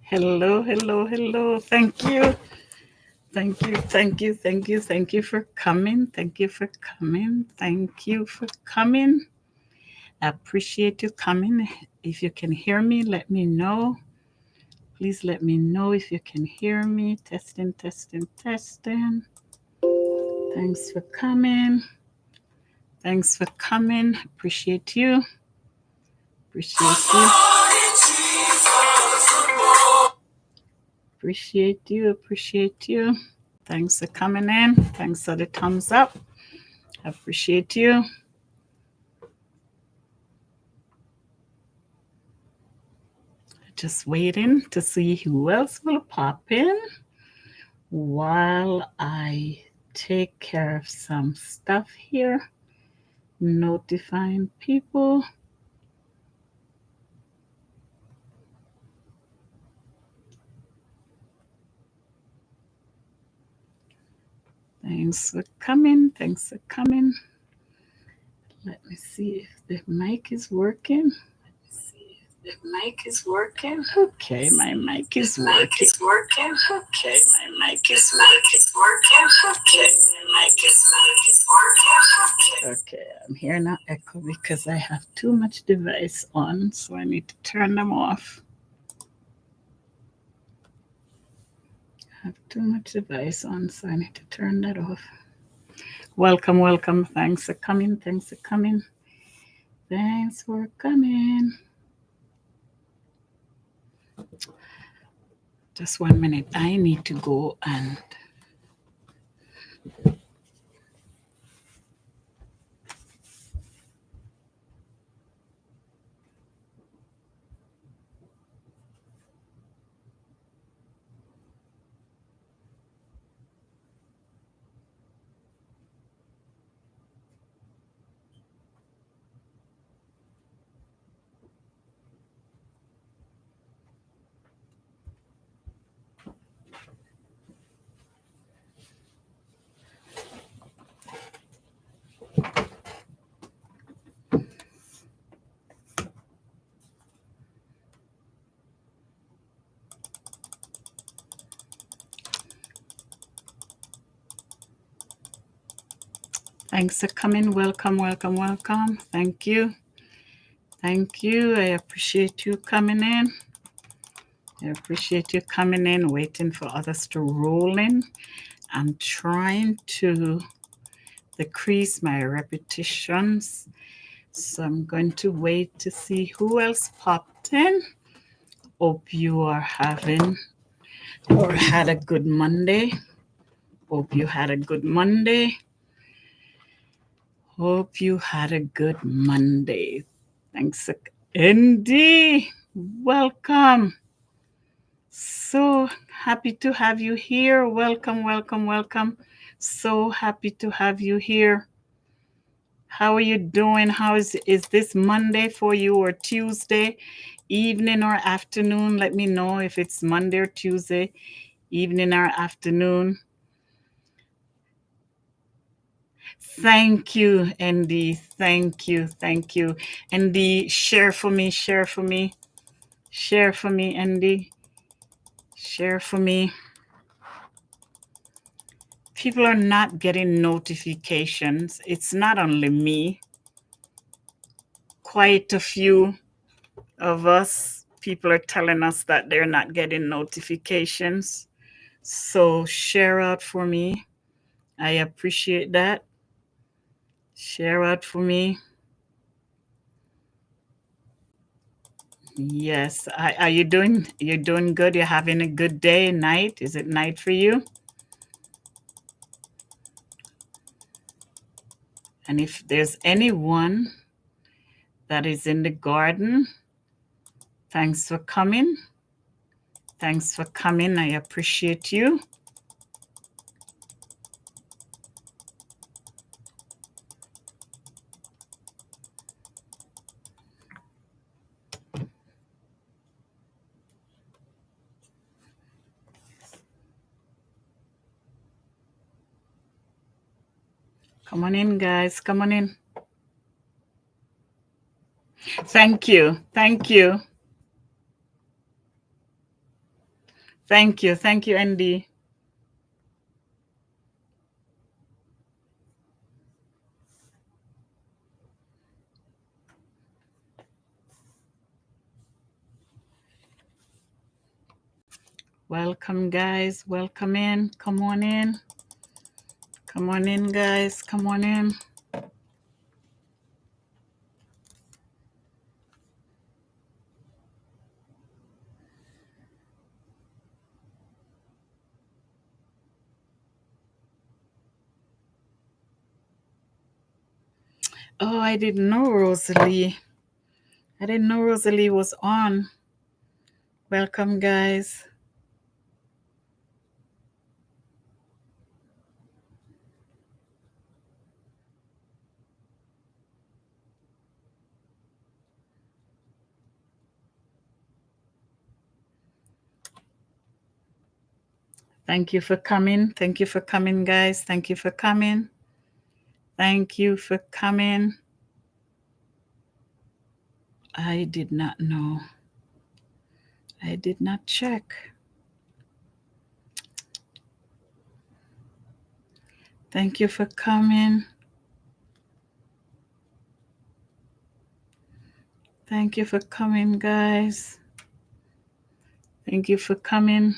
Hello, hello, hello. Thank you. Thank you, thank you, thank you, thank you for coming. Thank you for coming. Thank you for coming. I appreciate you coming. If you can hear me, let me know. Please let me know if you can hear me. Testing, testing, testing. Thanks for coming. Thanks for coming. Appreciate you. Appreciate you. Appreciate you. Appreciate you. Thanks for coming in. Thanks for the thumbs up. I appreciate you. Just waiting to see who else will pop in while I take care of some stuff here. Notifying people. Thanks for coming. Thanks for coming. Let me see if the mic is working. The mic is working. Okay, my mic is working. Okay, my mic is working. Okay, my mic is working. Okay, I'm hearing an echo because I have too much device on, so I need to turn them off. I have too much device on, so I need to turn that off. Welcome, welcome. Thanks for coming. Thanks for coming. Thanks for coming. Just 1 minute. I need to go and thanks for coming. Welcome, welcome, welcome. Thank you. Thank you. I appreciate you coming in. I appreciate you coming in, waiting for others to roll in. I'm trying to decrease my repetitions. So I'm going to wait to see who else popped in. Hope you are having or had a good Monday. Hope you had a good Monday. Hope you had a good Monday. Thanks, Indy. Welcome. So happy to have you here. Welcome, welcome, welcome. So happy to have you here. How are you doing? How is this Monday for you or Tuesday, evening or afternoon? Let me know if it's Monday or Tuesday, evening or afternoon. Thank you, Andy. Thank you. Thank you. Andy, share for me, share for me. Share for me, Andy. Share for me. People are not getting notifications. It's not only me. Quite a few of us, people are telling us that they're not getting notifications. So share out for me. I appreciate that. Share out for me. Yes. Are you doing? You're doing good. You're having a good day, night. Is it night for you? And if there's anyone that is in the garden, thanks for coming. Thanks for coming. I appreciate you. Come on in, guys. Come on in. Thank you. Thank you. Thank you. Thank you, Andy. Welcome, guys. Welcome in. Come on in. Come on in, guys. Come on in. Oh, I didn't know Rosalie. I didn't know Rosalie was on. Welcome, guys. Thank you for coming. Thank you for coming, guys. Thank you for coming. Thank you for coming. I did not know. I did not check. Thank you for coming. Thank you for coming, guys. Thank you for coming.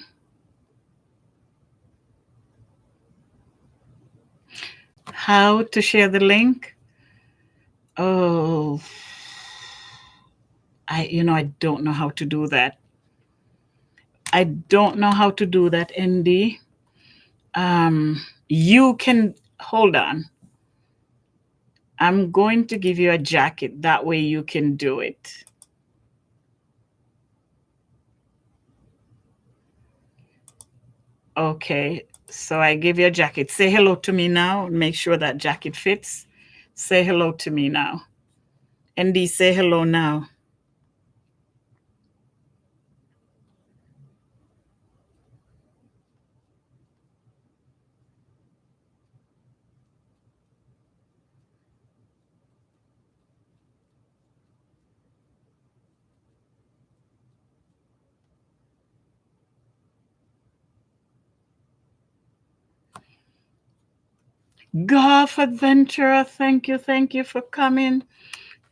How to share the link? Oh, I don't know how to do that. I don't know how to do that, ND. You can hold on. I'm going to give you a jacket. That way you can do it. Okay, so I give you a jacket. Say hello to me now. Make sure that jacket fits. Say hello to me now. ND, say hello now. Golf Adventurer, thank you for coming.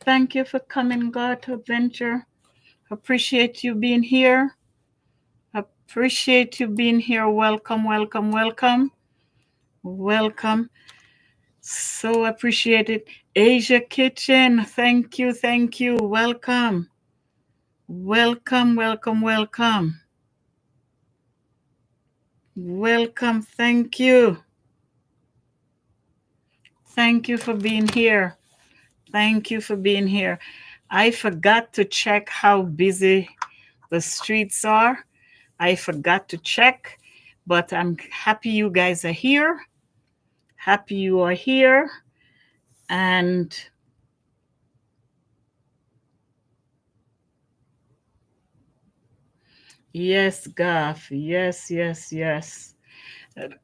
Thank you for coming, Golf Adventure. Appreciate you being here. Appreciate you being here. Welcome, welcome, welcome. Welcome. So appreciate it. Asia Kitchen, thank you. Welcome. Welcome, welcome, welcome. Welcome, thank you. Thank you for being here. Thank you for being here. I forgot to check how busy the streets are. I forgot to check, but I'm happy you guys are here. Happy you are here. And yes, Gaff. Yes.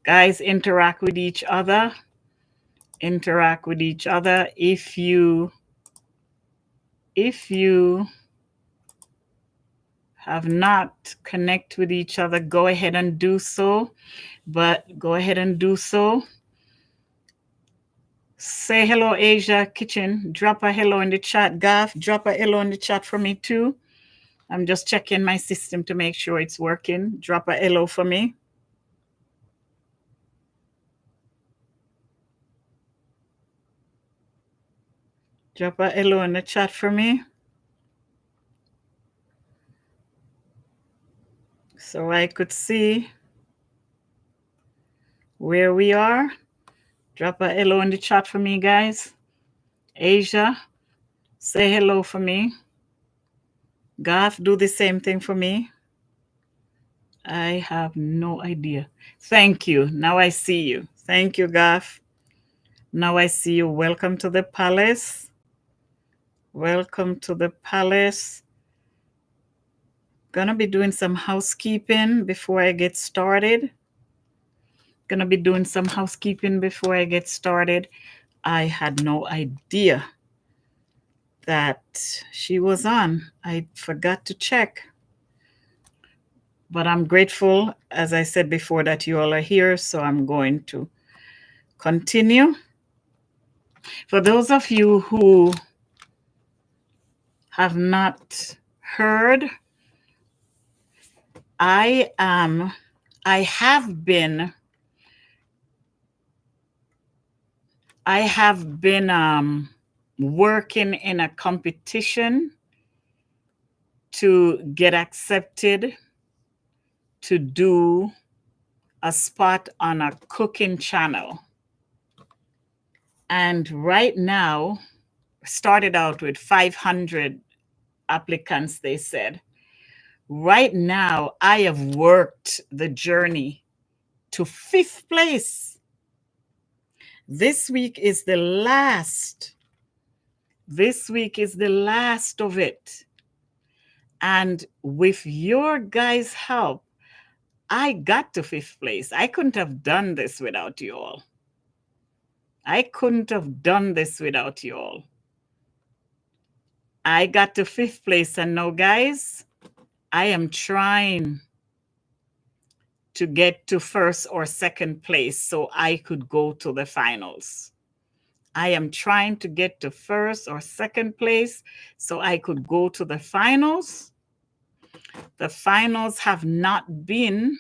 Guys, interact with each other. Interact with each other. If you have not connect with each other, go ahead and do so. But go ahead and do so. Say hello, Asia Kitchen. Drop a hello in the chat. Gaff, drop a hello in the chat for me too. I'm just checking my system to make sure it's working. Drop a hello for me. Drop a hello in the chat for me, so I could see where we are. Drop a hello in the chat for me, guys. Asia, say hello for me. Gaff, do the same thing for me. I have no idea. Thank you. Now I see you. Thank you, Gaff. Now I see you. Welcome to the palace. Welcome to the palace. Gonna be doing some housekeeping before I get started. Gonna be doing some housekeeping before I get started. I had no idea that she was on. I forgot to check. But I'm grateful, as I said before, that you all are here. So I'm going to continue. For those of you who have not heard, I have been working in a competition to get accepted to do a spot on a cooking channel. And right now, started out with 500 applicants, they said. Right now, I have worked the journey to 5th place. This week is the last. This week is the last of it. And with your guys' help, I got to 5th place. I couldn't have done this without you all. I couldn't have done this without you all. I got to 5th place, and now, guys, I am trying to get to 1st or 2nd place so I could go to the finals. I am trying to get to 1st or 2nd place so I could go to the finals. The finals have not been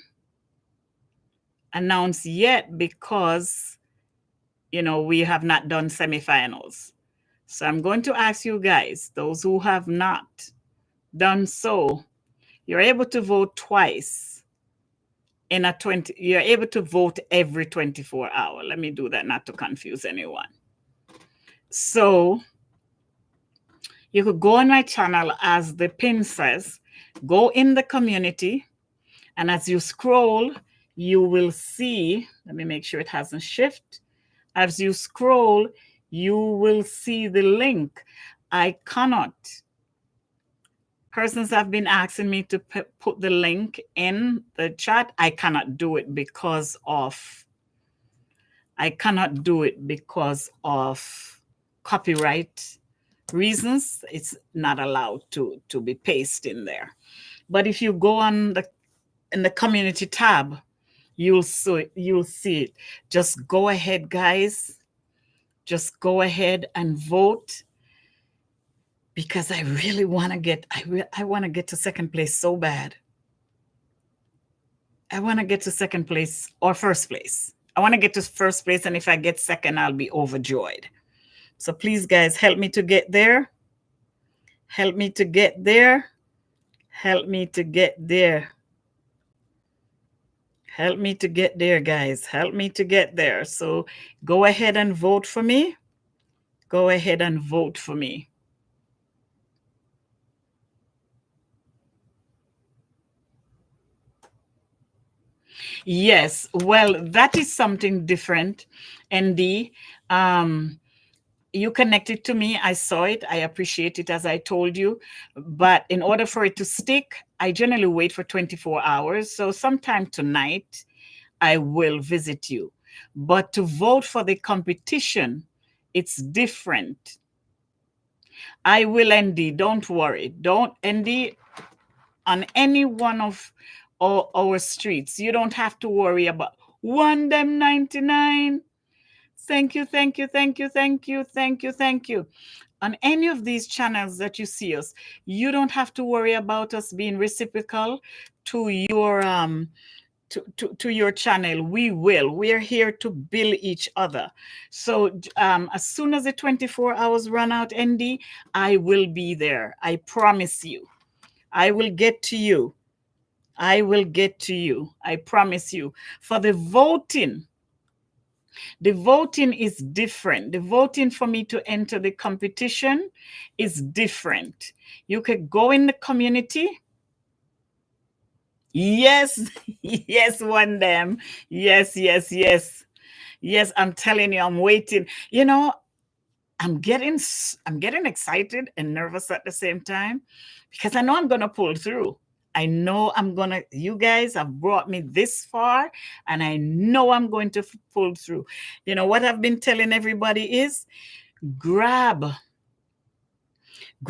announced yet because, we have not done semifinals. So I'm going to ask you guys, those who have not done so, you're able to vote twice in a 20, you're able to vote every 24 hours. Let me do that not to confuse anyone. So you could go on my channel, as the pin says, go in the community, and as you scroll, you will see, let me make sure it hasn't shifted. As you scroll, you will see the link. I cannot. Persons have been asking me to put the link in the chat. I cannot do it because of copyright reasons. It's not allowed to be pasted in there. But if you go in the community tab, you'll see it. Just go ahead, guys. Just go ahead and vote, because I really want to get, I want to get to 2nd place so bad. I want to get to 2nd place or 1st place. I want to get to 1st place, and if I get 2nd, I'll be overjoyed. So please, guys, help me to get there. Help me to get there. Help me to get there. Help me to get there, guys. Help me to get there. So go ahead and vote for me. Go ahead and vote for me. Yes, well, that is something different. ND, you connected to me. I saw it. I appreciate it, as I told you. But in order for it to stick, I generally wait for 24 hours. So sometime tonight, I will visit you. But to vote for the competition, it's different. I will, ND. Don't worry. Don't, ND, on any one of our streets. You don't have to worry about one them 99. Thank you, thank you, thank you, thank you, thank you, thank you. On any of these channels that you see us, you don't have to worry about us being reciprocal to your to your channel. We're here to build each other. So as soon as the 24 hours run out, ND, I will be there. I promise you. I will get to you. I will get to you. I promise you. For the voting is different. The voting for me to enter the competition is different. You could go in the community. Yes, yes, one them. Yes, yes, yes. Yes, I'm telling you, I'm waiting. I'm getting excited and nervous at the same time, because I know I'm going to pull through. I know you guys have brought me this far, and I know I'm going to pull through. What I've been telling everybody is grab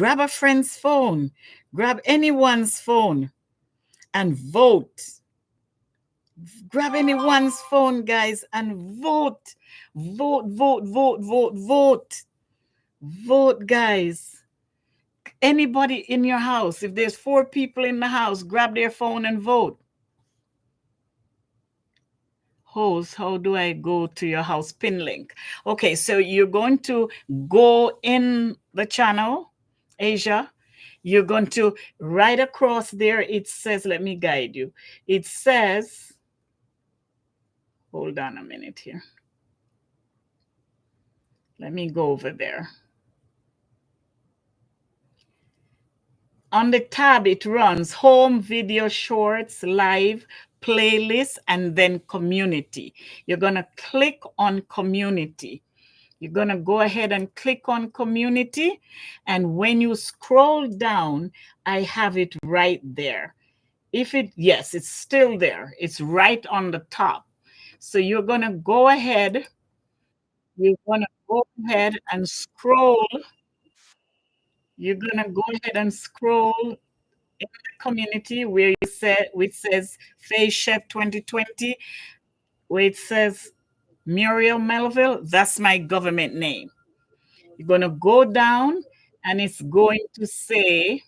a friend's phone, grab anyone's phone, and vote. Grab anyone's phone, guys, and vote. Vote, vote, vote, vote, vote. Vote, guys. Anybody in your house, if there's 4 people in the house, grab their phone and vote. Host, how do I go to your house? Pin link. Okay, so you're going to go in the channel, Asia. You're going to right across there. It says, let me guide you. It says, hold on a minute here. Let me go over there. On the tab, it runs home, video, shorts, live, playlist, and then community. You're going to click on community. You're going to go ahead and click on community. And when you scroll down, I have it right there. Yes, it's still there. It's right on the top. So you're going to go ahead. You're going to go ahead and scroll. You're going to go ahead and scroll in the community where which says Face Chef 2020, where it says Muriel Melville. That's my government name. You're going to go down and it's going to say,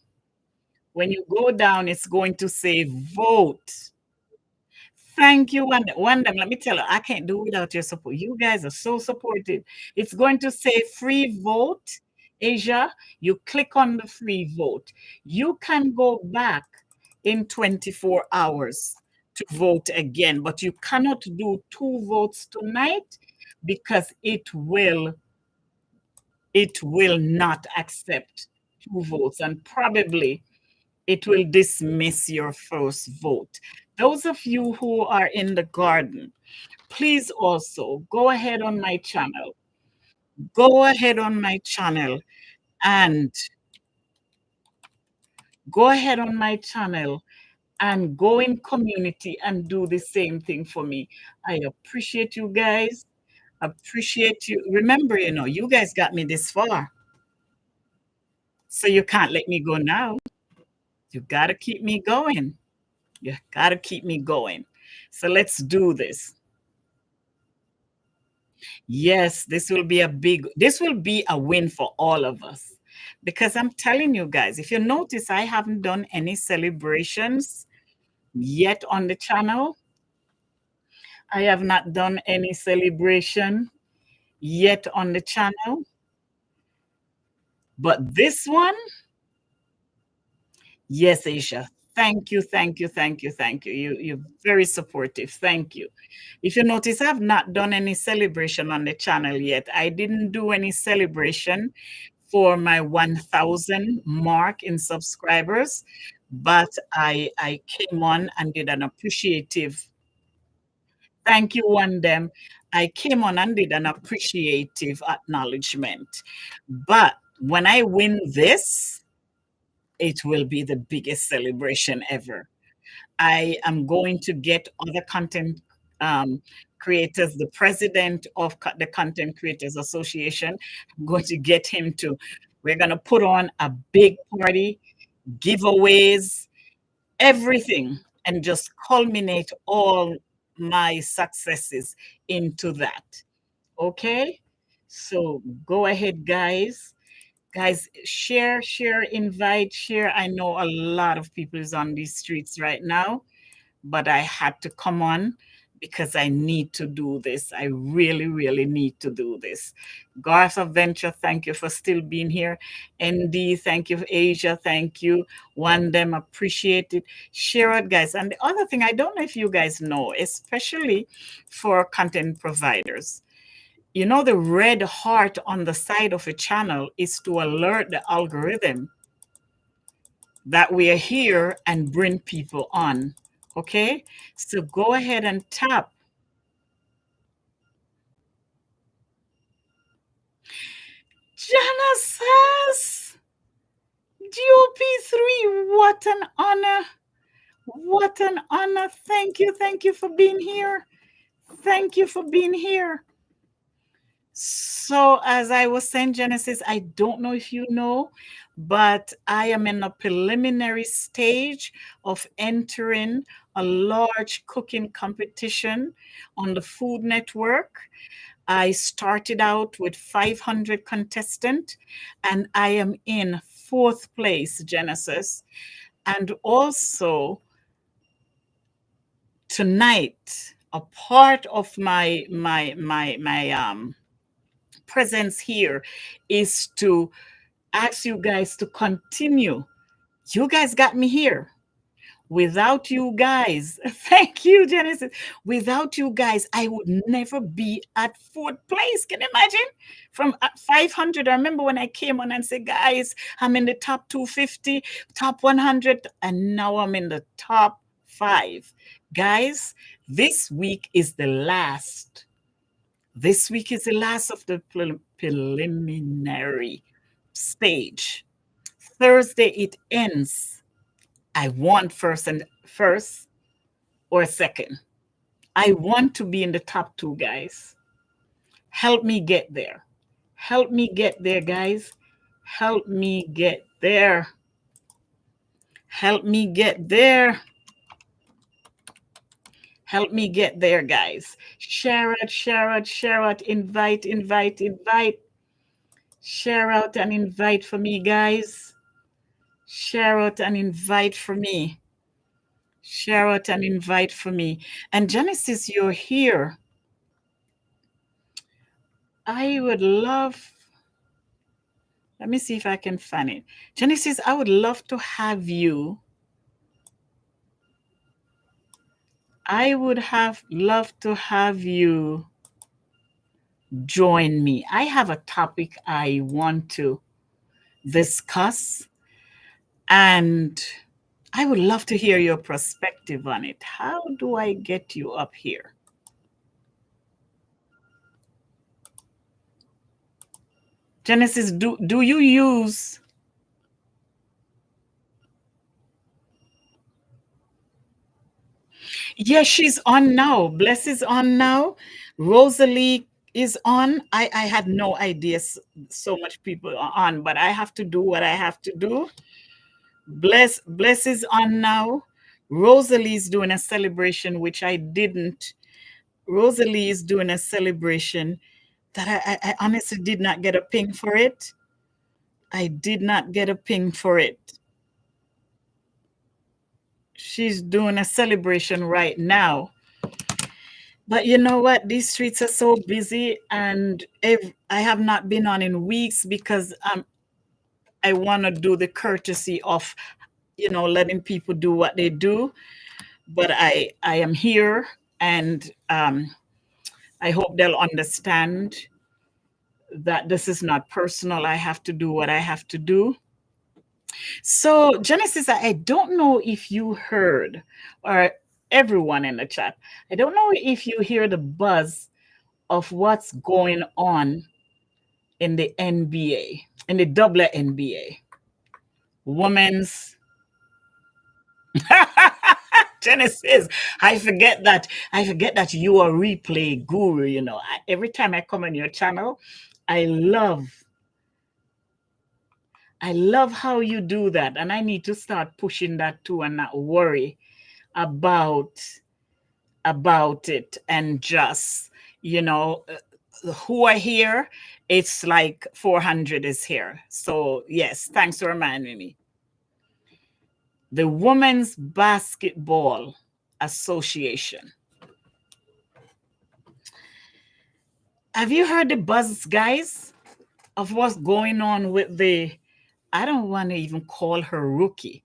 when you go down, it's going to say vote. Thank you, Wanda. Let me tell you, I can't do without your support. You guys are so supportive. It's going to say free vote, Asia. You click on the free vote. You can go back in 24 hours to vote again, but you cannot do 2 votes tonight because it will not accept 2 votes, and probably it will dismiss your first vote. Those of you who are in the garden, please also go ahead on my channel. Go ahead on my channel and go ahead on my channel and go in community and do the same thing for me. I appreciate you guys. Appreciate you. Remember, you guys got me this far. So you can't let me go now. You got to keep me going. You got to keep me going. So let's do this. Yes, this will be a win for all of us. Because I'm telling you guys, if you notice, I haven't done any celebrations yet on the channel. I have not done any celebration yet on the channel. But this one, yes, Aisha. Thank you, thank you, thank you, thank you. You're very supportive. Thank you. If you notice, I've not done any celebration on the channel yet. I didn't do any celebration for my 1,000 mark in subscribers, but I came on and did an appreciative. Thank you, Wandem. I came on and did an appreciative acknowledgement. But when I win this, it will be the biggest celebration ever. I am going to get other content creators, the president of the Content Creators Association. I'm going to get him to, we're going to put on a big party, giveaways, everything, and just culminate all my successes into that. Okay? So go ahead, guys. Guys, share, invite, share. I know a lot of people is on these streets right now, but I had to come on because I need to do this. I really, really need to do this. Garth of Venture, thank you for still being here. ND, thank you. Asia, thank you. One them, appreciate it. Share it, guys. And the other thing, I don't know if you guys know, especially for content providers, the red heart on the side of a channel is to alert the algorithm that we are here and bring people on. Okay? So go ahead and tap. Jana says, GOP3, what an honor. What an honor. Thank you. Thank you for being here. Thank you for being here. So, as I was saying, Genesis, I don't know if you know, but I am in a preliminary stage of entering a large cooking competition on the Food Network. I started out with 500 contestants, and I am in fourth place, Genesis. And also tonight, a part of my presence here is to ask you guys to continue. You guys got me here. Without you guys, thank you, Genesis. Without you guys, I would never be at fourth place. Can you imagine? From 500, I remember when I came on and said, guys, I'm in the top 250, top 100, and now I'm in the top five. Guys, this week is the last. This week is the last of the preliminary stage. Thursday it ends. I want first or second. I want to be in the top two, guys. Help me get there. Help me get there, guys. Help me get there. Help me get there. Help me get there, guys. Share it, share it, share it. Invite, invite, invite. Share out and invite for me, guys. Share out and invite for me. Share out and invite for me. And Genesis, you're here. I would love, let me see if I can find it. Genesis, I would love to have you. I would have loved to have you join me. I have a topic I want to discuss, and I would love to hear your perspective on it. How do I get you up here? Genesis, do you use? Yes, she's on now. Bless is on now. Rosalie is on. I had no idea so much people are on, but I have to do what I have to do. Bless is on now. Rosalie is doing a celebration, which I didn't. Rosalie is doing a celebration that I honestly did not get a ping for it. I did not get a ping for it. She's doing a celebration right now. But you know what? These streets are so busy, and I have not been on in weeks because I want to do the courtesy of, letting people do what they do. But I am here, and I hope they'll understand that this is not personal. I have to do what I have to do. So, Genesis, I don't know if you heard, or everyone in the chat, I don't know if you hear the buzz of what's going on in the NBA, in the WNBA. Women's Genesis. I forget that you are replay guru, every time I come on your channel, I love I love how you do that, and I need to start pushing that too and not worry about it, and just, who are here, it's like 400 is here. So yes, thanks for reminding me. The Women's Basketball Association. Have you heard the buzz, guys, of what's going on with I don't want to even call her rookie.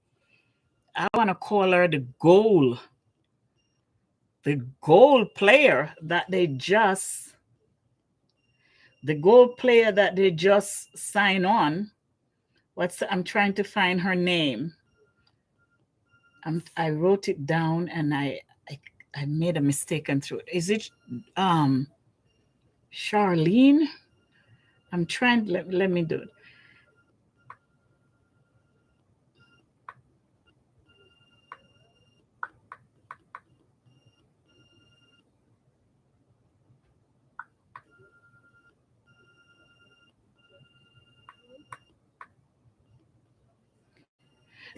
I want to call her the goal player that they just sign on. I'm trying to find her name. I wrote it down, and I made a mistake and threw it. Is it Charlene? I'm trying. Let me do it.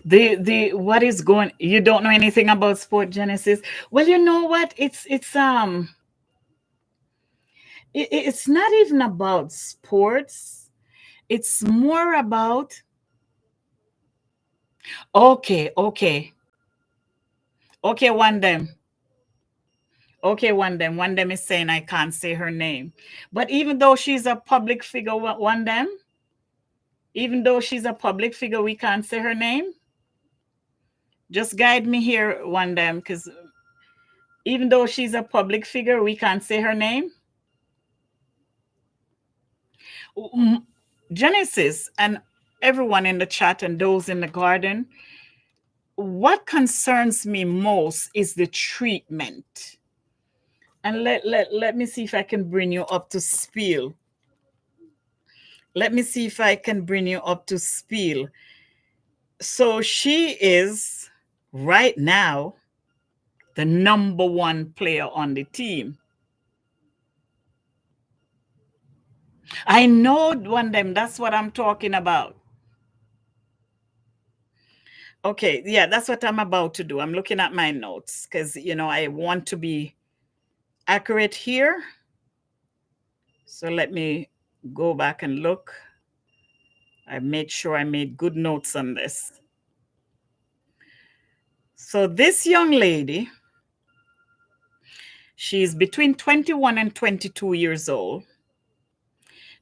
The what is going, you don't know anything about Sport Genesis? Well, you know what? It's not even about sports. It's more about, okay, okay. Okay, one them is saying I can't say her name. But even though she's a public figure, one them, even though she's a public figure, we can't say her name. Just guide me here, one them, because even though she's a public figure, we can't say her name. Genesis and everyone in the chat and those in the garden, what concerns me most is the treatment. And let me see if I can bring you up to speed. Let me see if I can bring you up to speed. So she is right now the number one player on the team. I know one them, that's what I'm talking about. Okay, yeah, that's what I'm about to do. I'm looking at my notes because, I want to be accurate here. So let me go back and look. I made sure I made good notes on this. So this young lady, she's between 21 and 22 years old.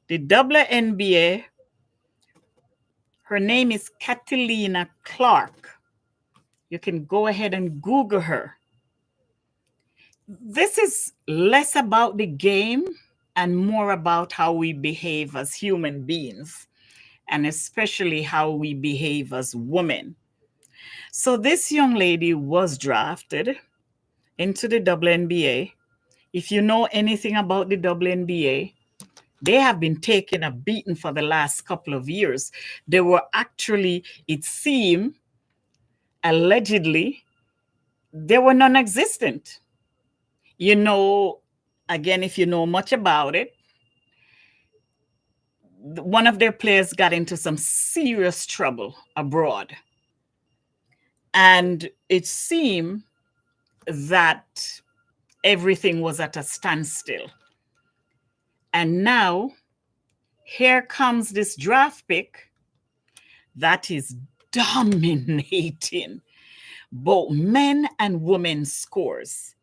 The WNBA, her name is Catalina Clark. You can go ahead and Google her. This is less about the game and more about how we behave as human beings, and especially how we behave as women. So this young lady was drafted into the WNBA. If you know anything about the WNBA, they have been taking a beating for the last couple of years. They were actually, it seemed, allegedly, they were non-existent. Again, if you know much about it, one of their players got into some serious trouble abroad. And it seemed that everything was at a standstill. And now, here comes this draft pick that is dominating both men and women scores.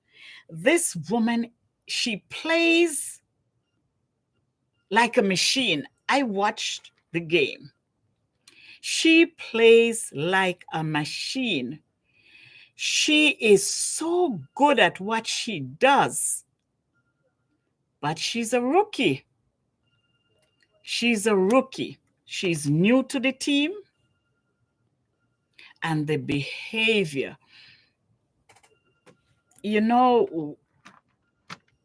This woman, she plays like a machine. I watched the game. She plays like a machine. She is so good at what she does, but she's a rookie. She's a rookie. She's new to the team, and the behavior.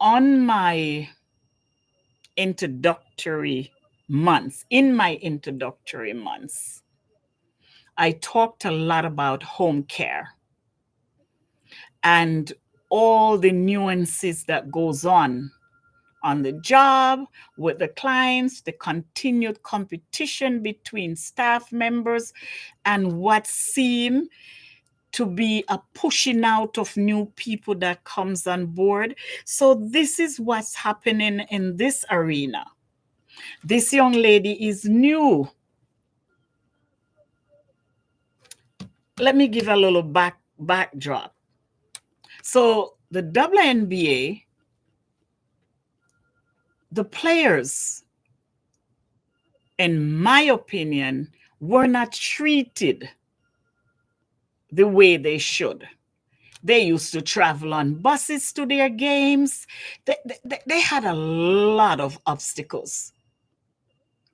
On my introductory months, I talked a lot about home care and all the nuances that goes on the job, with the clients, the continued competition between staff members, and what seemed to be a pushing out of new people that comes on board. So this is what's happening in this arena. This young lady is new. Let me give a little backdrop. So the WNBA, the players, in my opinion, were not treated the way they should. They used to travel on buses to their games. They had a lot of obstacles.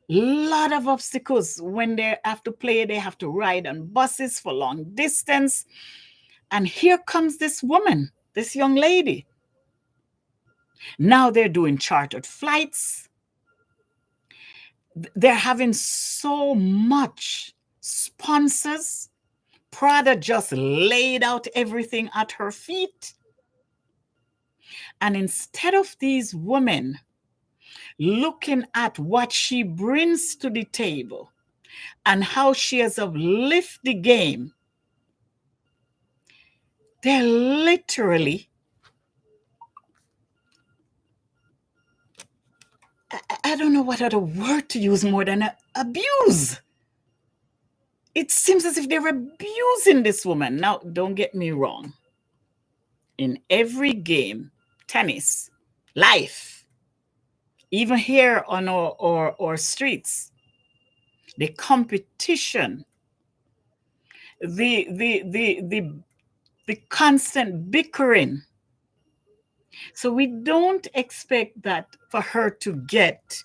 Lot of obstacles. When they have to play, they have to ride on buses for long distance. And here comes this woman, this young lady. Now they're doing chartered flights. They're having so much sponsors. Prada just laid out everything at her feet. And instead of these women looking at what she brings to the table, and how she has uplifted the game. They're literally, I don't know what other word to use more than abuse. It seems as if they're abusing this woman. Now, don't get me wrong. In every game, tennis, life, even here on our streets, the competition, the constant bickering. So we don't expect that for her to get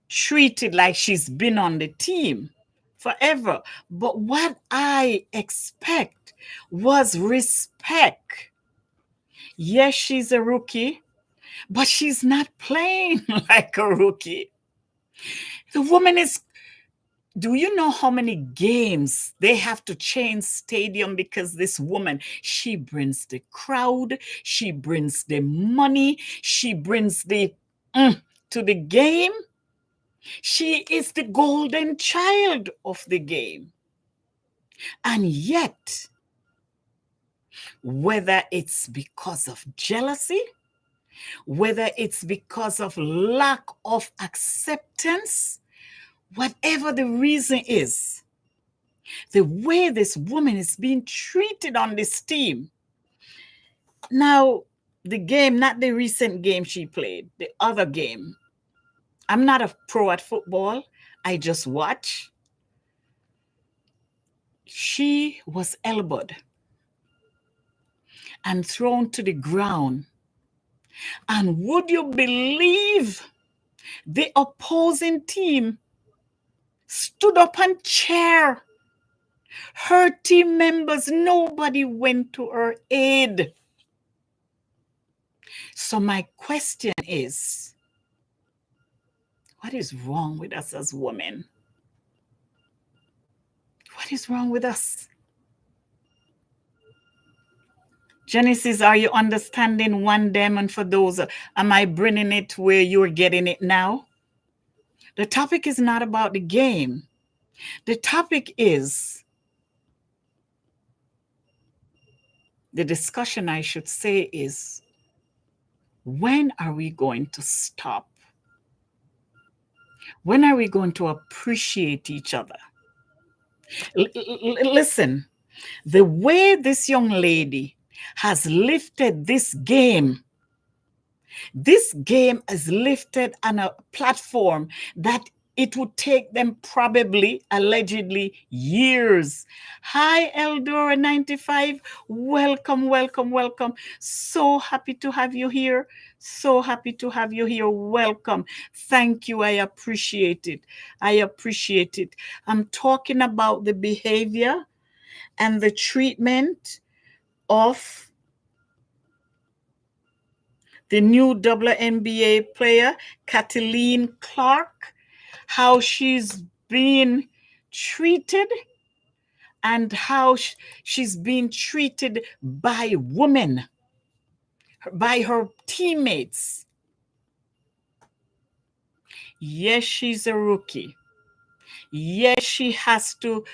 treated like she's been on the team forever. But what I expect was respect. Yes, she's a rookie, but she's not playing like a rookie. The woman is, do you know how many games they have to change stadium because this woman, she brings the crowd, she brings the money, she brings the to the game. She is the golden child of the game. And yet, whether it's because of jealousy, whether it's because of lack of acceptance, whatever the reason is, the way this woman is being treated on this team. Now, the game, not the recent game she played, the other game. I'm not a pro at football. I just watch. She was elbowed and thrown to the ground. And would you believe the opposing team stood up and cheered? Her team members, nobody went to her aid. So my question is, what is wrong with us as women? What is wrong with us? Genesis, are you understanding one demon for those? Am I bringing it where you're getting it now? The topic is not about the game. The topic is, the discussion, I should say, is, when are we going to stop? When are we going to appreciate each other? Listen, the way this young lady has lifted this game is lifted on a platform that it would take them probably, allegedly, years. Hi, Eldora 95. Welcome, welcome, welcome. So happy to have you here. So happy to have you here. Welcome. Thank you. I appreciate it. I appreciate it. I'm talking about the behavior and the treatment of the new WNBA player, Kathleen Clark, how she's being treated and how she's being treated by women, by her teammates. Yes, she's a rookie. Yes, she has to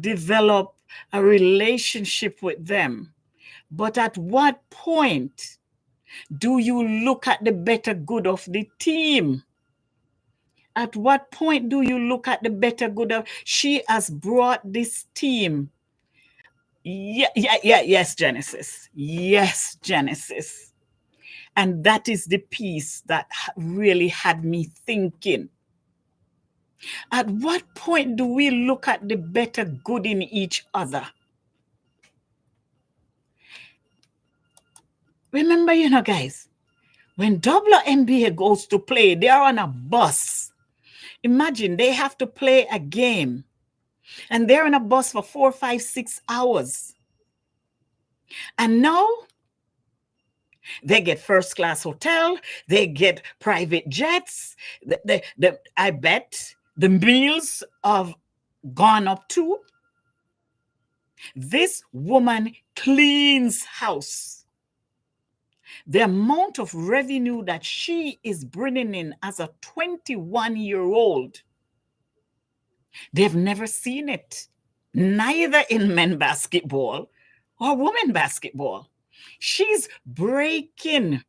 develop a relationship with them. But at what point do you look at the better good of the team? At what point do you look at the better good of, she has brought this team. Yes, Genesis. Yes, Genesis. And that is the piece that really had me thinking. At what point do we look at the better good in each other? Remember, guys, when WNBA goes to play, they are on a bus. Imagine they have to play a game and they're on a bus for 4, 5, 6 hours. And now they get first-class hotel, they get private jets. I bet the meals have gone up too. This woman cleans house. The amount of revenue that she is bringing in as a 21-year-old, They've never seen it, neither in men basketball or women basketball. She's breaking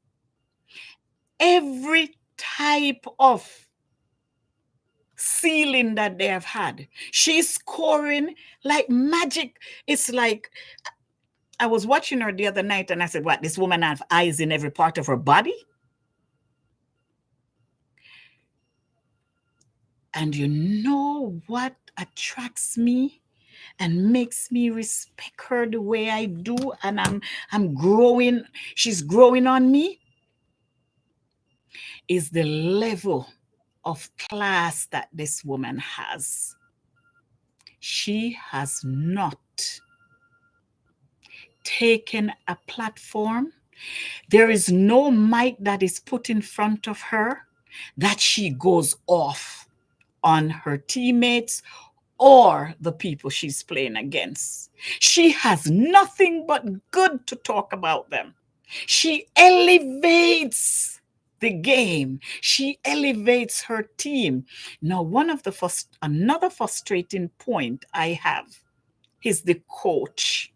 every type of ceiling that they have had. She's scoring like magic. It's like, I was watching her the other night and I said, what, this woman has eyes in every part of her body? And you know what attracts me and makes me respect her the way I do, and I'm growing, she's growing on me, is the level of class that this woman has. She has not taken a platform. There is no mic that is put in front of her that she goes off on her teammates or the people she's playing against. She has nothing but good to talk about them. She elevates the game. She elevates her team. Now, another frustrating point I have is the coach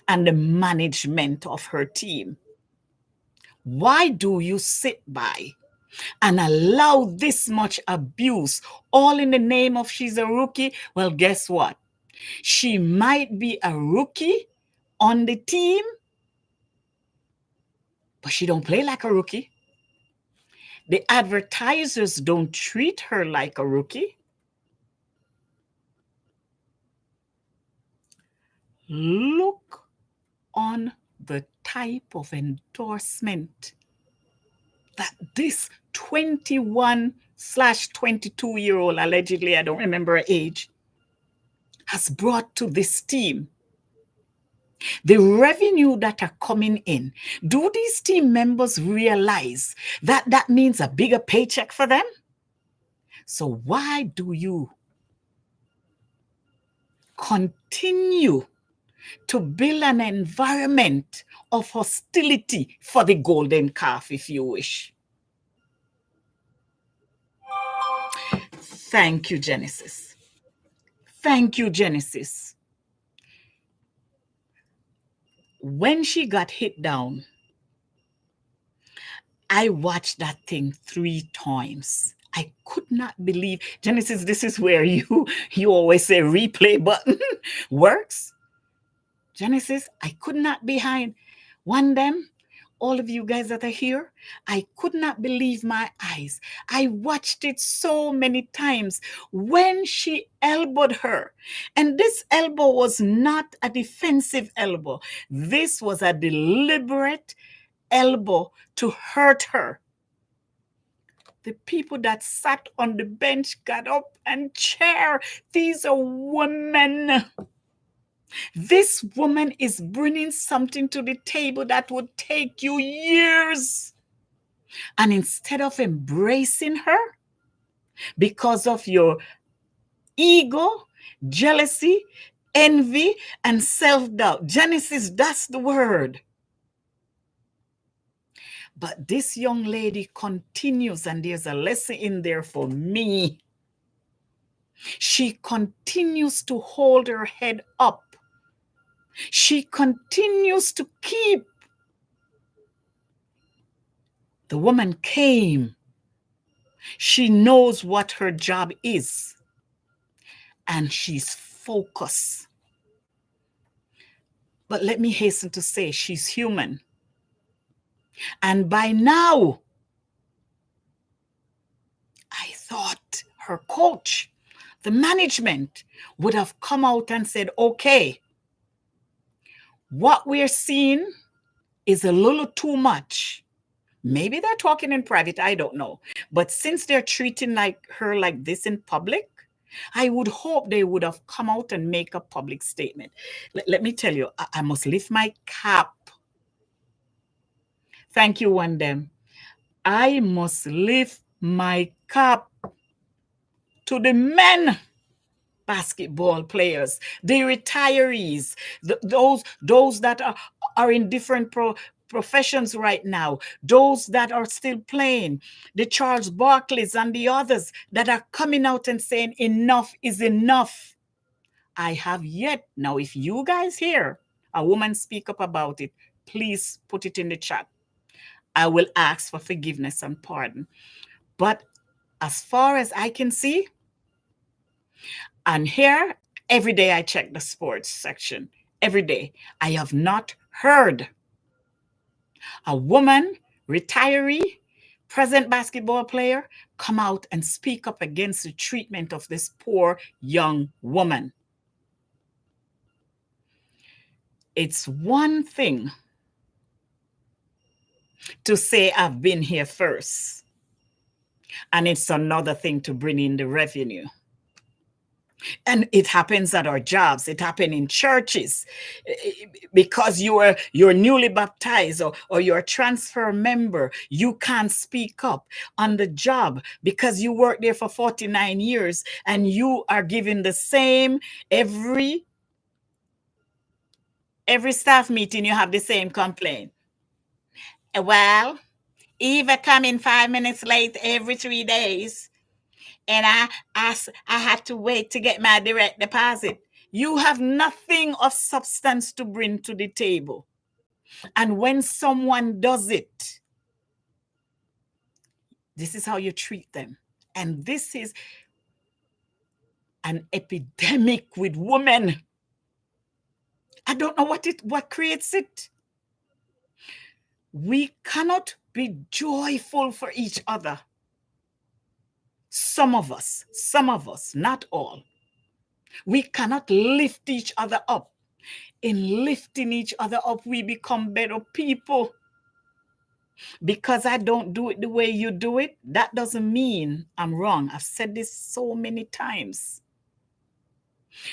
and the management of her team. Why do you sit by and allow this much abuse, all in the name of she's a rookie? Well, guess what? She might be a rookie on the team, but she don't play like a rookie. The advertisers don't treat her like a rookie. Look on the type of endorsement that this 21/22-year-old, allegedly, I don't remember her age, has brought to this team. The revenue that are coming in, do these team members realize that that means a bigger paycheck for them? So why do you continue to build an environment of hostility for the golden calf, if you wish? Thank you, Genesis. Thank you, Genesis. When she got hit down, I watched that thing 3 times. I could not believe, Genesis, this is where you always say replay button works. Genesis, I could not behind one them. All of you guys that are here, I could not believe my eyes. I watched it so many times when she elbowed her. And this elbow was not a defensive elbow. This was a deliberate elbow to hurt her. The people that sat on the bench got up and cheered. These are women. This woman is bringing something to the table that would take you years. And instead of embracing her because of your ego, jealousy, envy, and self-doubt, Genesis, that's the word. But this young lady continues, and there's a lesson in there for me. She continues to hold her head up. She continues to keep. The woman came. She knows what her job is. And she's focused. But let me hasten to say, she's human. And by now, I thought her coach, the management, would have come out and said, okay, what we're seeing is a little too much. Maybe they're talking in private, I don't know. But since they're treating her like this in public, I would hope they would have come out and make a public statement. Let me tell you, I must lift my cap. Thank you, Wandem. I must lift my cap to the men basketball players, the retirees, those that are in different professions right now, those that are still playing, the Charles Barkleys and the others that are coming out and saying enough is enough. I have yet, now if you guys hear a woman speak up about it, please put it in the chat. I will ask for forgiveness and pardon. But as far as I can see, and here, every day I check the sports section, every day, I have not heard a woman, retiree, present basketball player, come out and speak up against the treatment of this poor young woman. It's one thing to say I've been here first, and it's another thing to bring in the revenue. And it happens at our jobs, it happens in churches, because you're newly baptized, or you're a transfer member, you can't speak up on the job because you worked there for 49 years and you are given the same every staff meeting. You have the same complaint. Well, Eva coming 5 minutes late every 3 days, and I had to wait to get my direct deposit. You have nothing of substance to bring to the table. And when someone does it, this is how you treat them. And this is an epidemic with women. I don't know what creates it. We cannot be joyful for each other. Some of us, not all. We cannot lift each other up. In lifting each other up, we become better people. Because I don't do it the way you do it, that doesn't mean I'm wrong. I've said this so many times.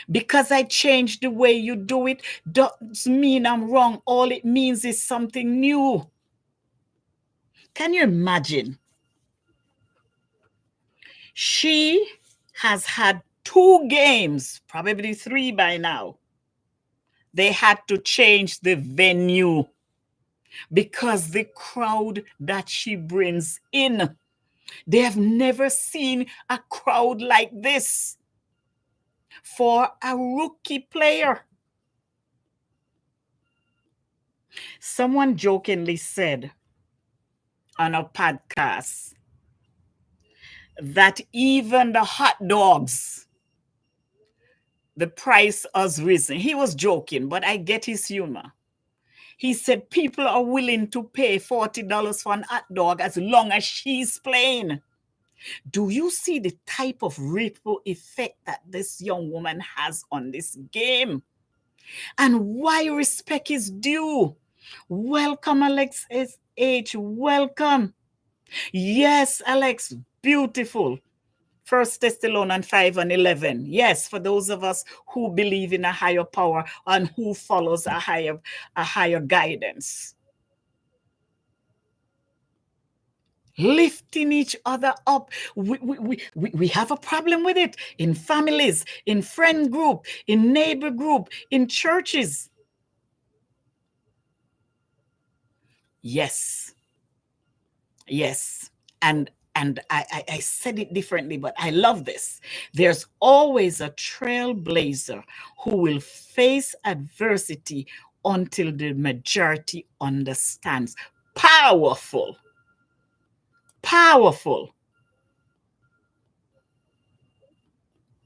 Because I change the way you do it doesn't mean I'm wrong. All it means is something new. Can you imagine? She has had 2 games, probably 3 by now. They had to change the venue because the crowd that she brings in, they have never seen a crowd like this for a rookie player. Someone jokingly said on a podcast that even the hot dogs, the price has risen. He was joking, but I get his humor. He said people are willing to pay $40 for an hot dog as long as she's playing. Do you see the type of ripple effect that this young woman has on this game? And why respect is due. Welcome, Alex H. Welcome. Yes, Alex, beautiful. 1 Thessalonians 5:11. Yes, for those of us who believe in a higher power and who follows a higher guidance. Lifting each other up. We have a problem with it in families, in friend group, in neighbor group, in churches. Yes. And I said it differently, but I love this. There's always a trailblazer who will face adversity until the majority understands. Powerful. Powerful.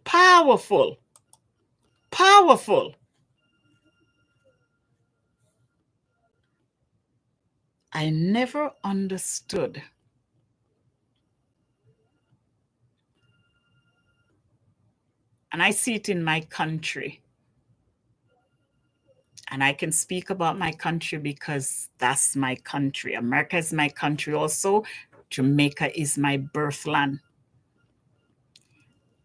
Powerful. Powerful. I never understood and I see it in my country. And I can speak about my country because that's my country. America is my country also. Jamaica is my birthland.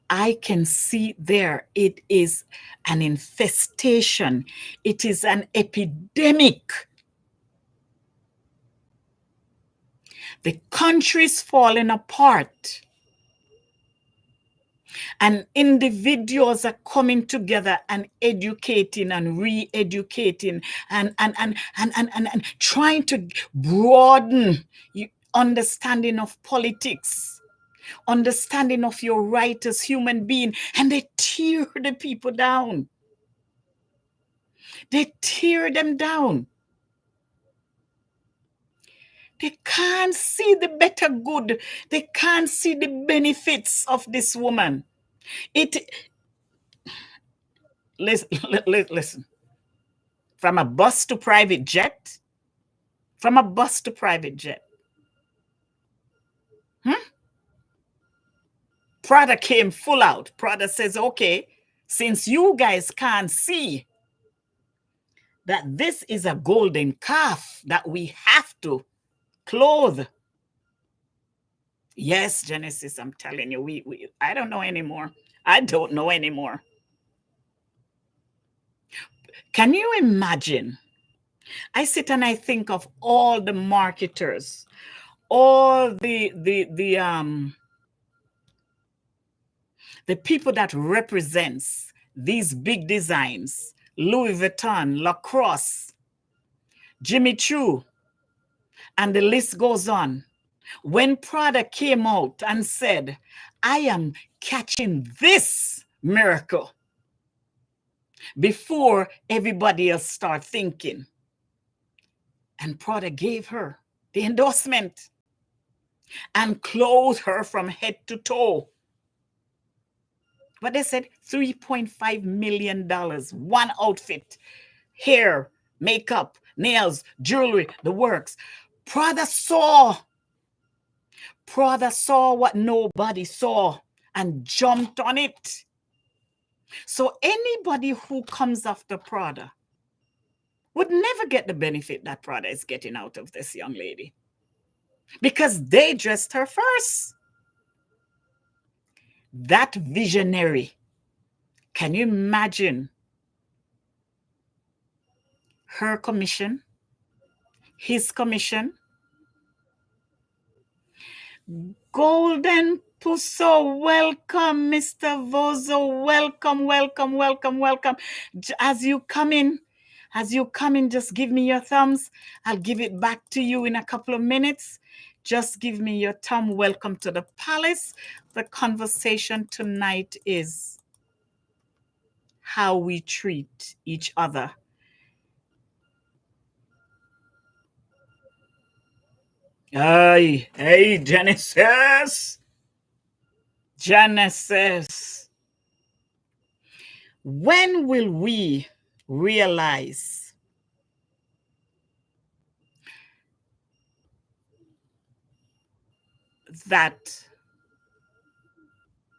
I can see there it is an infestation. It is an epidemic. The country's falling apart And individuals are coming together and educating and re-educating and trying to broaden understanding of politics, understanding of your right as human being, and they tear the people down. They tear them down. They can't see the better good. They can't see the benefits of this woman. Listen. From a bus to private jet. From a bus to private jet. Prada came full out. Prada says, okay, since you guys can't see that this is a golden calf that we have to clothe. Yes, Genesis, I'm telling you, I don't know anymore. I don't know anymore. Can you imagine? I sit and I think of all the marketers, all the people that represents these big designs, Louis Vuitton, Lacrosse, Jimmy Choo, and the list goes on. When Prada came out and said, I am catching this miracle before everybody else start thinking. And Prada gave her the endorsement and clothed her from head to toe. But they said $3.5 million, one outfit, hair, makeup, nails, jewelry, the works. Prada saw what nobody saw and jumped on it. So anybody who comes after Prada would never get the benefit that Prada is getting out of this young lady, because they dressed her first. That visionary, can you imagine her commission, his commission? Golden Pusso, welcome, Mr. Vozo, welcome, welcome, welcome, welcome. As you come in, just give me your thumbs. I'll give it back to you in a couple of minutes. Just give me your thumb. Welcome to the palace. The conversation tonight is how we treat each other. Hey, Genesis. Genesis. When will we realize that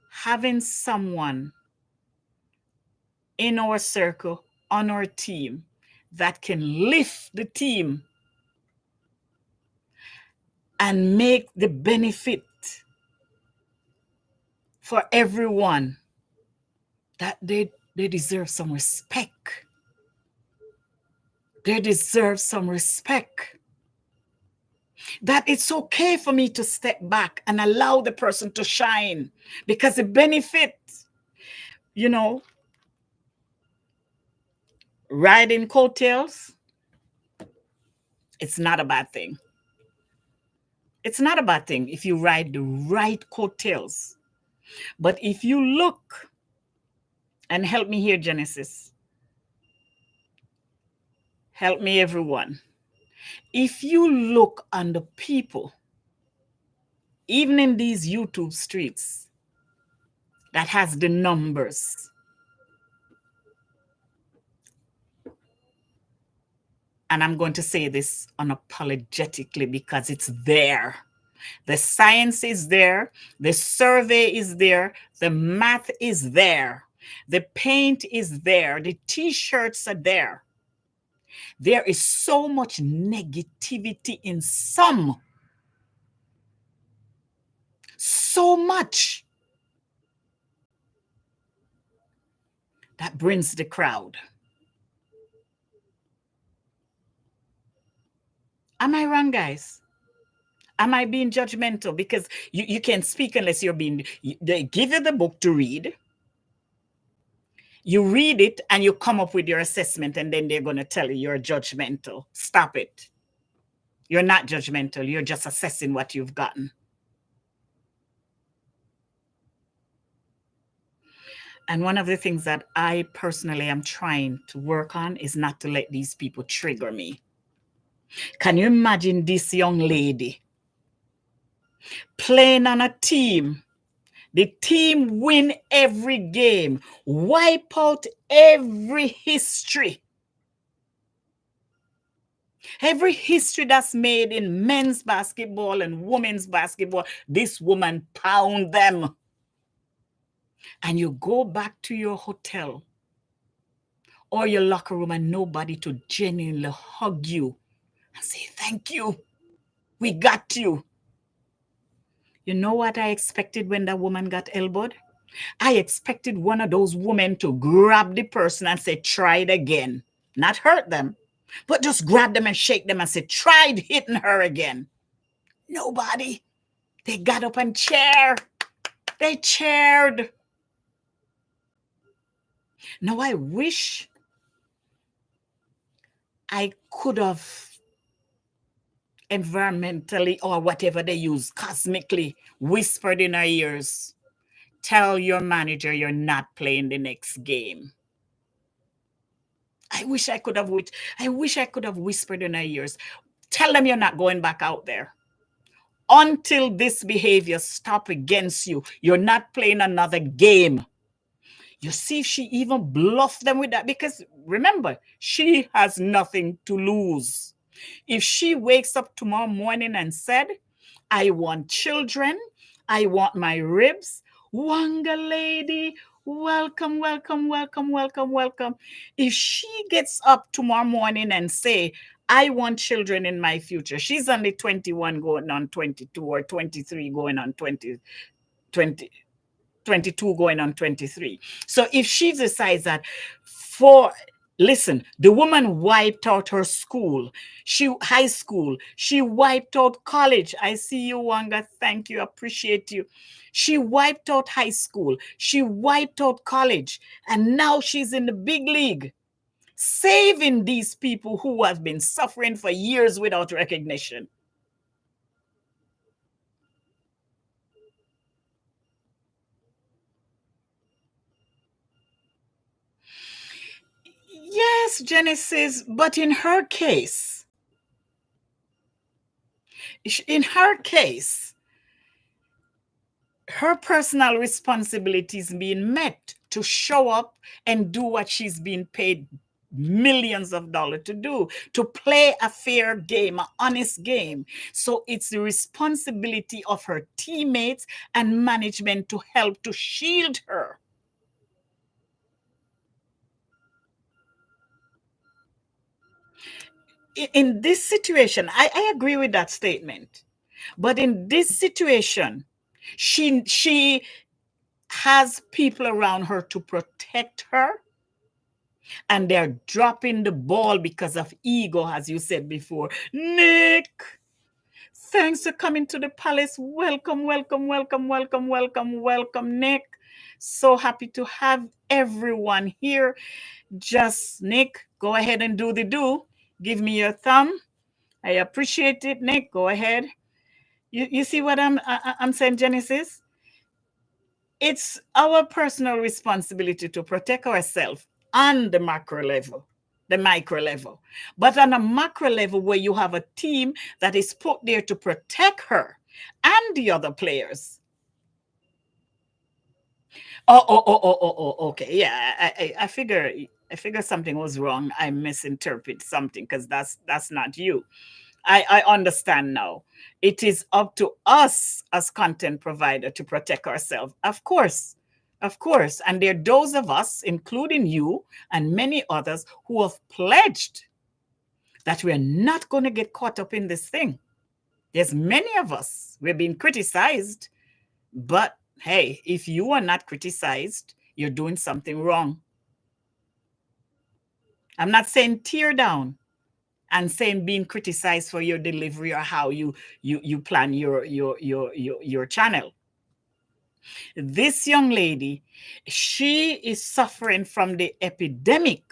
having someone in our circle, on our team, that can lift the team and make the benefit for everyone, that they deserve some respect. They deserve some respect. That it's okay for me to step back and allow the person to shine, because the benefit, riding coattails, it's not a bad thing. It's not a bad thing if you ride the right coattails. But if you look, and help me here, Genesis, help me, everyone. If you look on the people, even in these YouTube streets, that has the numbers, and I'm going to say this unapologetically because it's there. The science is there. The survey is there. The math is there. The paint is there. The t-shirts are there. There is so much negativity in some. So much. That brings the crowd. Am I wrong, guys? Am I being judgmental? Because you can't speak unless you're being, they give you the book to read. You read it and you come up with your assessment, and then they're going to tell you you're judgmental. Stop it. You're not judgmental. You're just assessing what you've gotten. And one of the things that I personally am trying to work on is not to let these people trigger me. Can you imagine this young lady playing on a team? The team win every game, wipe out every history. Every history that's made in men's basketball and women's basketball, this woman pound them. And you go back to your hotel or your locker room and nobody to genuinely hug you and say, thank you. We got you. You know what I expected when that woman got elbowed? I expected one of those women to grab the person and say, try it again. Not hurt them, but just grab them and shake them and say, tried hitting her again. Nobody. They got up and cheered. They cheered. Now I wish I could have environmentally or whatever they use, cosmically whispered in our ears, tell your manager you're not playing the next game. I wish I could have whispered in our ears, tell them you're not going back out there. Until this behavior stop against you, you're not playing another game. You see if she even bluffed them with that, because remember, she has nothing to lose. If she wakes up tomorrow morning and said, I want children, I want my ribs, Wanga lady, welcome, welcome, welcome, welcome, welcome. If she gets up tomorrow morning and say, I want children in my future, she's only 21 going on 22 or 23 going on 20, 22 going on 23. So if she decides that listen, the woman wiped out her school, high school, she wiped out college. I see you, Wanga. Thank you. Appreciate you. She wiped out high school. She wiped out college. And now she's in the big league, saving these people who have been suffering for years without recognition. Yes, Genesis, but in her case, her personal responsibilities being met to show up and do what she's being paid millions of dollars to do, to play a fair game, an honest game. So it's the responsibility of her teammates and management to help to shield her. In this situation, I agree with that statement. But in this situation, she has people around her to protect her, and they're dropping the ball because of ego, as you said before. Nick, thanks for coming to the palace. Welcome, welcome, welcome, welcome, welcome, welcome, Nick. So happy to have everyone here. Just, Nick, go ahead and do the do. Give me your thumb. I appreciate it, Nick. Go ahead. You see what I'm saying, Genesis? It's our personal responsibility to protect ourselves on the macro level, the micro level. But on a macro level, where you have a team that is put there to protect her and the other players. Okay. Yeah, I figure something was wrong. I misinterpret something, because that's not you. I understand now. It is up to us as content provider to protect ourselves. Of course. Of course. And there are those of us, including you and many others, who have pledged that we're not going to get caught up in this thing. There's many of us. We're being criticized. But hey, if you are not criticized, you're doing something wrong. I'm not saying tear down. and saying being criticized for your delivery or how you plan your channel. This young lady, she is suffering from the epidemic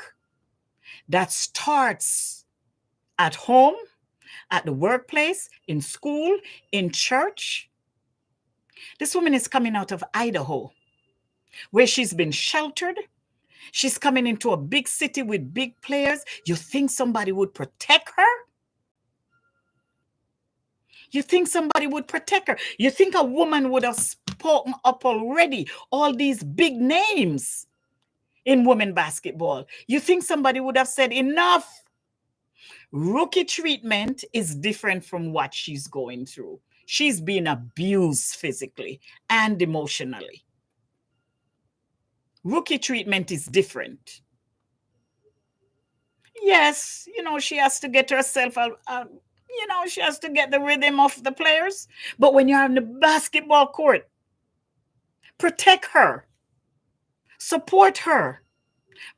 that starts at home, at the workplace, in school, in church. This woman is coming out of Idaho, where she's been sheltered. She's coming into a big city with big players. You think somebody would protect her? You think somebody would protect her? You think a woman would have spoken up already? All these big names in women basketball. You think somebody would have said enough? Rookie treatment is different from what she's going through. She's being abused physically and emotionally. Rookie treatment is different. Yes, she has to get herself, she has to get the rhythm of the players. But when you're on the basketball court, protect her, support her,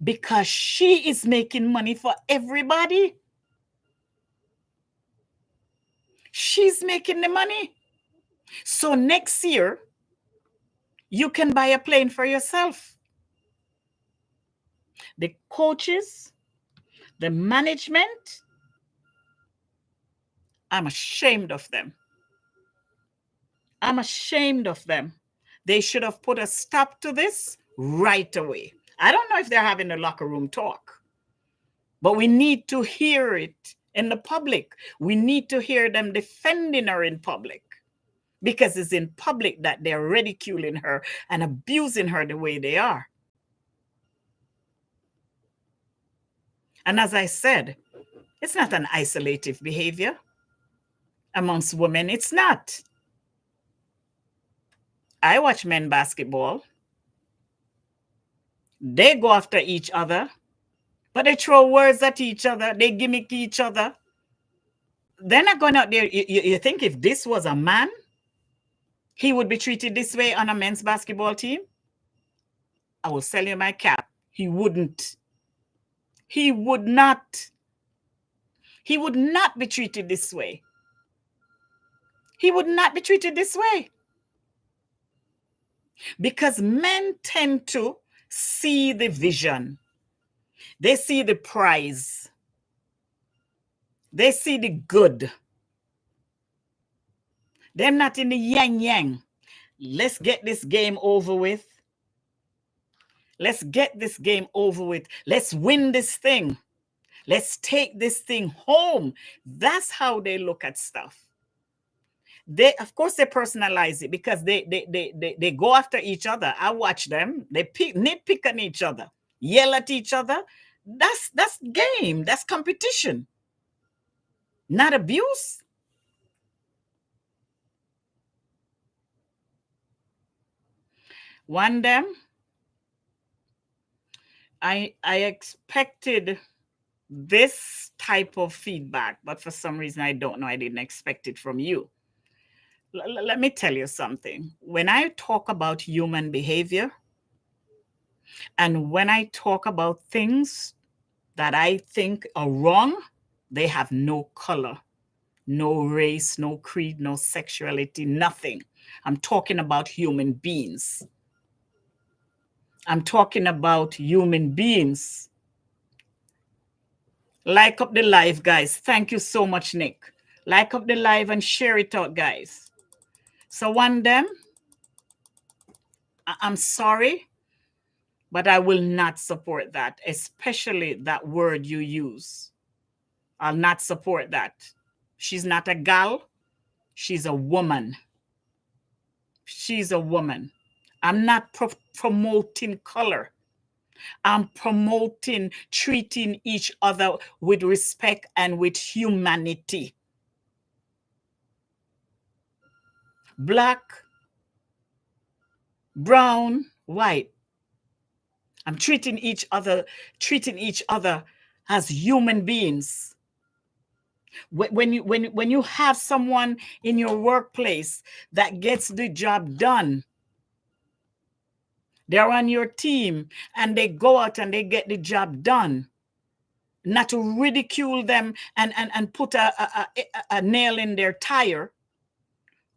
because she is making money for everybody. She's making the money. So next year, you can buy a plane for yourself. The coaches, the management, I'm ashamed of them. I'm ashamed of them. They should have put a stop to this right away. I don't know if they're having a locker room talk, but we need to hear it in the public. We need to hear them defending her in public, because it's in public that they're ridiculing her and abusing her the way they are. And as I said, it's not an isolative behavior amongst women. It's not. I watch men basketball. They go after each other, but they throw words at each other. They gimmick each other. They're not going out there. You think if this was a man, he would be treated this way on a men's basketball team? I will sell you my cap. He wouldn't. He would not. He would not be treated this way. He would not be treated this way. Because men tend to see the vision. They see the prize. They see the good. They're not in the yang. Let's get this game over with. Let's get this game over with. Let's win this thing. Let's take this thing home. That's how they look at stuff. Of course, they personalize it because they go after each other. I watch them. They nitpick on each other, yell at each other. That's game. That's competition, not abuse. One them, I expected this type of feedback, but for some reason, I don't know. I didn't expect it from you. Let me tell you something. When I talk about human behavior, and when I talk about things that I think are wrong, they have no color, no race, no creed, no sexuality, nothing. I'm talking about human beings. I'm talking about human beings. Like up the live, guys. Thank you so much, Nick. Like up the live and share it out, guys. So one them, I'm sorry, but I will not support that, especially that word you use. I'll not support that. She's not a gal. She's a woman. She's a woman. I'm not promoting color. I'm promoting treating each other with respect and with humanity. Black, brown, white. I'm treating each other as human beings. When you have someone in your workplace that gets the job done, they're on your team and they go out and they get the job done, not to ridicule them and put a nail in their tire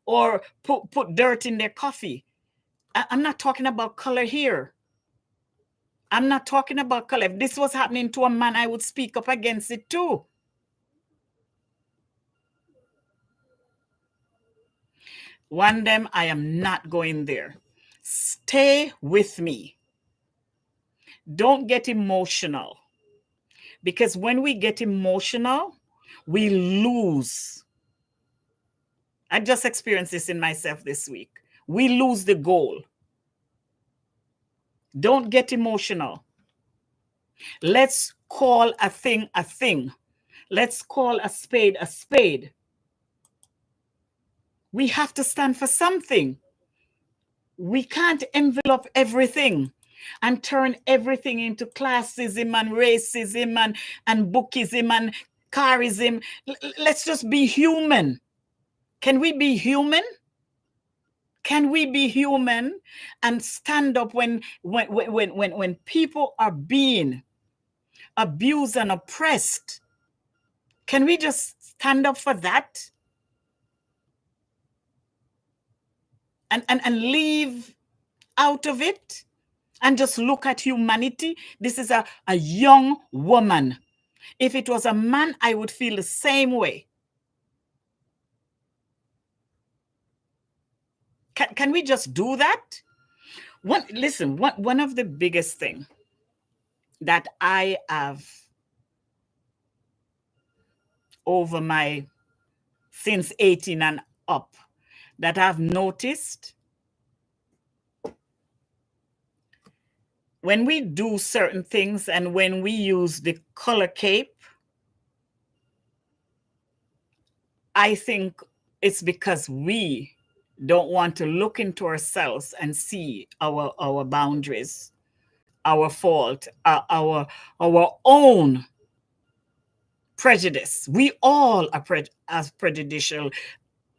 or put dirt in their coffee. I'm not talking about color here. I'm not talking about color. If this was happening to a man, I would speak up against it too. One them, I am not going there. Stay with me. Don't get emotional. Because when we get emotional, we lose. I just experienced this in myself this week. We lose the goal. Don't get emotional. Let's call a thing a thing. Let's call a spade a spade. We have to stand for something. We can't envelop everything and turn everything into classism and racism and bookism and carism. Let's just be human. Can we be human? Can we be human and stand up when people are being abused and oppressed? Can we just stand up for that? And leave out of it and just look at humanity? This is a young woman. If it was a man, I would feel the same way. Can we just do that? One of the biggest thing that I have over my since 18 and up that I've noticed, when we do certain things and when we use the color cape, I think it's because we don't want to look into ourselves and see our boundaries, our fault, our own prejudice. We all are as prejudicial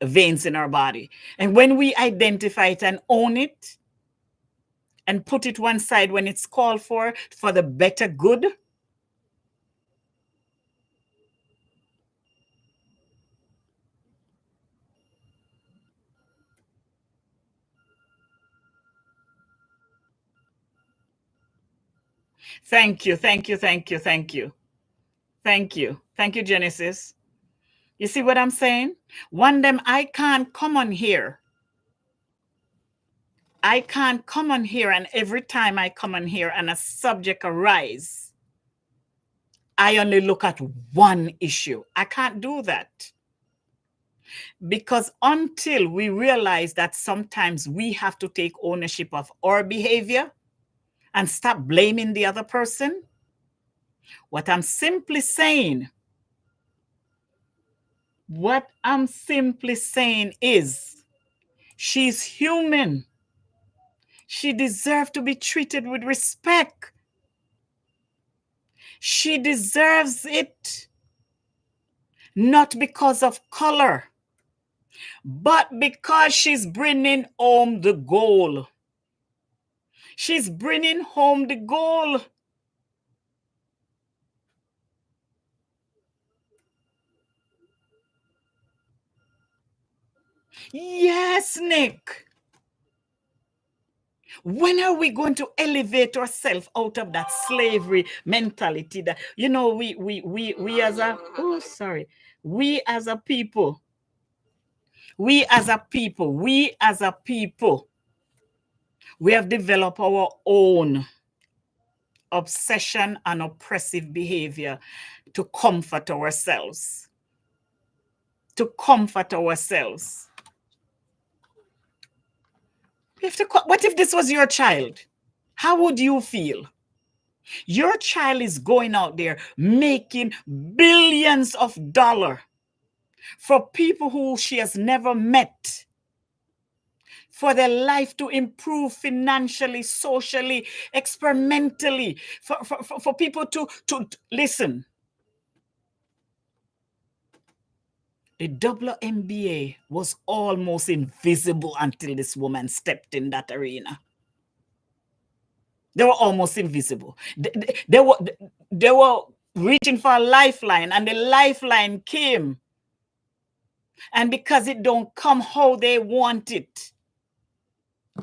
veins in our body. And when we identify it and own it and put it one side when it's called for the better good, Thank you, Genesis. You see what I'm saying? One them, I can't come on here. And every time I come on here and a subject arise, I only look at one issue. I can't do that. Because until we realize that sometimes we have to take ownership of our behavior and stop blaming the other person, what I'm simply saying is she's human. She deserves to be treated with respect. She deserves it. Not because of color, but because she's bringing home the goal. She's bringing home the goal. Yes, Nick. When are we going to elevate ourselves out of that slavery mentality that, we as a, we as a people, we have developed our own obsession and oppressive behavior to comfort ourselves. What if this was your child? How would you feel? Your child is going out there making billions of dollars for people who she has never met, for their life to improve financially, socially, experimentally, for people to listen. The WNBA was almost invisible until this woman stepped in that arena. They were almost invisible. They were reaching for a lifeline, and the lifeline came. And because it don't come how they want it,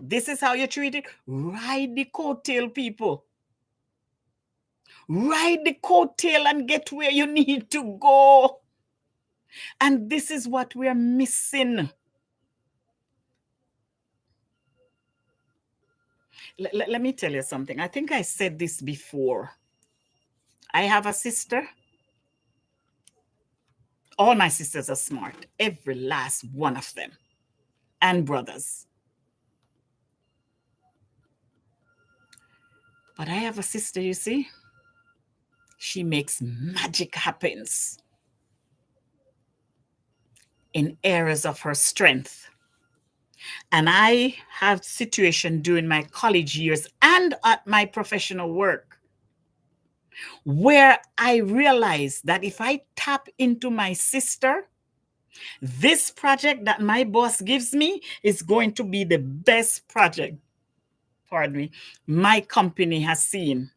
this is how you treat it. Ride the coattail, people. Ride the coattail and get where you need to go. And this is what we're missing. Let me tell you something. I think I said this before. I have a sister. All my sisters are smart. Every last one of them. And brothers. But I have a sister, you see. She makes magic happens in areas of her strength. And I have situation during my college years and at my professional work where I realized that if I tap into my sister, this project that my boss gives me is going to be the best project, pardon me, my company has seen.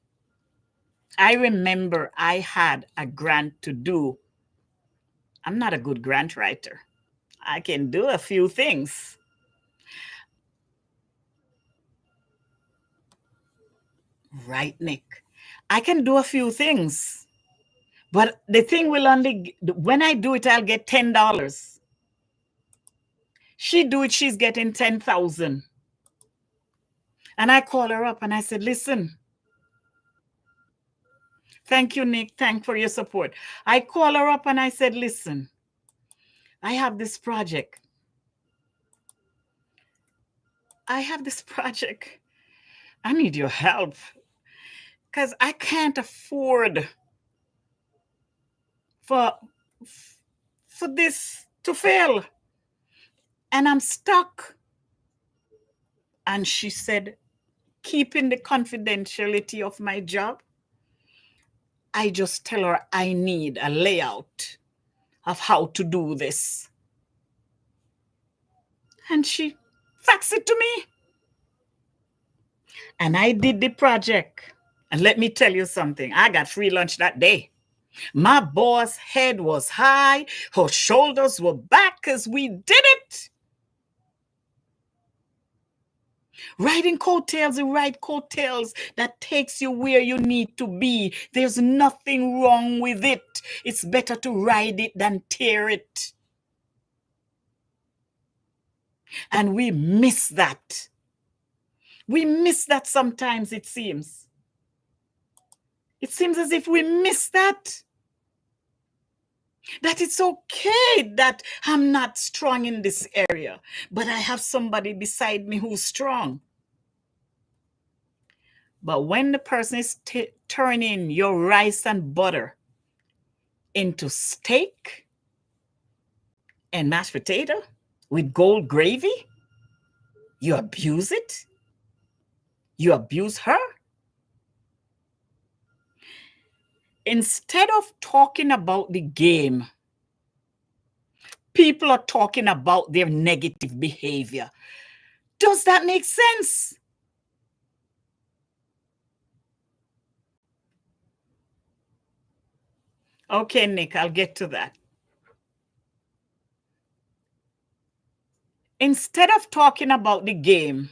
I remember I had a grant to do. I'm not a good grant writer. I can do a few things. Right, Nick. I can do a few things. But the thing will only, when I do it, I'll get $10. She do it, she's getting 10,000. And I call her up and I said, listen, thank you, Nick. Thank for your support. I call her up and I said, listen, I have this project. I need your help because I can't afford for this to fail. And I'm stuck. And she said, keeping the confidentiality of my job, I just tell her I need a layout of how to do this. And she faxed it to me. And I did the project. And let me tell you something. I got free lunch that day. My boss' head was high. Her shoulders were back because we did it. Riding coattails, the right coattails that takes you where you need to be. There's nothing wrong with it. It's better to ride it than tear it. And we miss that. We miss that sometimes, it seems. It seems as if we miss that. That it's okay that I'm not strong in this area, but I have somebody beside me who's strong. But when the person is turning your rice and butter into steak and mashed potato with gold gravy, you abuse it. You abuse her. Instead of talking about the game, people are talking about their negative behavior. Does that make sense? Okay, Nick, I'll get to that. Instead of talking about the game,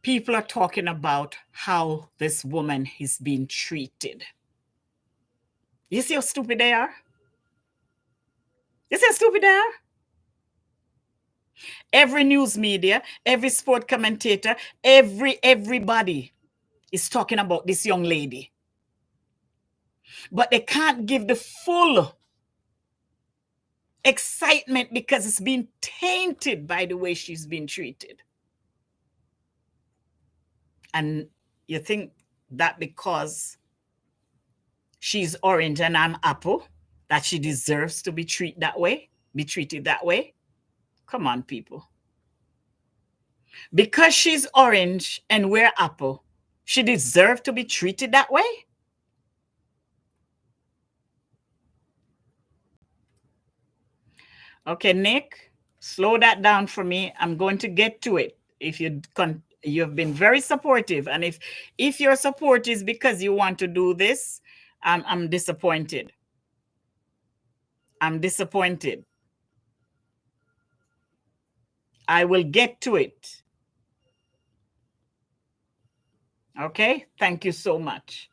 people are talking about how this woman is being treated. You see how stupid they are? You see how stupid they are? Every news media, every sport commentator, everybody is talking about this young lady. But they can't give the full excitement because it's been tainted by the way she's been treated. And you think that because she's orange and I'm apple, that she deserves to be treated that way? Come on, people. Because she's orange and we're apple, she deserves to be treated that way? Okay, Nick, slow that down for me. I'm going to get to it if you You've been very supportive. And if your support is because you want to do this, I'm disappointed. I'm disappointed. I will get to it. Okay? Thank you so much.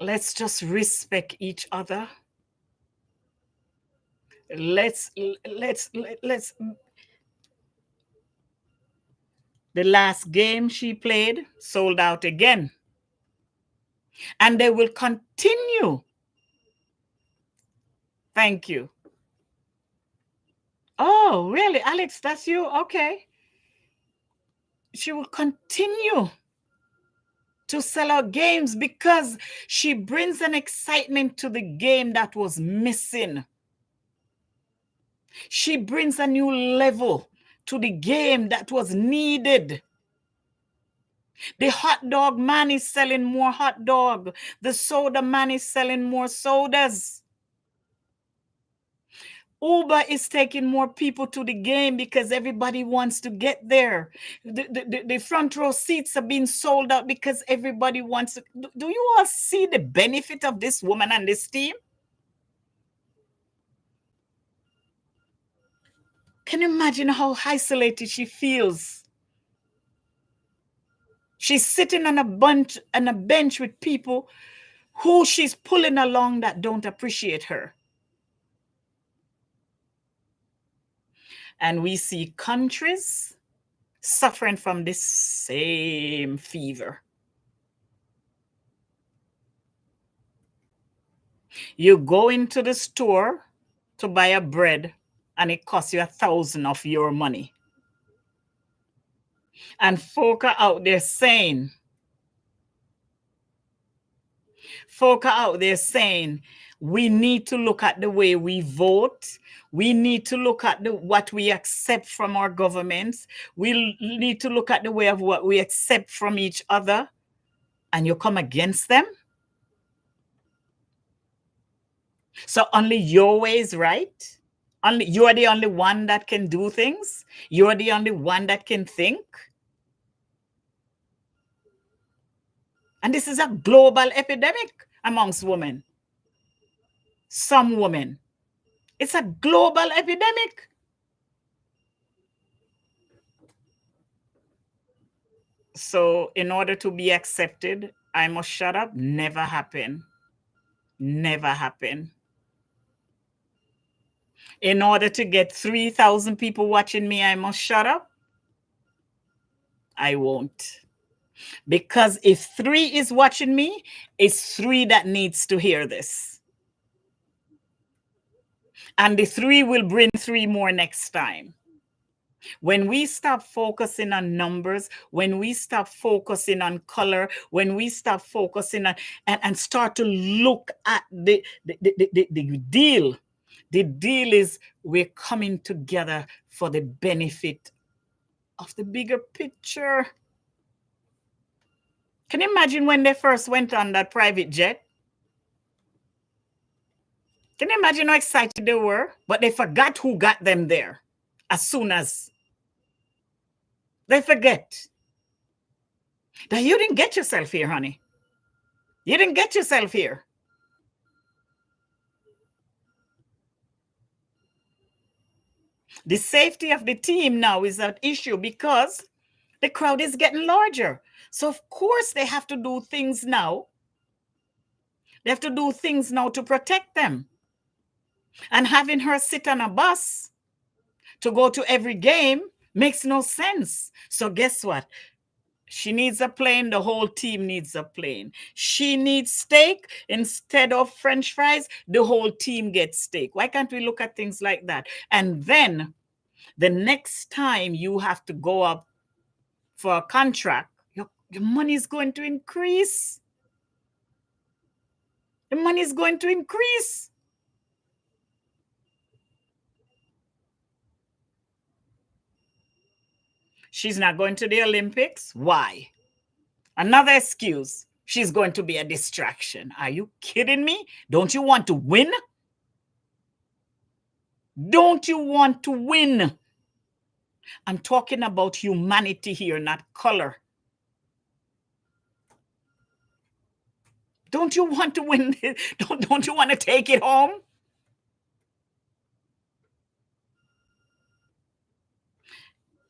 Let's just respect each other. Let's the last game she played sold out again. And they will continue. Thank you. Oh, really? Alex, that's you? Okay. She will continue to sell out games because she brings an excitement to the game that was missing. She brings a new level to the game that was needed. The hot dog man is selling more hot dog. The soda man is selling more sodas. Uber is taking more people to the game because everybody wants to get there. The front row seats are being sold out because everybody wants to. Do you all see the benefit of this woman and this team? Can you imagine how isolated she feels? She's sitting on a bench with people who she's pulling along that don't appreciate her. And we see countries suffering from this same fever. You go into the store to buy a bread and it costs you 1,000 of your money. And folk are out there saying, we need to look at the way we vote. We need to look at what we accept from our governments. We need to look at the way of what we accept from each other. And you come against them? So only your way is right? You're the only one that can do things? You're the only one that can think? And this is a global epidemic amongst women. Some women. It's a global epidemic. So in order to be accepted, I must shut up? Never happen. Never happen. In order to get 3,000 people watching me, I must shut up? I won't. Because if 3 is watching me, it's 3 that needs to hear this. And the 3 will bring 3 more next time. When we stop focusing on numbers, when we stop focusing on color, when we stop focusing on and start to look at the deal, the deal is we're coming together for the benefit of the bigger picture. Can you imagine when they first went on that private jet? Can you imagine how excited they were? But they forgot who got them there as soon as they forget that you didn't get yourself here, honey. You didn't get yourself here. The safety of the team now is at issue because the crowd is getting larger. So of course they have to do things now. They have to do things now to protect them. And having her sit on a bus to go to every game makes no sense. So guess what? She needs a plane. The whole team needs a plane. She needs steak instead of French fries. The whole team gets steak. Why can't we look at things like that? And then the next time you have to go up for a contract, your money is going to increase. The money is going to increase. She's not going to the Olympics. Why? Another excuse. She's going to be a distraction. Are you kidding me? Don't you want to win? Don't you want to win? I'm talking about humanity here, not color. Don't you want to win? Don't you want to take it home?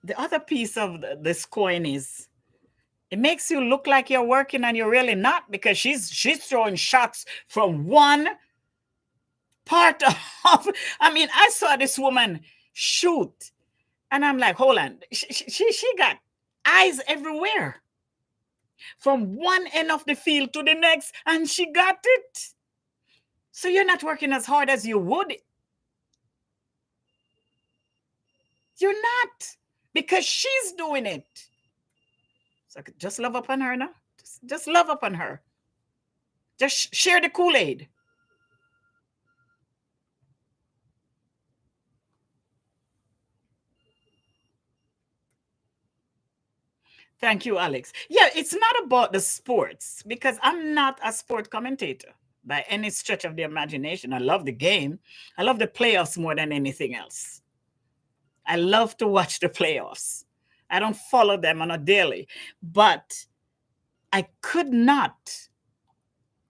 The other piece of this coin is it makes you look like you're working and you're really not, because she's throwing shots from one part of. I mean, I saw this woman shoot, and I'm like, hold on, she got eyes everywhere, from one end of the field to the next, and she got it. So you're not working as hard as you would. You're not, because she's doing it. So just love upon her now. Just love upon her. Just share the Kool-Aid. Thank you, Alex. Yeah, it's not about the sports, because I'm not a sport commentator by any stretch of the imagination. I love the game. I love the playoffs more than anything else. I love to watch the playoffs. I don't follow them on a daily, but I could not.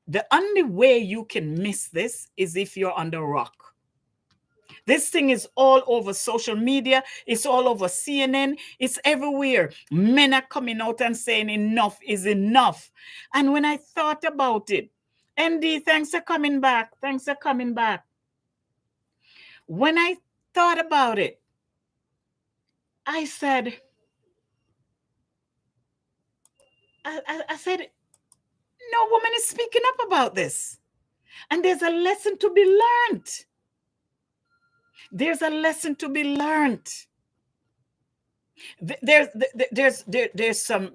The only way you can miss this is if you're on the rock. This thing is all over social media. It's all over CNN. It's everywhere. Men are coming out and saying enough is enough. And when I thought about it, MD, thanks for coming back. Thanks for coming back. When I thought about it, I said, I said, no woman is speaking up about this. And there's a lesson to be learned. There's a lesson to be learned. There's some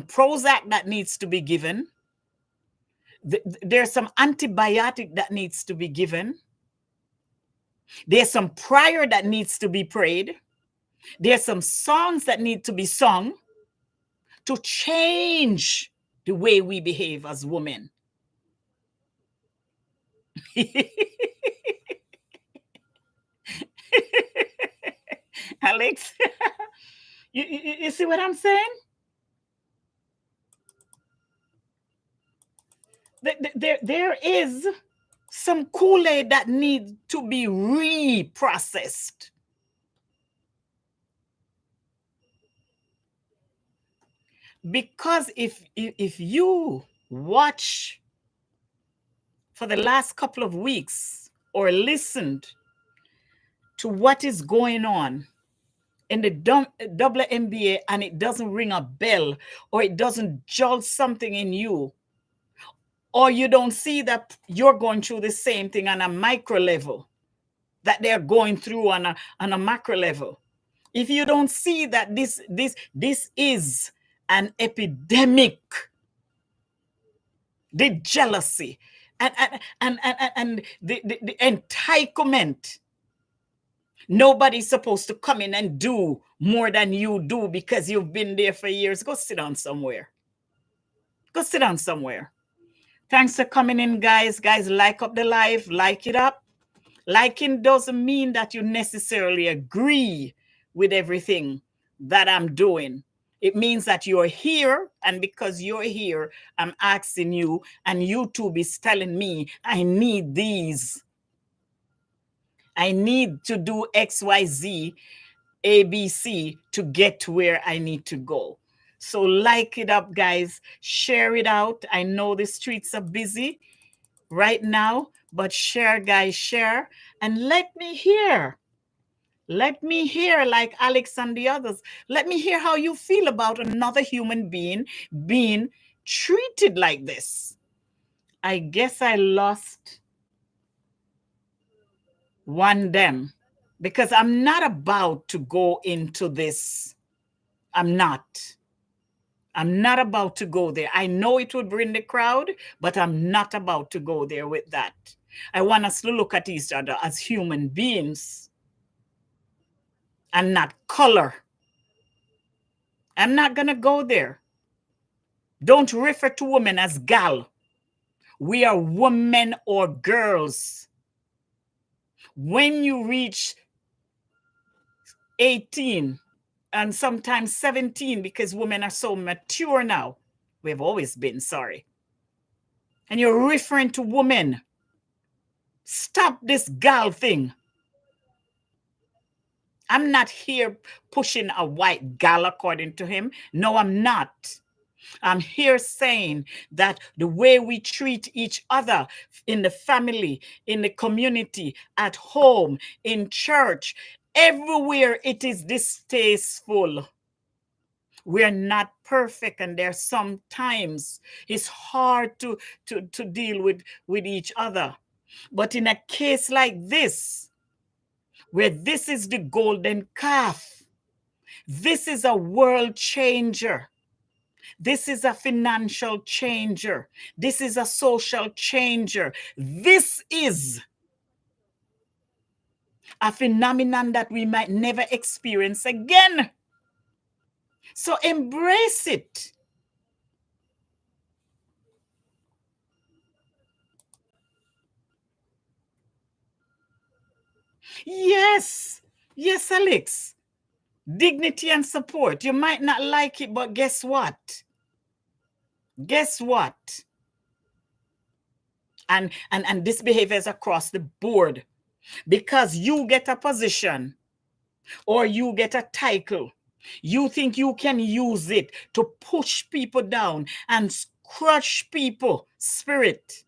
Prozac that needs to be given. There's some antibiotic that needs to be given. There's some prayer that needs to be prayed. There's some songs that need to be sung to change the way we behave as women. Alex, you see what I'm saying? There is some Kool-Aid that needs to be reprocessed. Because if you watch for the last couple of weeks or listened to what is going on in the WNBA and it doesn't ring a bell, or it doesn't jolt something in you, or you don't see that you're going through the same thing on a micro level that they're going through on a macro level, if you don't see that this is an epidemic, the jealousy and the entitlement, nobody's supposed to come in and do more than you do because you've been there for years. Go sit down somewhere. Go sit down somewhere. Thanks for coming in, guys. Guys, like up the live, like it up. Liking doesn't mean that you necessarily agree with everything that I'm doing. It means that you're here, and because you're here, I'm asking you, and YouTube is telling me I need these. I need to do XYZ, ABC to get to where I need to go. So like it up, guys. Share it out. I know the streets are busy right now, but share, guys, share. And let me hear. Let me hear, like Alex and the others, let me hear how you feel about another human being being treated like this. I guess I lost one them, because I'm not about to go into this. I'm not about to go there. I know it would bring the crowd, but I'm not about to go there with that. I want us to look at each other as human beings and not color. I'm not going to go there. Don't refer to women as gal. We are women or girls. When you reach 18, and sometimes 17, because women are so mature now. We've always been, sorry. And you're referring to women. Stop this gal thing. I'm not here pushing a white gal according to him. No, I'm not. I'm here saying that the way we treat each other in the family, in the community, at home, in church, everywhere it is distasteful. We're not perfect, and there's sometimes it's hard to deal with each other. But in a case like this, where this is the golden calf, this is a world changer. This is a financial changer. This is a social changer. This is a phenomenon that we might never experience again. So embrace it. Yes. Yes, Alex. Dignity and support. You might not like it, but guess what? Guess what? And this behavior is across the board. Because you get a position or you get a title, you think you can use it to push people down and crush people spirit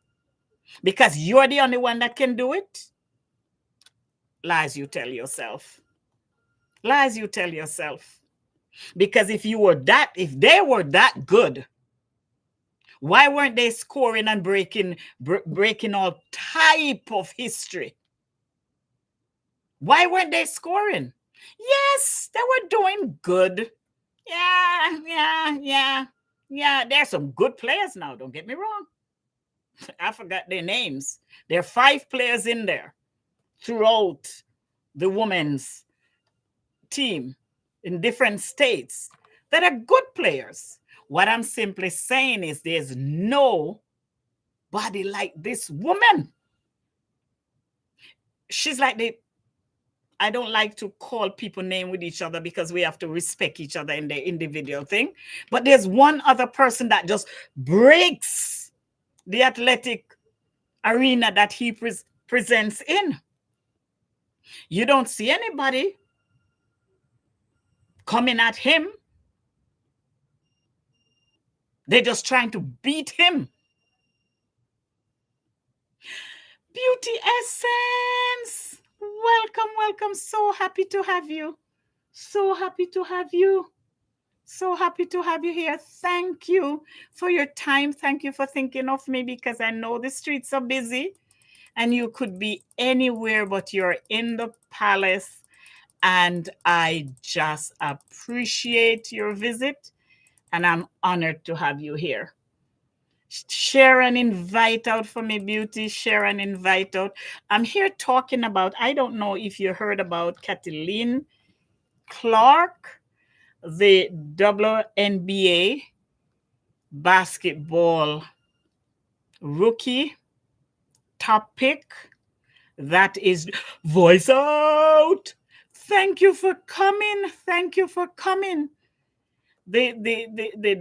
because you're the only one that can do it. Lies you tell yourself. Lies you tell yourself. Because if they were that good, why weren't they scoring and breaking all type of history? Why weren't they scoring? Yes, they were doing good. Yeah. There's some good players now, don't get me wrong. I forgot their names. There are 5 players in there throughout the women's team in different states that are good players. What I'm simply saying is there's nobody like this woman. She's like I don't like to call people name with each other because we have to respect each other in their individual thing. But there's one other person that just breaks the athletic arena that he presents in. You don't see anybody coming at him. They're just trying to beat him. Beauty Essence, welcome. So happy to have you. So happy to have you. So happy to have you here. Thank you for your time. Thank you for thinking of me, because I know the streets are busy and you could be anywhere, but you're in the palace. And I just appreciate your visit, and I'm honored to have you here. Share and invite out for me, Beauty. Share and invite out. I'm here talking about, I don't know if you heard about Kathleen Clark, the WNBA basketball rookie top pick. That is Voice Out. Thank you for coming. Thank you for coming. The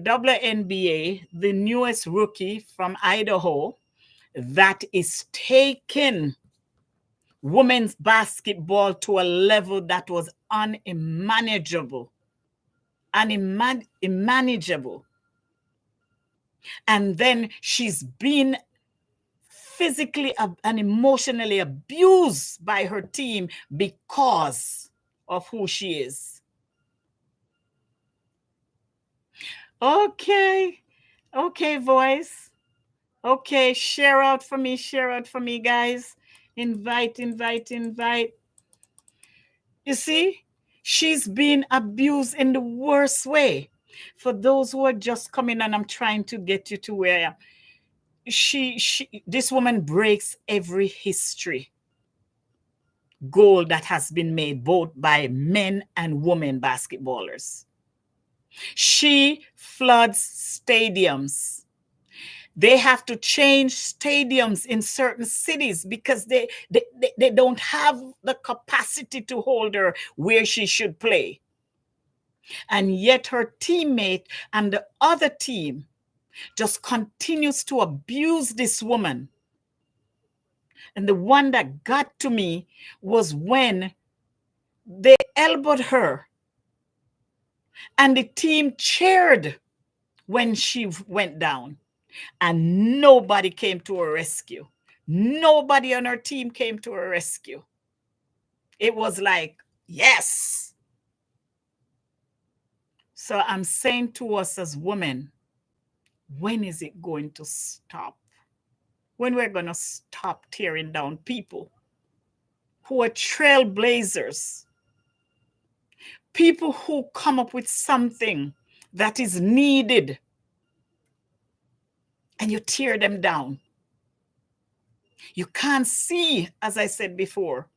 WNBA, the newest rookie from Idaho, that is taking women's basketball to a level that was unmanageable. Unmanageable. And then she's been physically and emotionally abused by her team because of who she is. Okay, voice. Okay, share out for me, guys. Invite. You see, she's been abused in the worst way. For those who are just coming, and I'm trying to get you to where I am. This woman breaks every history goal that has been made both by men and women basketballers. She floods stadiums. They have to change stadiums in certain cities because they don't have the capacity to hold her where she should play. And yet her teammate and the other team just continues to abuse this woman. And the one that got to me was when they elbowed her and the team cheered when she went down, and nobody came to her rescue. Nobody on her team came to her rescue. It was like, yes. So I'm saying to us as women, when is it going to stop? When we're going to stop tearing down people who are trailblazers, people who come up with something that is needed, and you tear them down. You can't see, as I said before,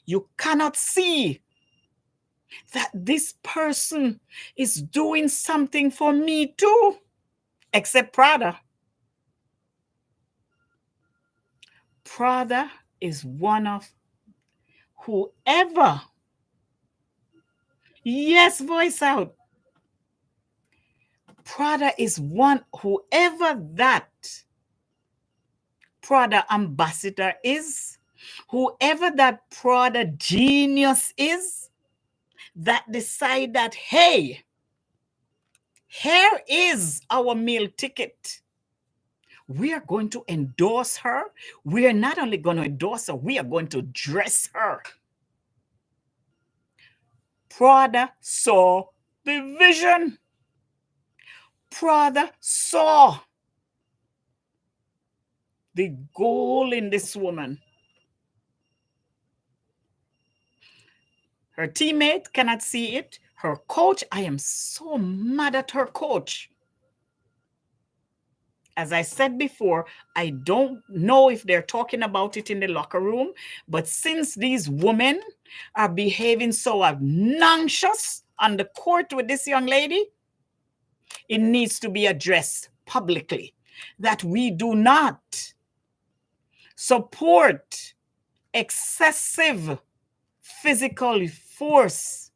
you cannot see that this person is doing something for me too, except Prada. Prada is one of whoever. Yes, voice out. Prada is one, whoever that Prada ambassador is, whoever that Prada genius is, that decide that, hey, here is our meal ticket. We are going to endorse her. We are not only going to endorse her, we are going to dress her. Prada saw the vision. Prada saw the goal in this woman. Her teammate cannot see it. Her coach, I am so mad at her coach. As I said before, I don't know if they're talking about it in the locker room, but since these women are behaving so obnoxious on the court with this young lady, it needs to be addressed publicly that we do not support excessive physical force,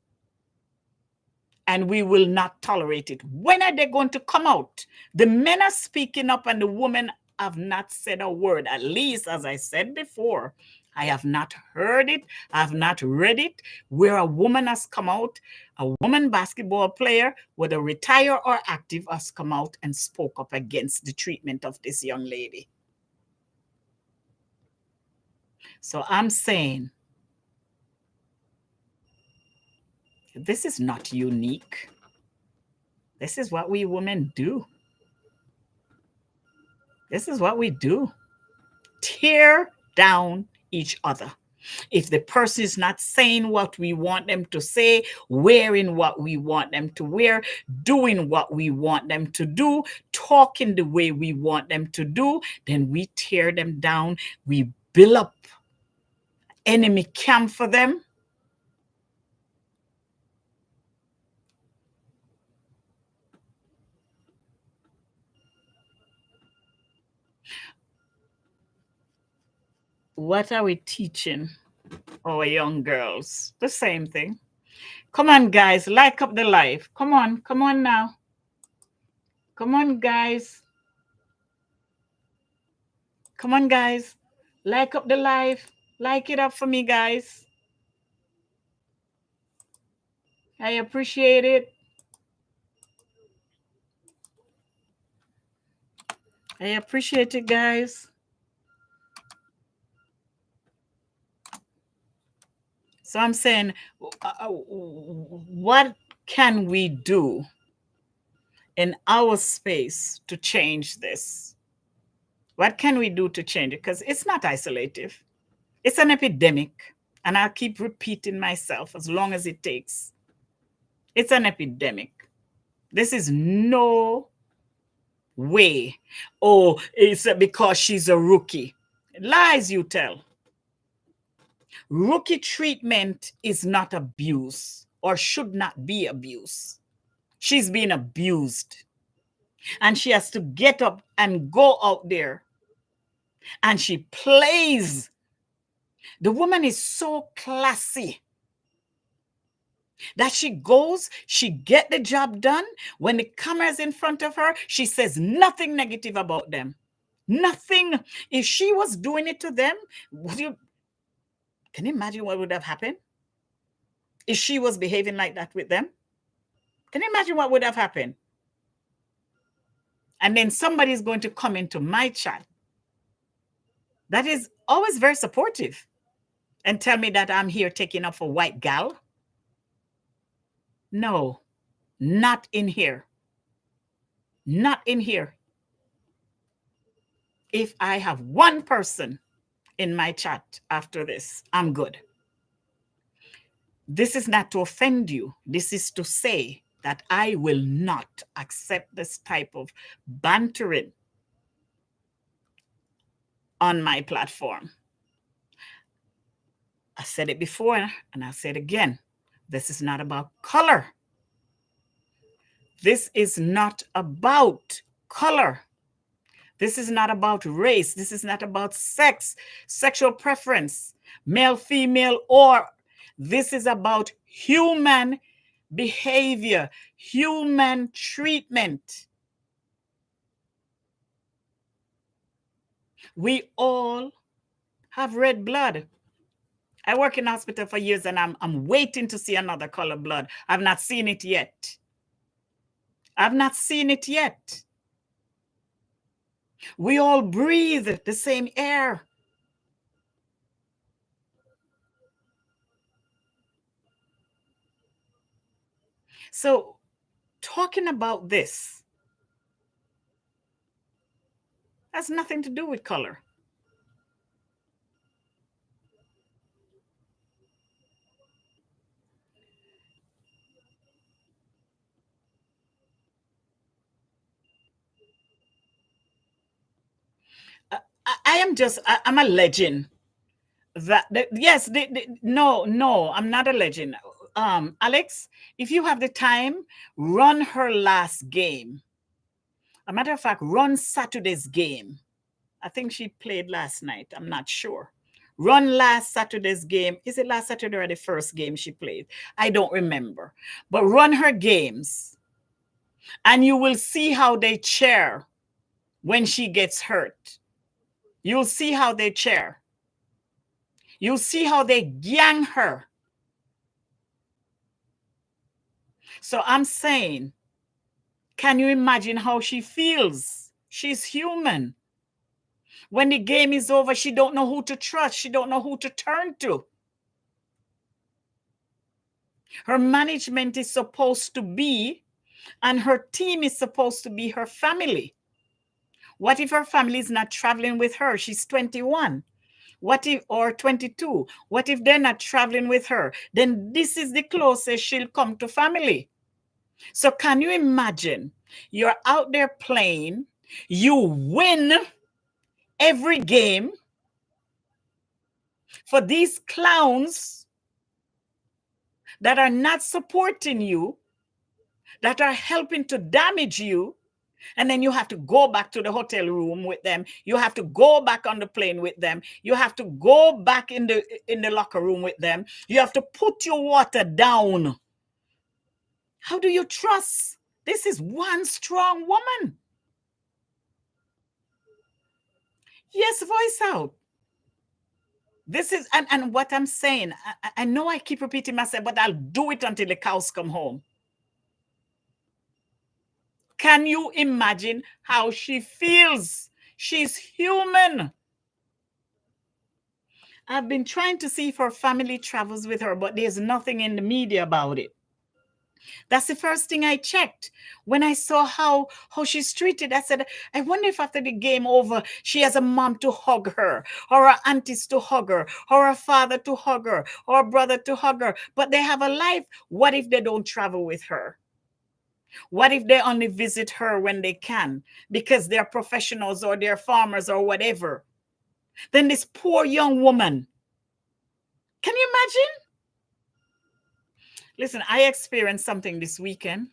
and we will not tolerate it. When are they going to come out? The men are speaking up and the women have not said a word. At least, as I said before, I have not heard it. I have not read it where a woman has come out, a woman basketball player, whether retired or active, has come out and spoke up against the treatment of this young lady. So I'm saying, this is not unique. This is what we women do. This is what we do. Tear down each other. If the person is not saying what we want them to say, wearing what we want them to wear, doing what we want them to do, talking the way we want them to do, then we tear them down. We build up enemy camp for them. What are we teaching our young girls? The same thing. Come on, guys, like up the live. Come on now. Come on, guys. Come on, guys. Like up the live. Like it up for me, guys. I appreciate it. I appreciate it, guys. So I'm saying, what can we do in our space to change this? What can we do to change it? Because it's not isolative. It's an epidemic. And I'll keep repeating myself as long as it takes. It's an epidemic. This is no way. Oh, it's because she's a rookie. Lies you tell. Rookie treatment is not abuse or should not be abuse. She's being abused. And she has to get up and go out there. And she plays. The woman is so classy that she goes, she get the job done. When the camera's in front of her, she says nothing negative about them. Nothing. If she was doing it to them, can you imagine what would have happened? If she was behaving like that with them? Can you imagine what would have happened? And then somebody's going to come into my chat that is always very supportive and tell me that I'm here taking up for white gal. No, not in here. Not in here. If I have one person in my chat after this, I'm good. This is not to offend you. This is to say that I will not accept this type of bantering on my platform. I said it before and I'll say it again. This is not about color. This is not about color. This is not about race. This is not about sex, sexual preference, male, female, or this is about human behavior, human treatment. We all have red blood. I work in hospital for years and I'm waiting to see another color blood. I've not seen it yet. I've not seen it yet. We all breathe the same air. So talking about this has nothing to do with color. I'm a legend. Yes, no, I'm not a legend. Alex, if you have the time, run her last game. A matter of fact, run Saturday's game. I think she played last night. I'm not sure. Run last Saturday's game. Is it last Saturday or the first game she played? I don't remember. But run her games and you will see how they cheer when she gets hurt. You'll see how they cheer. You'll see how they gang her. So I'm saying, can you imagine how she feels? She's human. When the game is over, she don't know who to trust. She don't know who to turn to. Her management is supposed to be, and her team is supposed to be her family. What if her family is not traveling with her? She's 21. What if, or 22? What if they're not traveling with her? Then this is the closest she'll come to family. So can you imagine? You're out there playing, you win every game for these clowns that are not supporting you, that are helping to damage you. And then you have to go back to the hotel room with them. You have to go back on the plane with them. You have to go back in the locker room with them. You have to put your water down. How do you trust? This is one strong woman. Yes, voice out. This is, and what I'm saying, I know I keep repeating myself, but I'll do it until the cows come home. Can you imagine how she feels? She's human. I've been trying to see if her family travels with her, but there's nothing in the media about it. That's the first thing I checked. When I saw how she's treated, I said, I wonder if after the game over, she has a mom to hug her, or her aunties to hug her, or her father to hug her, or a brother to hug her. But they have a life. What if they don't travel with her? What if they only visit her when they can because they're professionals or they're farmers or whatever? Then this poor young woman, can you imagine? Listen, I experienced something this weekend.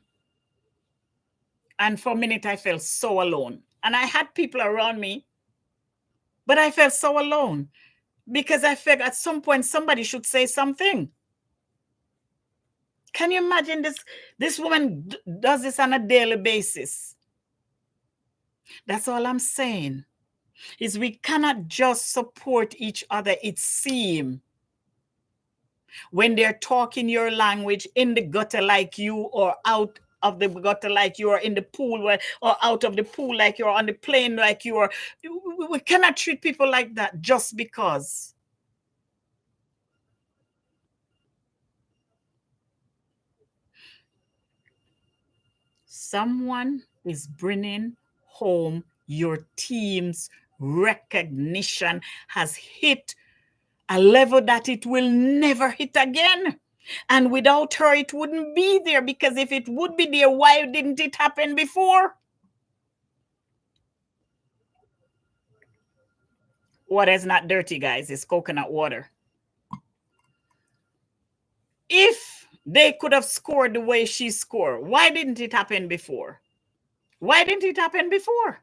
And for a minute, I felt so alone. And I had people around me, but I felt so alone because I felt at some point somebody should say something. Can you imagine this? This woman does this on a daily basis. That's all I'm saying. Is we cannot just support each other, it seems, when they're talking your language in the gutter like you, or out of the gutter like you, or in the pool, or out of the pool like you're on the plane like you are. We cannot treat people like that just because. Someone is bringing home your team's recognition has hit a level that it will never hit again. And without her, it wouldn't be there, because if it would be there, why didn't it happen before? Water is not dirty, guys. It's coconut water. If they could have scored the way she scored, why didn't it happen before? Why didn't it happen before?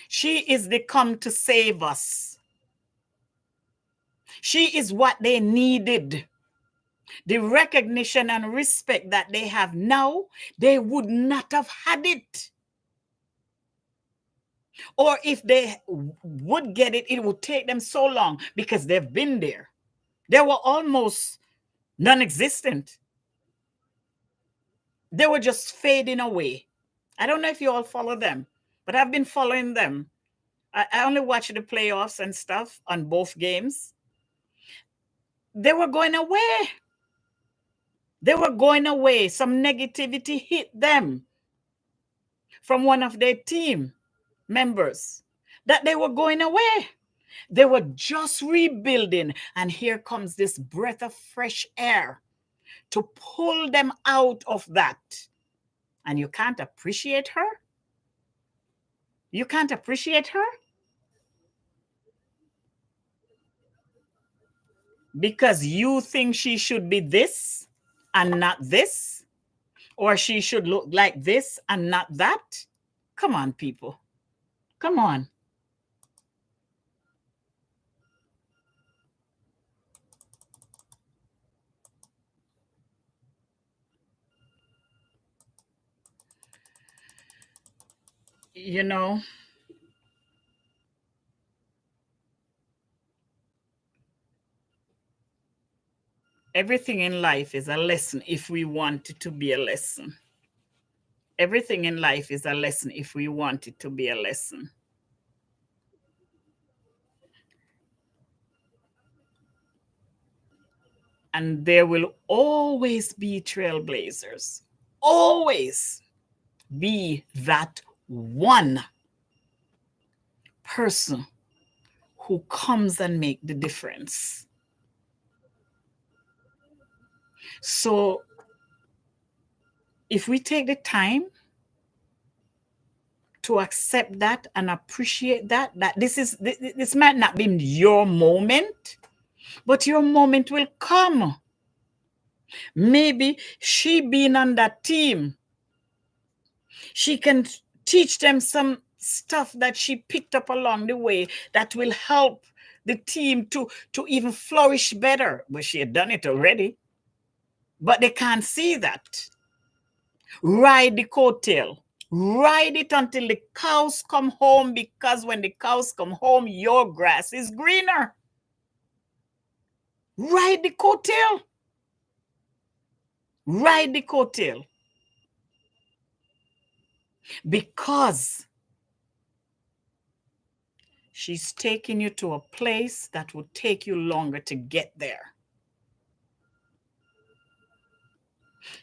She is the come to save us. She is what they needed. The recognition and respect that they have now, they would not have had it. Or if they would get it, it would take them so long because they've been there. They were almost non-existent. They were just fading away. I don't know if you all follow them, but I've been following them. I only watch the playoffs and stuff on both games. They were going away. They were going away. Some negativity hit them from one of their team members that they were going away. They were just rebuilding. And here comes this breath of fresh air to pull them out of that. And you can't appreciate her? You can't appreciate her? Because you think she should be this and not this? Or she should look like this and not that? Come on, people. Come on. You know, everything in life is a lesson if we want it to be a lesson. Everything in life is a lesson if we want it to be a lesson. And there will always be trailblazers. Always be that one person who comes and make the difference. So if we take the time to accept that and appreciate that this might not be your moment, but your moment will come. Maybe she being on that team, she can teach them some stuff that she picked up along the way that will help the team to even flourish better. But she had done it already, but they can't see that. Ride the coattail. Ride it until the cows come home, because when the cows come home, your grass is greener. Ride the coattail. Ride the coattail. Because she's taking you to a place that will take you longer to get there.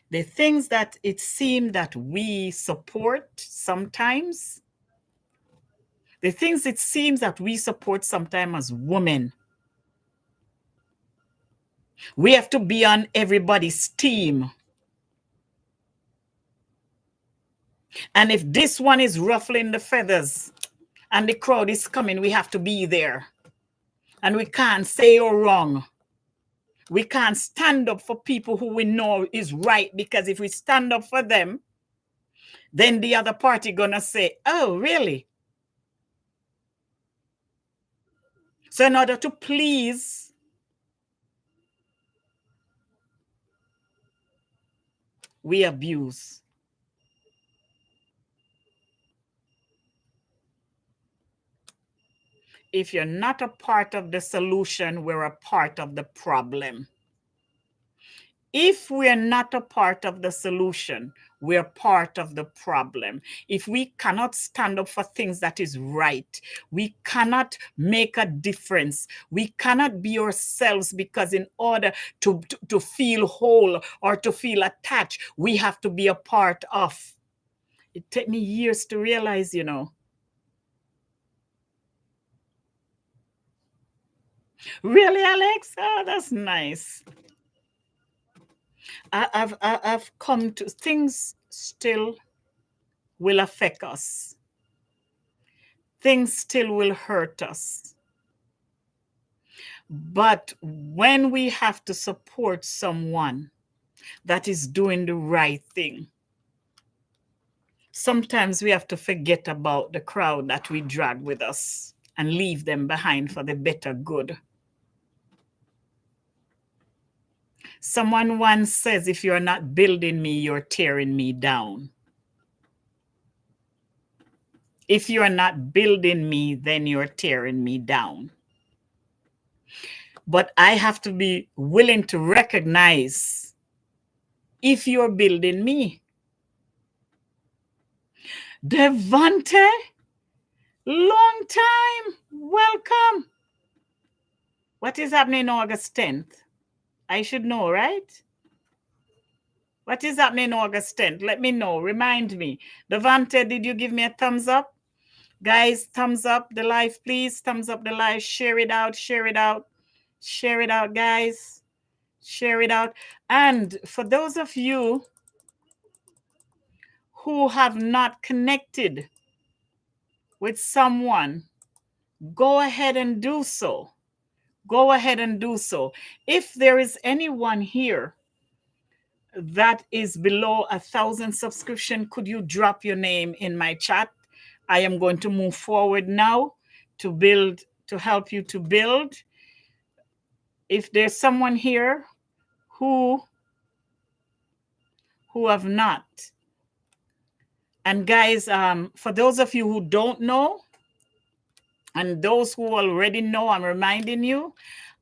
The things that it seems that we support sometimes, the things it seems that we support sometimes as women, we have to be on everybody's team. And if this one is ruffling the feathers and the crowd is coming, we have to be there. And we can't say you're wrong. We can't stand up for people who we know is right, because if we stand up for them, then the other party gonna say, oh, really? So in order to please, we abuse. If you're not a part of the solution, we're a part of the problem. If we're not a part of the solution, we're part of the problem. If we cannot stand up for things that is right, we cannot make a difference. We cannot be ourselves, because in order to feel whole or to feel attached, we have to be a part of. It took me years to realize, you know. Really, Alex? Oh, that's nice. I've come to, things still will affect us. Things still will hurt us. But when we have to support someone that is doing the right thing, sometimes we have to forget about the crowd that we drag with us and leave them behind for the better good. Someone once says, if you're not building me, you're tearing me down. If you're not building me, then you're tearing me down. But I have to be willing to recognize if you're building me. Devante, long time. Welcome. What is happening August 10th? I should know, right? What is happening August 10th? Let me know. Remind me. Devante, did you give me a thumbs up? Guys, thumbs up the live, please. Thumbs up the live. Share it out. Share it out. Share it out, guys. Share it out. And for those of you who have not connected with someone, go ahead and do so. Go ahead and do so. If there is anyone here that is below 1,000 subscription, could you drop your name in my chat? I am going to move forward now to build, to help you to build. If there's someone here who have not, and guys, for those of you who don't know, and those who already know, I'm reminding you,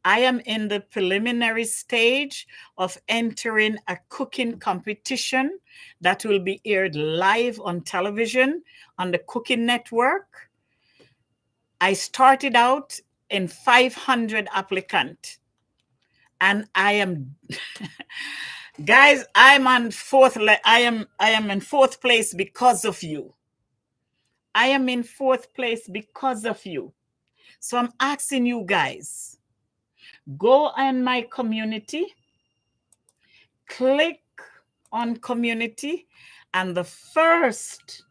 I am in the preliminary stage of entering a cooking competition that will be aired live on television on the Cooking Network. I started out in 500 applicants, and I am guys, I'm on fourth. I am in fourth place because of you. I am in fourth place because of you. So I'm asking you guys, go on my community, click on community, and the first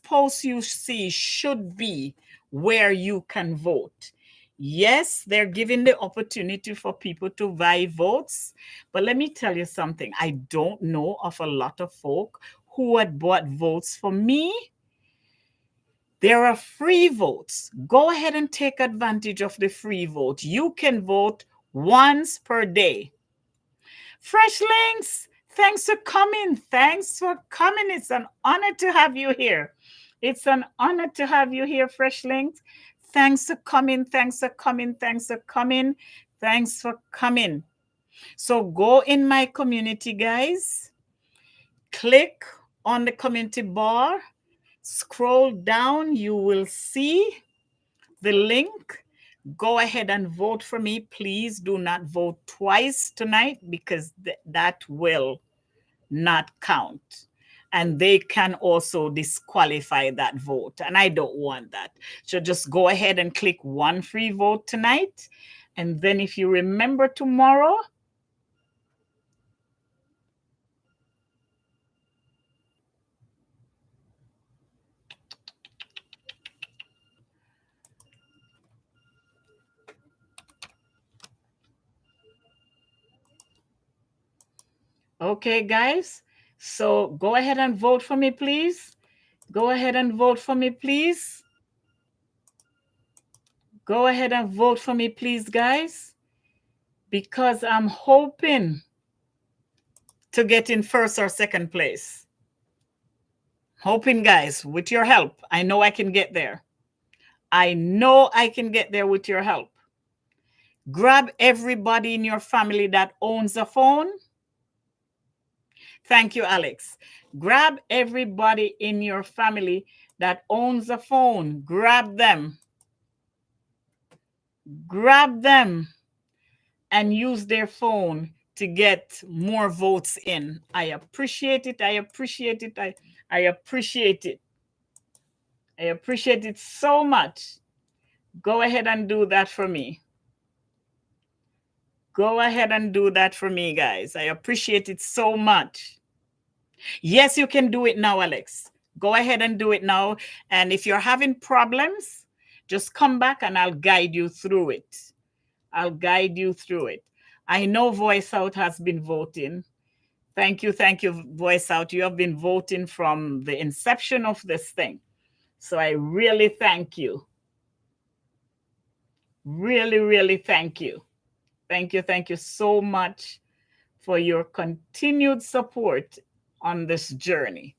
post you see should be where you can vote. Yes, they're giving the opportunity for people to buy votes, but let me tell you something. I don't know of a lot of folk who had bought votes for me. There are free votes. Go ahead and take advantage of the free vote. You can vote once per day. Fresh Links, thanks for coming. Thanks for coming. It's an honor to have you here. It's an honor to have you here, Fresh Links. Thanks for coming. Thanks for coming. Thanks for coming. Thanks for coming. So go in my community, guys. Click on the community bar. Scroll down. You will see the link. Go ahead and vote for me. Please do not vote twice tonight, because that will not count. And they can also disqualify that vote. And I don't want that. So just go ahead and click one free vote tonight. And then if you remember tomorrow, Okay, guys. So go ahead and vote for me, please. Go ahead and vote for me, please. Go ahead and vote for me, please, guys. Because I'm hoping to get in first or second place. Hoping, guys, with your help. I know I can get there. I know I can get there with your help. Grab everybody in your family that owns a phone. Thank you, Alex. Grab everybody in your family that owns a phone. Grab them. Grab them and use their phone to get more votes in. I appreciate it. I appreciate it. I appreciate it. I appreciate it so much. Go ahead and do that for me. Go ahead and do that for me, guys. I appreciate it so much. Yes, you can do it now, Alex. Go ahead and do it now. And if you're having problems, just come back and I'll guide you through it. I'll guide you through it. I know Voice Out has been voting. Thank you, Voice Out. You have been voting from the inception of this thing. So I really thank you. Really, really thank you. Thank you so much for your continued support on this journey.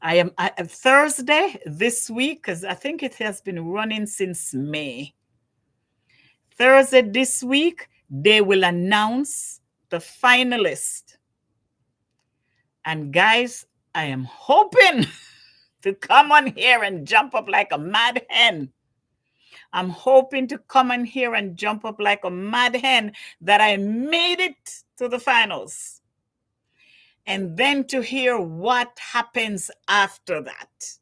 I am Thursday this week, because I think it has been running since May. Thursday this week, they will announce the finalist. And guys, I am hoping to come on here and jump up like a mad hen. I'm hoping to come in here and jump up like a mad hen that I made it to the finals. And then to hear what happens after that.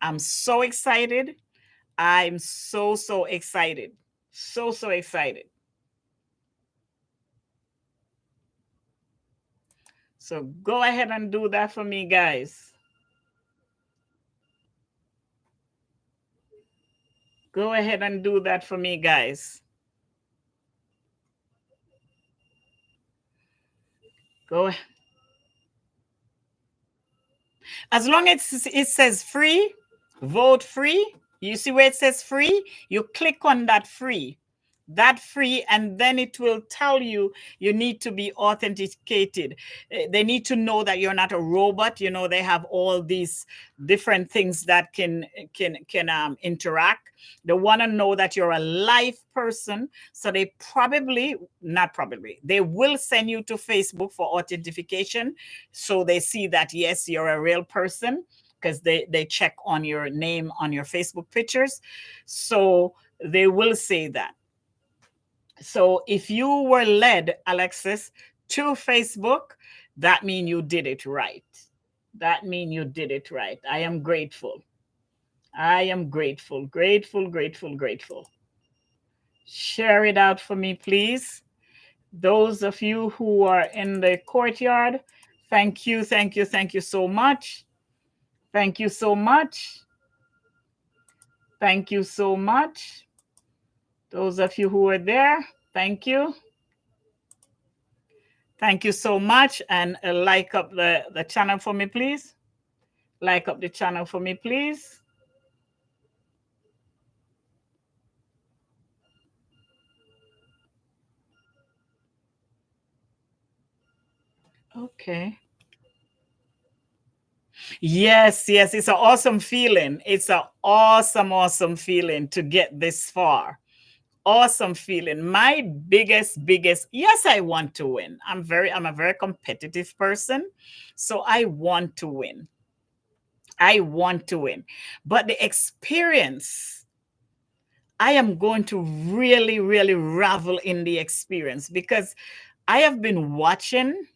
I'm so excited. I'm so excited. So excited. So go ahead and do that for me, guys. Go ahead and do that for me, guys. Go ahead. As long as it says free, vote free. You see where it says free? You click on that free. That free, and then it will tell you need to be authenticated. They need to know that you're not a robot. You know, they have all these different things that can interact. They want to know that you're a live person. So they they will send you to Facebook for authentication. So they see that, yes, you're a real person, because they check on your name on your Facebook pictures. So they will say that. So if you were led, Alexis, to Facebook, that means you did it right. That means you did it right. I am grateful. I am grateful, grateful, grateful, grateful. Share it out for me, please. Those of you who are in the courtyard, thank you so much. Thank you so much. Thank you so much. Those of you who are there, thank you. Thank you so much. And like up the channel for me, please. Like up the channel for me, please. Okay. Yes, it's an awesome feeling. It's an awesome feeling to get this far. Awesome feeling. My biggest, yes, I want to win. I'm a very competitive person. So I want to win. I want to win. But the experience, I am going to really, really revel in the experience, because I have been watching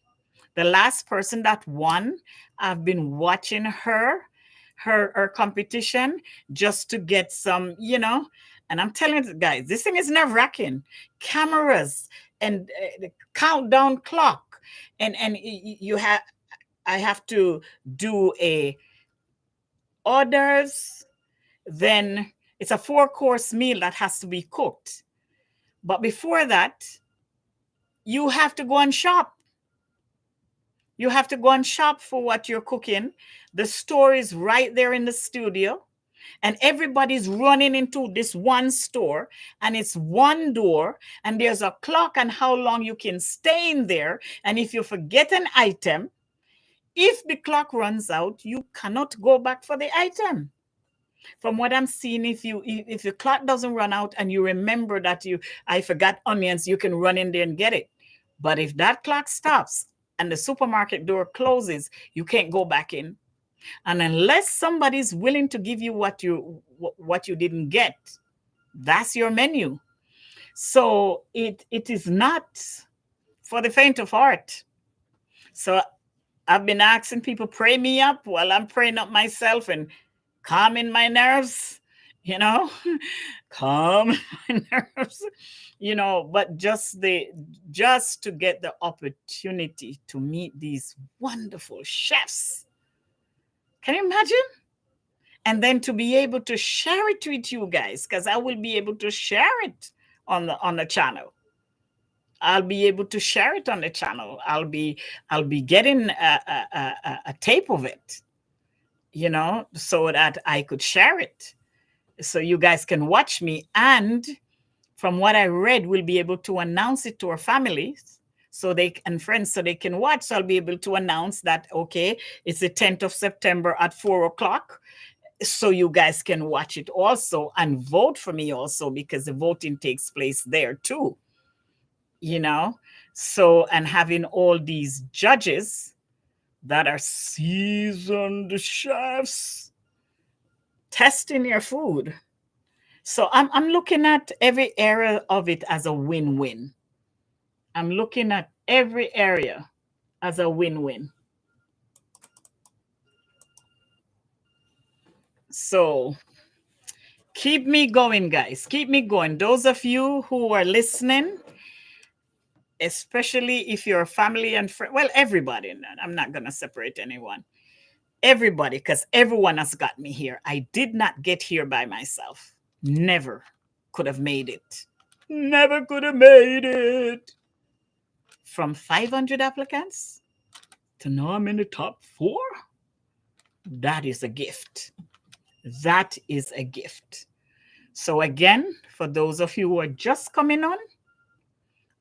the last person that won. I've been watching her competition, just to get some, and I'm telling you guys, this thing is nerve-wracking. Cameras and the countdown clock, and I have to do a orders, then it's a 4-course meal that has to be cooked. But before that, you have to go and shop. You have to go and shop for what you're cooking. The store is right there in the studio, and everybody's running into this one store, and it's one door, and there's a clock on how long you can stay in there. And if you forget an item, if the clock runs out, you cannot go back for the item. From what I'm seeing, if the clock doesn't run out and you remember that I forgot onions, you can run in there and get it. But if that clock stops and the supermarket door closes, you can't go back in. And unless somebody's willing to give you what you didn't get, that's your menu. So it is not for the faint of heart. So I've been asking people, pray me up while I'm praying up myself and calming my nerves, you know, calm my nerves, but just to get the opportunity to meet these wonderful chefs. Can you imagine? And then to be able to share it with you guys, because I will be able to share it on the channel. I'll be able to share it on the channel. I'll be getting a tape of it, so that I could share it, so you guys can watch me. And from what I read, we'll be able to announce it to our families and friends, so they can watch. So I'll be able to announce that, okay, it's the 10th of September at 4 o'clock. So you guys can watch it also and vote for me also, because the voting takes place there too. So, and having all these judges that are seasoned chefs testing your food. So I'm looking at every area of it as a win-win. I'm looking at every area as a win-win. So keep me going, guys. Keep me going. Those of you who are listening, especially if you're family and friend, well, everybody, I'm not going to separate anyone. Everybody, because everyone has got me here. I did not get here by myself. Never could have made it. Never could have made it. From 500 applicants to now I'm in the top 4. That is a gift. That is a gift. So again, for those of you who are just coming on,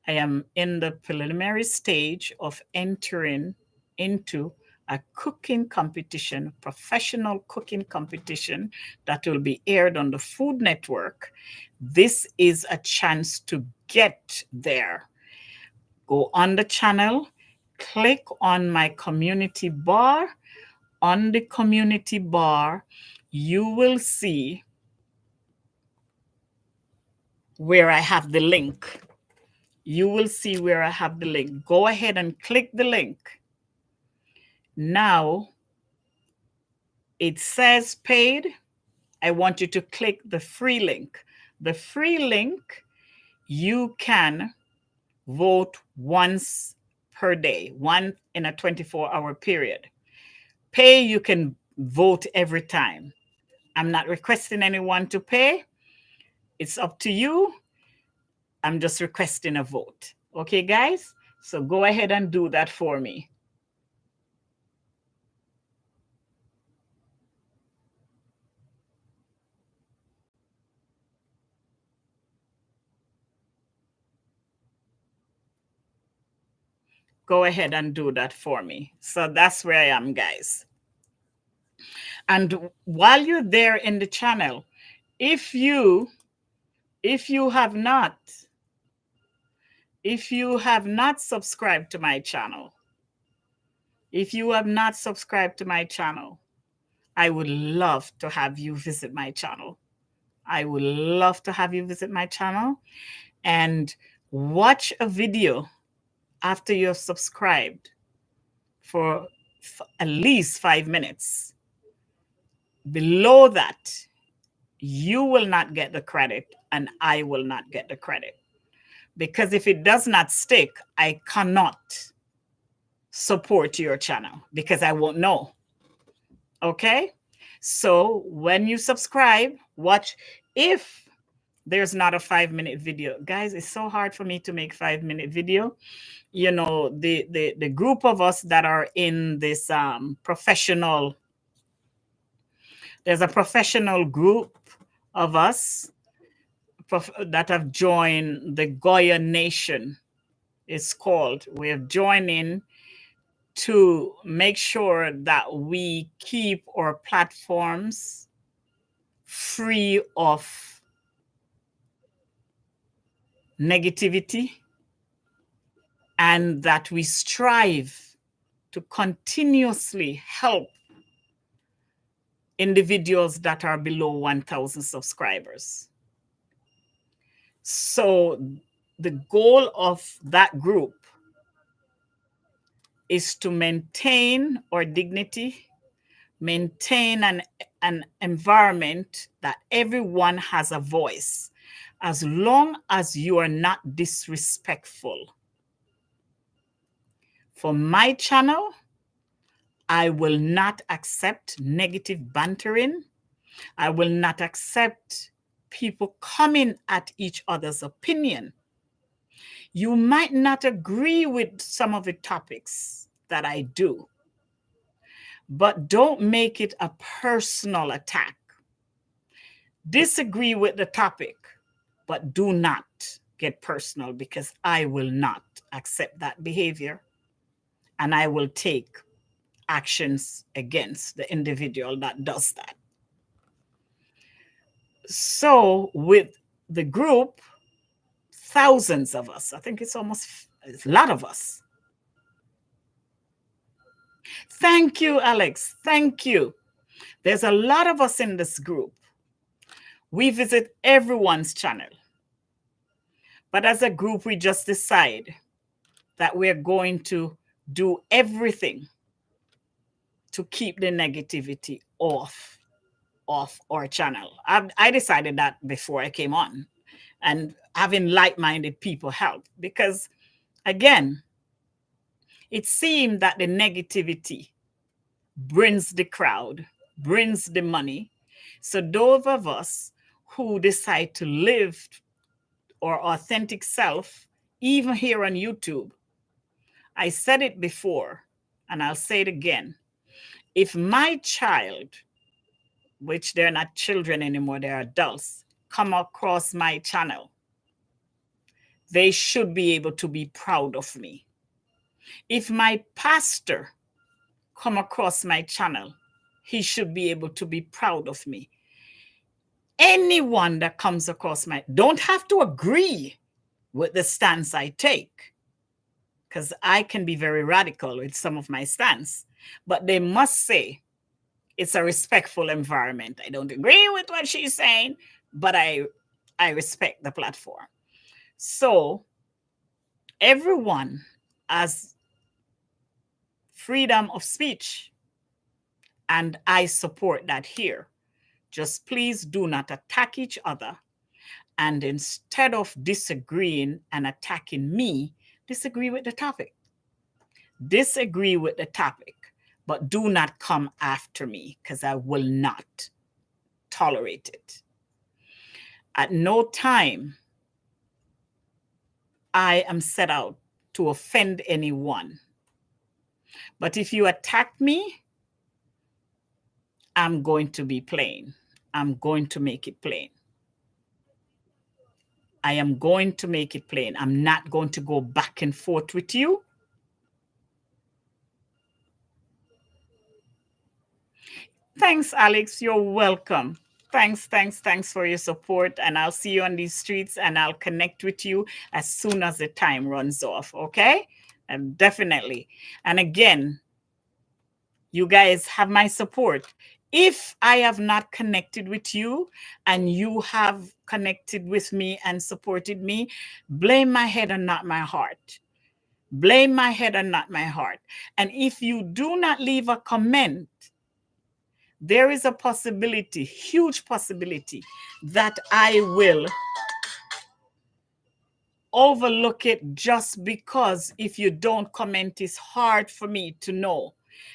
I am in the preliminary stage of entering into a cooking competition, professional cooking competition that will be aired on the Food Network. This is a chance to get there. Go on the channel, click on my community bar. On the community bar, you will see where I have the link. You will see where I have the link. Go ahead and click the link. Now, it says paid. I want you to click the free link. The free link, you can vote once per day, one in a 24-hour period. Pay, you can vote every time. I'm not requesting anyone to pay. It's up to you. I'm just requesting a vote. Okay, guys? So go ahead and do that for me. Go ahead and do that for me. So that's where I am, guys. And while you're there in the channel, if you have not subscribed to my channel, I would love to have you visit my channel. I would love to have you visit my channel and watch a video after you're subscribed for at least 5 minutes. Below that, you will not get the credit and I will not get the credit. Because if it does not stick, I cannot support your channel because I won't know. Okay? So when you subscribe, watch. If there's not a 5-minute video. Guys, it's so hard for me to make 5-minute video. You know, the group of us that are in this professional, there's a professional group of us that have joined the Goya Nation. It's called. We have joined in to make sure that we keep our platforms free of negativity, and that we strive to continuously help individuals that are below 1,000 subscribers. So the goal of that group is to maintain our dignity, maintain an environment that everyone has a voice, as long as you are not disrespectful. For my channel, I will not accept negative bantering. I will not accept people coming at each other's opinion. You might not agree with some of the topics that I do, but don't make it a personal attack. Disagree with the topic, but do not get personal, because I will not accept that behavior, and I will take actions against the individual that does that. So with the group, thousands of us, I think it's a lot of us. Thank you, Alex. Thank you. There's a lot of us in this group. We visit everyone's channel. But as a group, we just decide that we're going to do everything to keep the negativity off our channel. I decided that before I came on, and having like-minded people help, because again, it seemed that the negativity brings the crowd, brings the money. So those of us who decide to live our authentic self, even here on YouTube, I said it before and I'll say it again. If my child, which they're not children anymore, they're adults, come across my channel, they should be able to be proud of me. If my pastor come across my channel, he should be able to be proud of me. Anyone that comes across don't have to agree with the stance I take, because I can be very radical with some of my stance, but they must say it's a respectful environment. I don't agree with what she's saying, but I respect the platform. So everyone has freedom of speech, and I support that here. Just please do not attack each other. And instead of disagreeing and attacking me, disagree with the topic. Disagree with the topic, but do not come after me, because I will not tolerate it. At no time I am set out to offend anyone. But if you attack me, I'm going to be plain. I'm going to make it plain. I am going to make it plain. I'm not going to go back and forth with you. Thanks, Alex. You're welcome. Thanks for your support. And I'll see you on these streets, and I'll connect with you as soon as the time runs off. Okay? And definitely. And again, you guys have my support. If I have not connected with you and you have connected with me and supported me, blame my head and not my heart. Blame my head and not my heart. And if you do not leave a comment, there is a possibility, huge possibility, that I will overlook it, just because if you don't comment, it's hard for me to know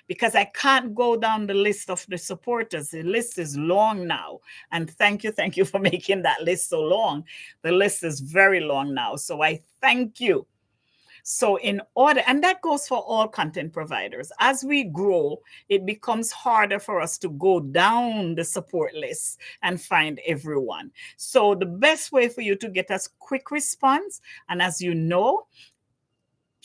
because I can't go down the list of the supporters. The list is long now. And thank you for making that list so long. The list is very long now. So I thank you. So in order, and that goes for all content providers, as we grow, it becomes harder for us to go down the support list and find everyone. So the best way for you to get us quick response, and as you know,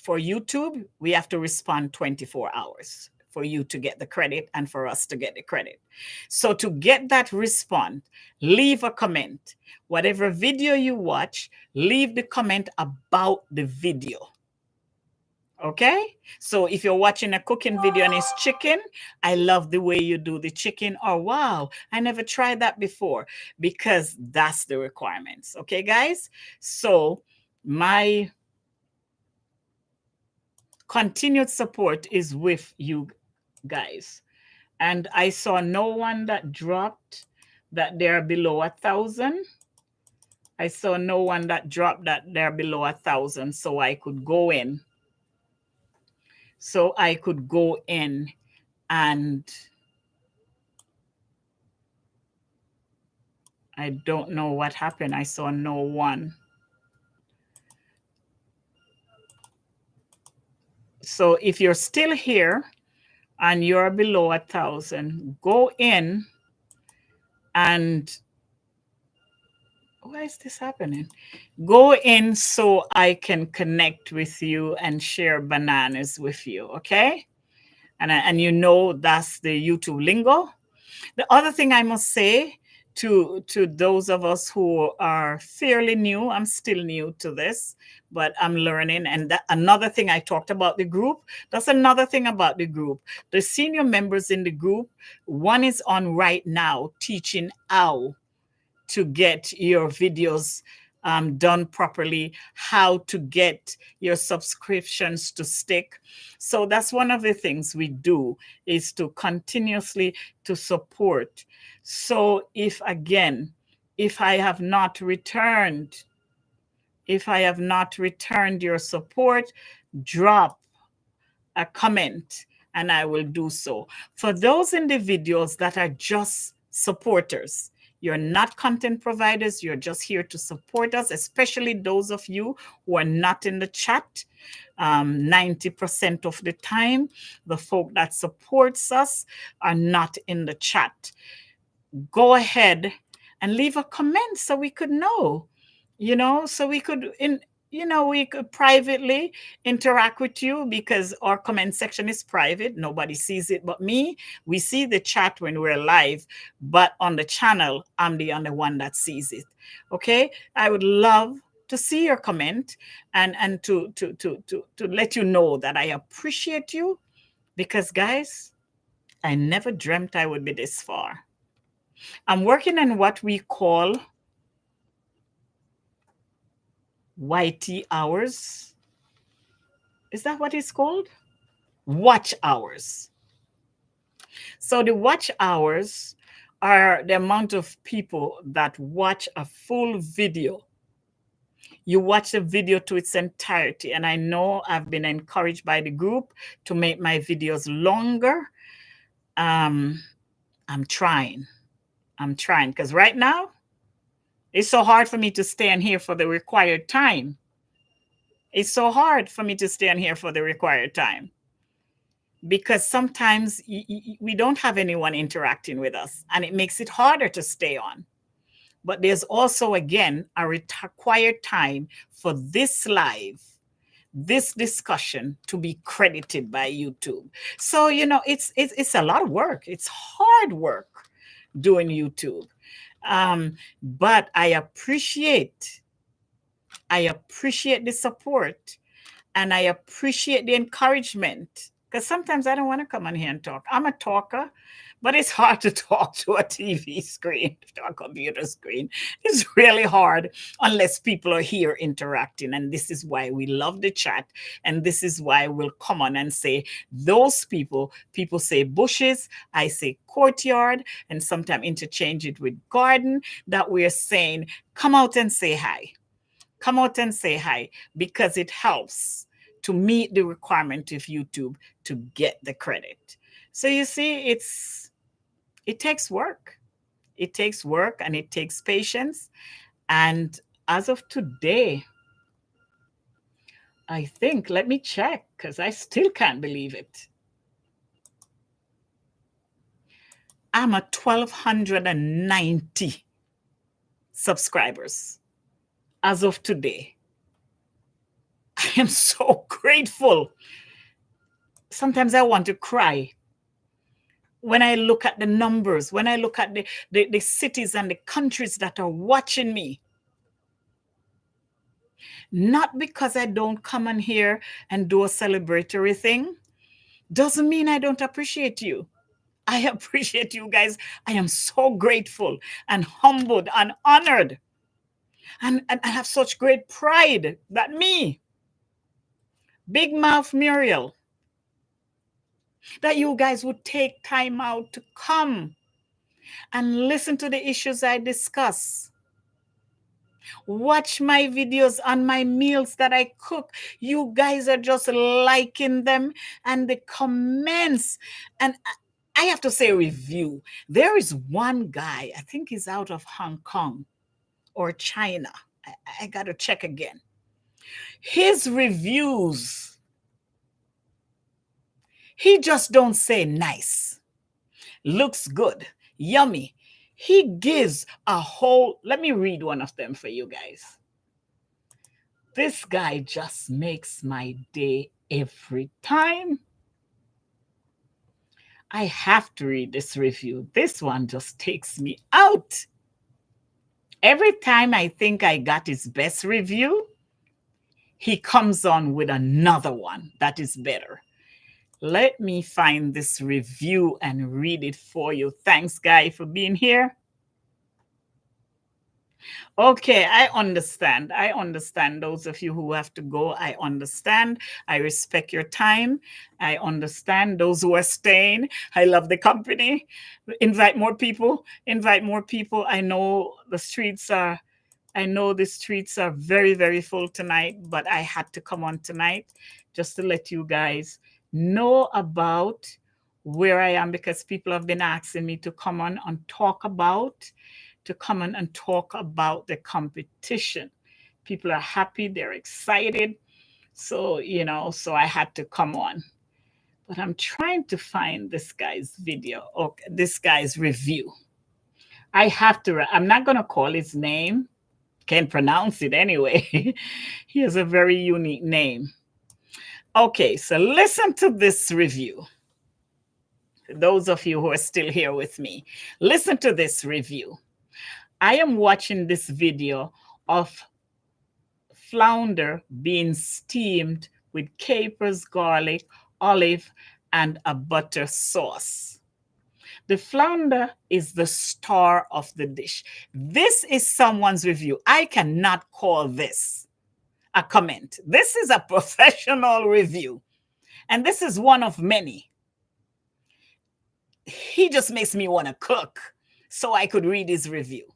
for YouTube, we have to respond 24 hours for you to get the credit and for us to get the credit. So to get that response, leave a comment. Whatever video you watch, leave the comment about the video. Okay, so if you're watching a cooking video and it's chicken, I love the way you do the chicken. Or wow, I never tried that before, because that's the requirements. Okay, guys, so my continued support is with you guys. And I saw no one that dropped that they're below 1,000. I saw no one that dropped that they're below 1,000, so I could go in. So I could go in and I don't know what happened. I saw no one. So if you're still here and you're below 1,000, go in and why is this happening? Go in so I can connect with you and share bananas with you, okay? And you know that's the YouTube lingo. The other thing I must say to those of us who are fairly new, I'm still new to this, but I'm learning. And another thing I talked about the group, that's another thing about the group. The senior members in the group, one is on right now teaching how to get your videos done properly, how to get your subscriptions to stick. So that's one of the things we do, is to continuously to support. So if I have not returned your support, drop a comment and I will do so. For those individuals that are just supporters, you're not content providers, you're just here to support us, especially those of you who are not in the chat. 90% of the time, the folk that supports us are not in the chat. Go ahead and leave a comment so we could know, so we could we could privately interact with you, because our comment section is private. Nobody sees it but me. We see the chat when we're live, but on the channel, I'm the only one that sees it. Okay, I would love to see your comment and to let you know that I appreciate you, because guys, I never dreamt I would be this far. I'm working on what we call YT hours. Is that what it's called? Watch hours. So the watch hours are the amount of people that watch a full video. You watch the video to its entirety. And I know I've been encouraged by the group to make my videos longer. I'm trying, because right now, it's so hard for me to stay in here for the required time. It's so hard for me to stay in here for the required time, because sometimes we don't have anyone interacting with us, and it makes it harder to stay on. But there's also, again, a required time for this live, this discussion to be credited by YouTube. So, it's a lot of work. It's hard work doing YouTube. But I appreciate the support, and I appreciate the encouragement, because sometimes I don't want to come on here and talk. I'm a talker, but it's hard to talk to a TV screen, to a computer screen. It's really hard unless people are here interacting. And this is why we love the chat. And this is why we'll come on and say those people say bushes, I say courtyard, and sometimes interchange it with garden, that we're saying, come out and say hi. Come out and say hi, because it helps to meet the requirement of YouTube to get the credit. So you see, it takes work. It takes work and it takes patience. And as of today, I think, let me check because I still can't believe it. I'm at 1,290 subscribers as of today. I am so grateful. Sometimes I want to cry when I look at the numbers, when I look at the cities and the countries that are watching me. Not because I don't come on here and do a celebratory thing, doesn't mean I don't appreciate you. I appreciate you guys. I am so grateful and humbled and honored. And I have such great pride that me, Big Mouth Muriel, that you guys would take time out to come and listen to the issues I discuss. Watch my videos on my meals that I cook. You guys are just liking them and the comments. And I have to say, review. There is one guy, I think he's out of Hong Kong or China. I got to check again. His reviews, he just don't say nice, looks good, yummy. He gives a whole, let me read one of them for you guys. This guy just makes my day every time. I have to read this review. This one just takes me out. Every time I think I got his best review, he comes on with another one that is better. Let me find this review and read it for you. Thanks, Guy, for being here. Okay, I understand. I understand those of you who have to go. I understand. I respect your time. I understand those who are staying. I love the company. Invite more people. Invite more people. I know the streets are very, very full tonight, but I had to come on tonight just to let you guys know about where I am, because people have been asking me to come on and talk about the competition. People are happy, they're excited. So, so I had to come on. But I'm trying to find this guy's video, or this guy's review. I'm not going to call his name. Can't pronounce it anyway. He has a very unique name. Okay, so listen to this review. Those of you who are still here with me, listen to this review. I am watching this video of flounder being steamed with capers, garlic, olive, and a butter sauce. The flounder is the star of the dish. This is someone's review. I cannot call this a comment. This is a professional review. And this is one of many. He just makes me want to cook so I could read his review.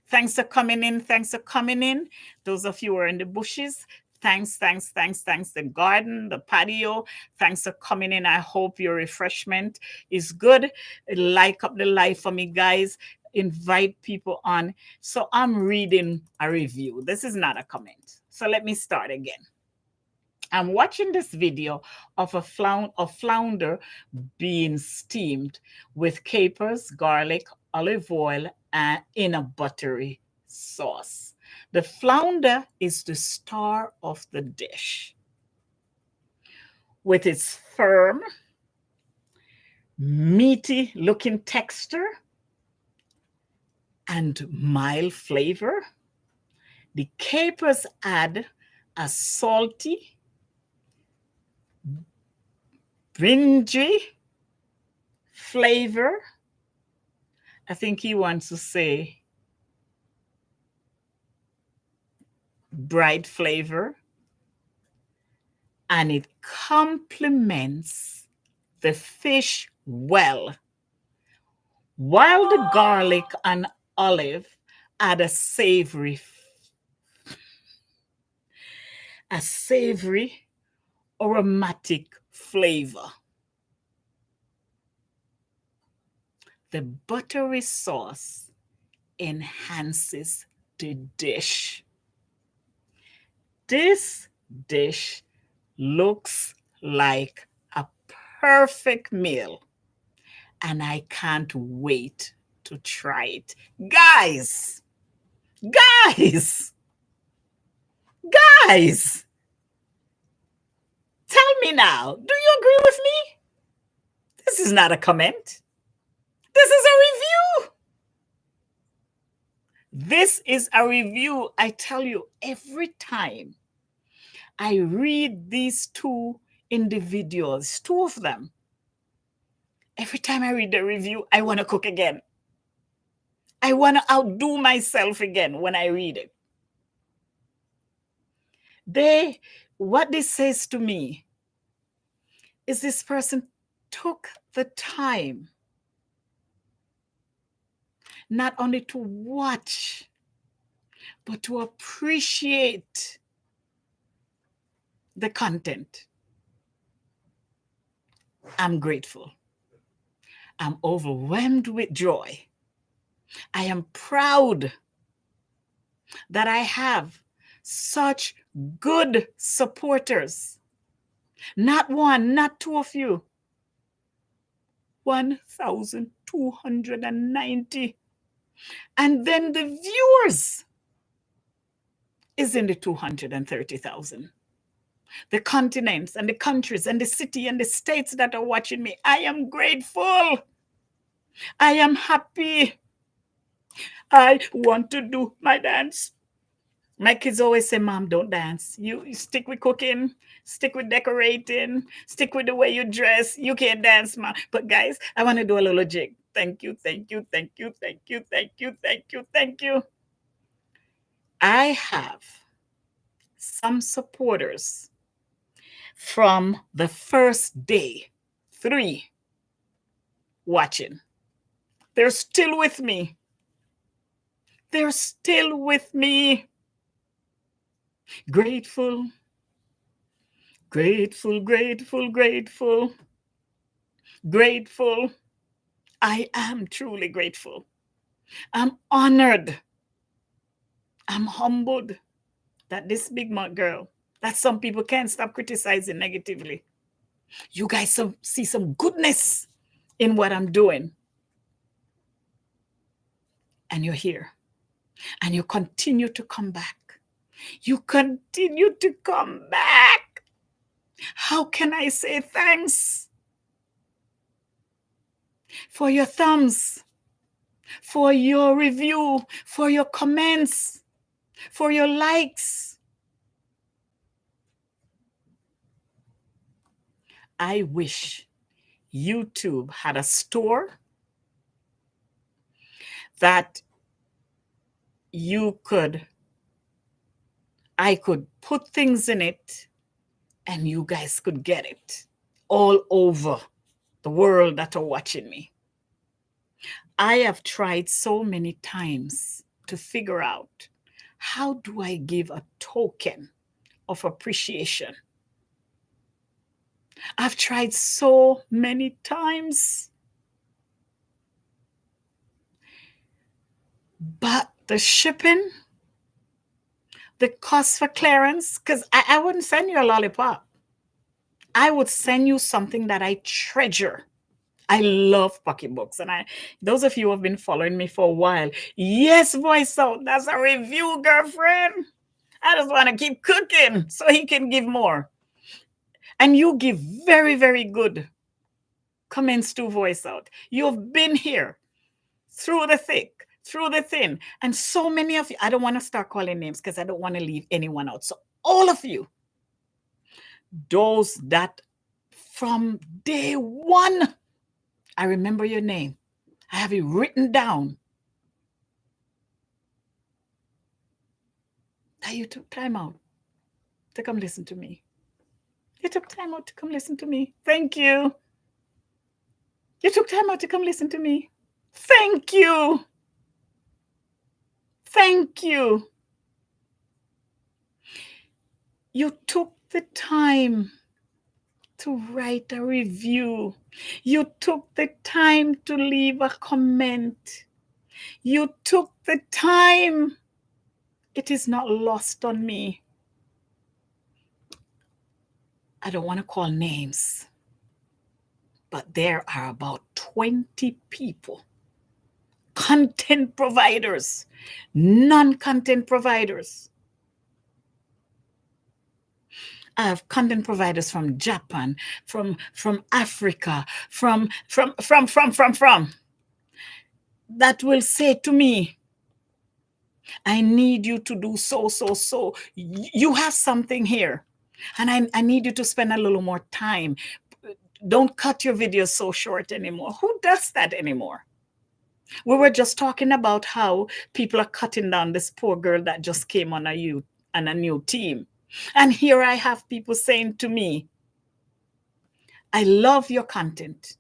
Thanks for coming in. Thanks for coming in. Those of you who are in the bushes, thanks. The garden, the patio, thanks for coming in. I hope your refreshment is good. Like up the live for me, guys. Invite people on. So I'm reading a review. This is not a comment. So let me start again. I'm watching this video of a flounder being steamed with capers, garlic, olive oil, and in a buttery sauce. The flounder is the star of the dish. With its firm, meaty looking texture and mild flavor, the capers add a salty, bringy flavor. I think he wants to say bright flavor. And it complements the fish well. While the garlic and olive add a savory aromatic flavor. The buttery sauce enhances the dish. This dish looks like a perfect meal, and I can't wait to try it. Guys, guys, guys, tell me now, do you agree with me? This is not a comment. This is a review. This is a review. I tell you, every time I read these two individuals, two of them, every time I read the review, I want to cook again. I want to outdo myself again when I read it. What this says to me is this person took the time not only to watch, but to appreciate the content. I'm grateful. I'm overwhelmed with joy. I am proud that I have such good supporters. Not one, not two of you. 1,290. And then the viewers is in the 230,000. The continents and the countries and the city and the states that are watching me. I am grateful. I am happy. I want to do my dance. My kids always say, Mom, don't dance. You stick with cooking, stick with decorating, stick with the way you dress. You can't dance, Mom. But guys, I want to do a little jig. Thank you, thank you, thank you, thank you, thank you, thank you, thank you. I have some supporters from the first day, 3 watching. They're still with me. They're still with me. Grateful, grateful, grateful, grateful, grateful. I am truly grateful. I'm honored. I'm humbled that this big mouth girl, that some people can't stop criticizing negatively. You guys see some goodness in what I'm doing. And you're here. And you continue to come back. You continue to come back. How can I say thanks for your thumbs, for your review, for your comments, for your likes? I wish YouTube had a store that I could put things in it and you guys could get it all over the world that are watching me. I have tried so many times to figure out, how do I give a token of appreciation? I've tried so many times. But the shipping, the cost for clearance, because I wouldn't send you a lollipop. I would send you something that I treasure. I love pocketbooks. And those of you who have been following me for a while, yes, voice out, that's a review, girlfriend. I just want to keep cooking so he can give more. And you give very, very good comments to voice out. You've been here through the thick, through the thin. And so many of you, I don't want to start calling names because I don't want to leave anyone out. So all of you, those that from day one, I remember your name. I have it written down. That you took time out to come listen to me. You took time out to come listen to me. Thank you. You took time out to come listen to me. Thank you. Thank you. You took the time to write a review. You took the time to leave a comment. You took the time. It is not lost on me. I don't want to call names, but there are about 20 people, content providers, non-content providers. I have content providers from Japan, from Africa, from that will say to me, I need you to do so. You have something here. And I need you to spend a little more time. Don't cut your videos so short anymore. Who does that anymore? We were just talking about how people are cutting down this poor girl that just came on a new team. And here I have people saying to me, I love your content.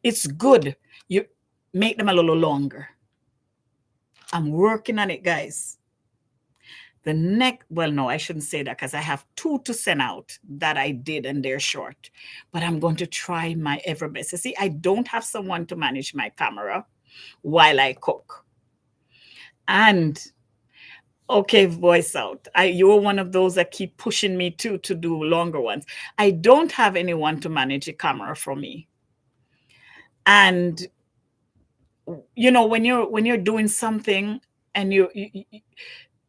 It's good. You make them a little longer. I'm working on it, guys. Well, no, I shouldn't say that because I have 2 to send out that I did and they're short. But I'm going to try my ever best. You see, I don't have someone to manage my camera while I cook. And okay, voice out. You're one of those that keep pushing me to do longer ones. I don't have anyone to manage a camera for me. And you know, when you're doing something and you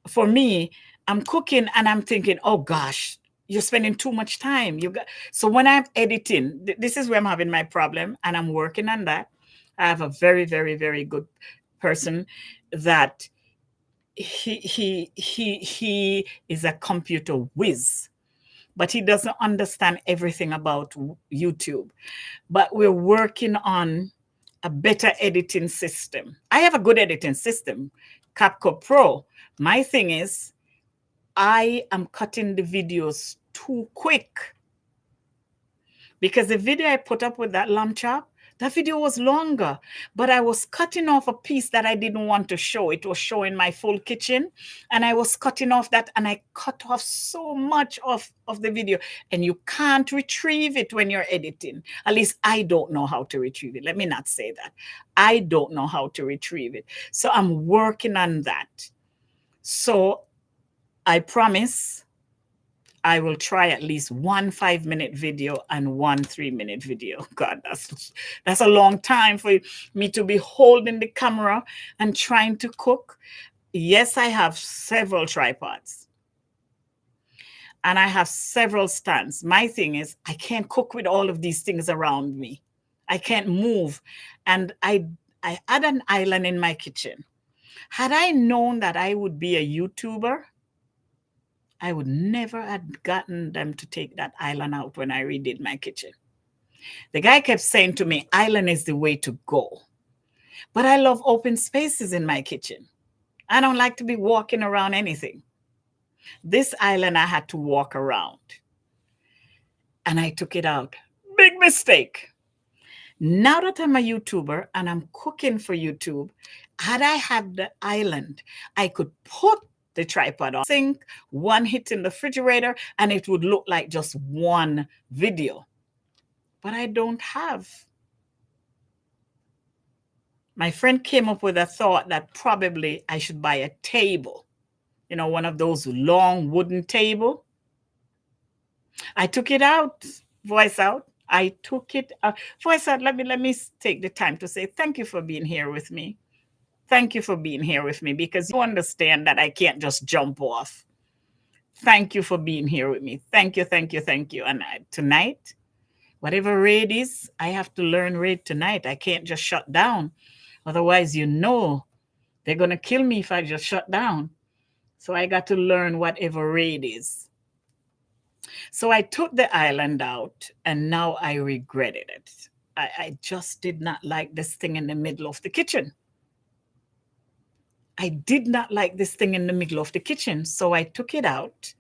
for me, I'm cooking and I'm thinking, oh gosh, you're spending too much time. So when I'm editing, this is where I'm having my problem, and I'm working on that. I have a very, very, very good person that he is a computer whiz, but he doesn't understand everything about YouTube. But we're working on a better editing system. I have a good editing system, CapCut Pro. My thing is, I am cutting the videos too quick. Because the video I put up with that lamb chop, that video was longer, but I was cutting off a piece that I didn't want to show. It was showing my full kitchen, and I was cutting off that, and I cut off so much of the video, and you can't retrieve it when you're editing. At least I don't know how to retrieve it. Let me not say that. I don't know how to retrieve it. So I'm working on that. So I promise I will try at least 1 5-minute video and 1 3-minute video. God, that's a long time for me to be holding the camera and trying to cook. Yes, I have several tripods. And I have several stands. My thing is, I can't cook with all of these things around me. I can't move. And I had an island in my kitchen. Had I known that I would be a YouTuber, I would never have gotten them to take that island out when I redid my kitchen. The guy kept saying to me, island is the way to go. But I love open spaces in my kitchen. I don't like to be walking around anything. This island, I had to walk around. And I took it out. Big mistake. Now that I'm a YouTuber and I'm cooking for YouTube, had I had the island, I could put the tripod on sink, one hit in the refrigerator, and it would look like just one video. But I don't have. My friend came up with a thought that probably I should buy a table, you know, one of those long wooden table. I took it out, voice out. I took it out, voice out. Let me take the time to say thank you for being here with me. Thank you for being here with me, because you understand that I can't just jump off. Thank you for being here with me. Thank you. And tonight, whatever raid is, I have to learn raid tonight. I can't just shut down. Otherwise, you know, they're going to kill me if I just shut down. So I got to learn whatever raid is. So I took the island out, and now I regretted it. I just did not like this thing in the middle of the kitchen. I did not like this thing in the middle of the kitchen. So I took it out.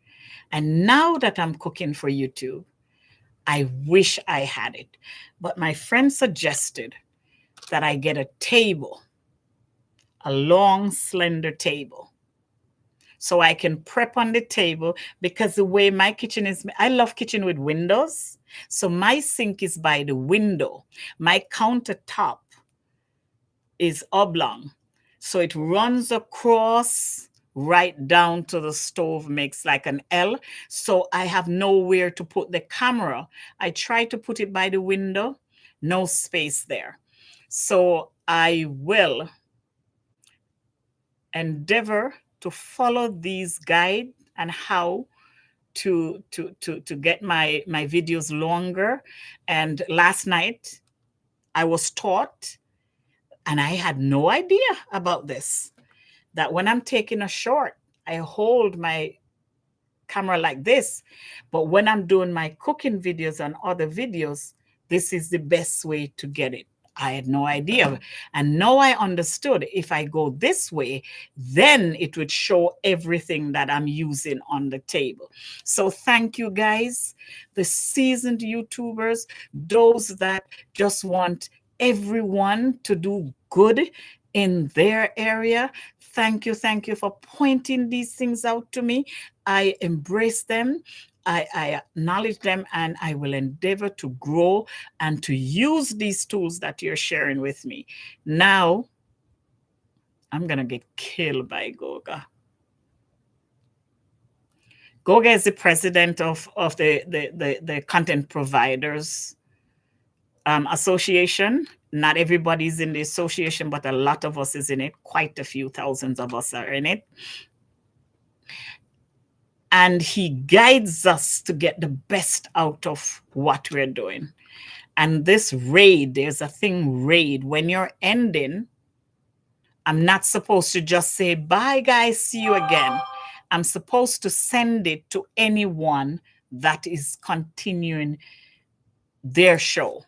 And now that I'm cooking for YouTube, I wish I had it. But my friend suggested that I get a table, a long, slender table, so I can prep on the table, because the way my kitchen is, I love kitchen with windows. So my sink is by the window. My countertop is oblong. So it runs across right down to the stove, makes like an L. So I have nowhere to put the camera. I try to put it by the window, no space there. So I will endeavor to follow these guides and how to get my videos longer. And last night I was taught, and I had no idea about this, that when I'm taking a short, I hold my camera like this. But when I'm doing my cooking videos and other videos, this is the best way to get it. I had no idea. And now I understood, if I go this way, then it would show everything that I'm using on the table. So thank you guys, the seasoned YouTubers, those that just want everyone to do good in their area. Thank you for pointing these things out to me. I embrace them. I acknowledge them, and I will endeavor to grow and to use these tools that you're sharing with me. Now, I'm going to get killed by Goga. Goga is the president of the Content Providers Association. Not everybody's in the association, but a lot of us is in it. Quite a few thousands of us are in it. And he guides us to get the best out of what we're doing. And this raid, there's a thing, raid. When you're ending, I'm not supposed to just say, bye guys, see you again. I'm supposed to send it to anyone that is continuing their show.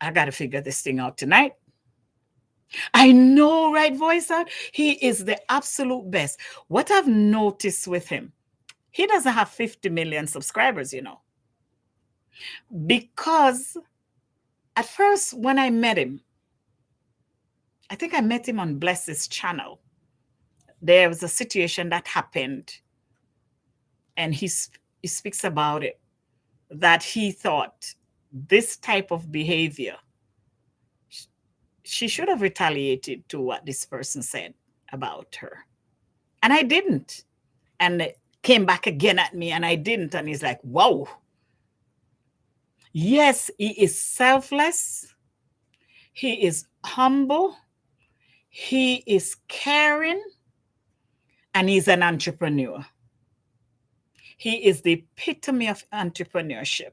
I got to figure this thing out tonight. I know, right, Voice Out? He is the absolute best. What I've noticed with him, he doesn't have 50 million subscribers, you know. Because at first, when I met him, I think I met him on Bless's channel. There was a situation that happened, and he speaks about it, that he thought this type of behavior, she should have retaliated to what this person said about her. And I didn't. And it came back again at me, and I didn't. And he's like, whoa. Yes, he is selfless. He is humble. He is caring. And he's an entrepreneur. He is the epitome of entrepreneurship.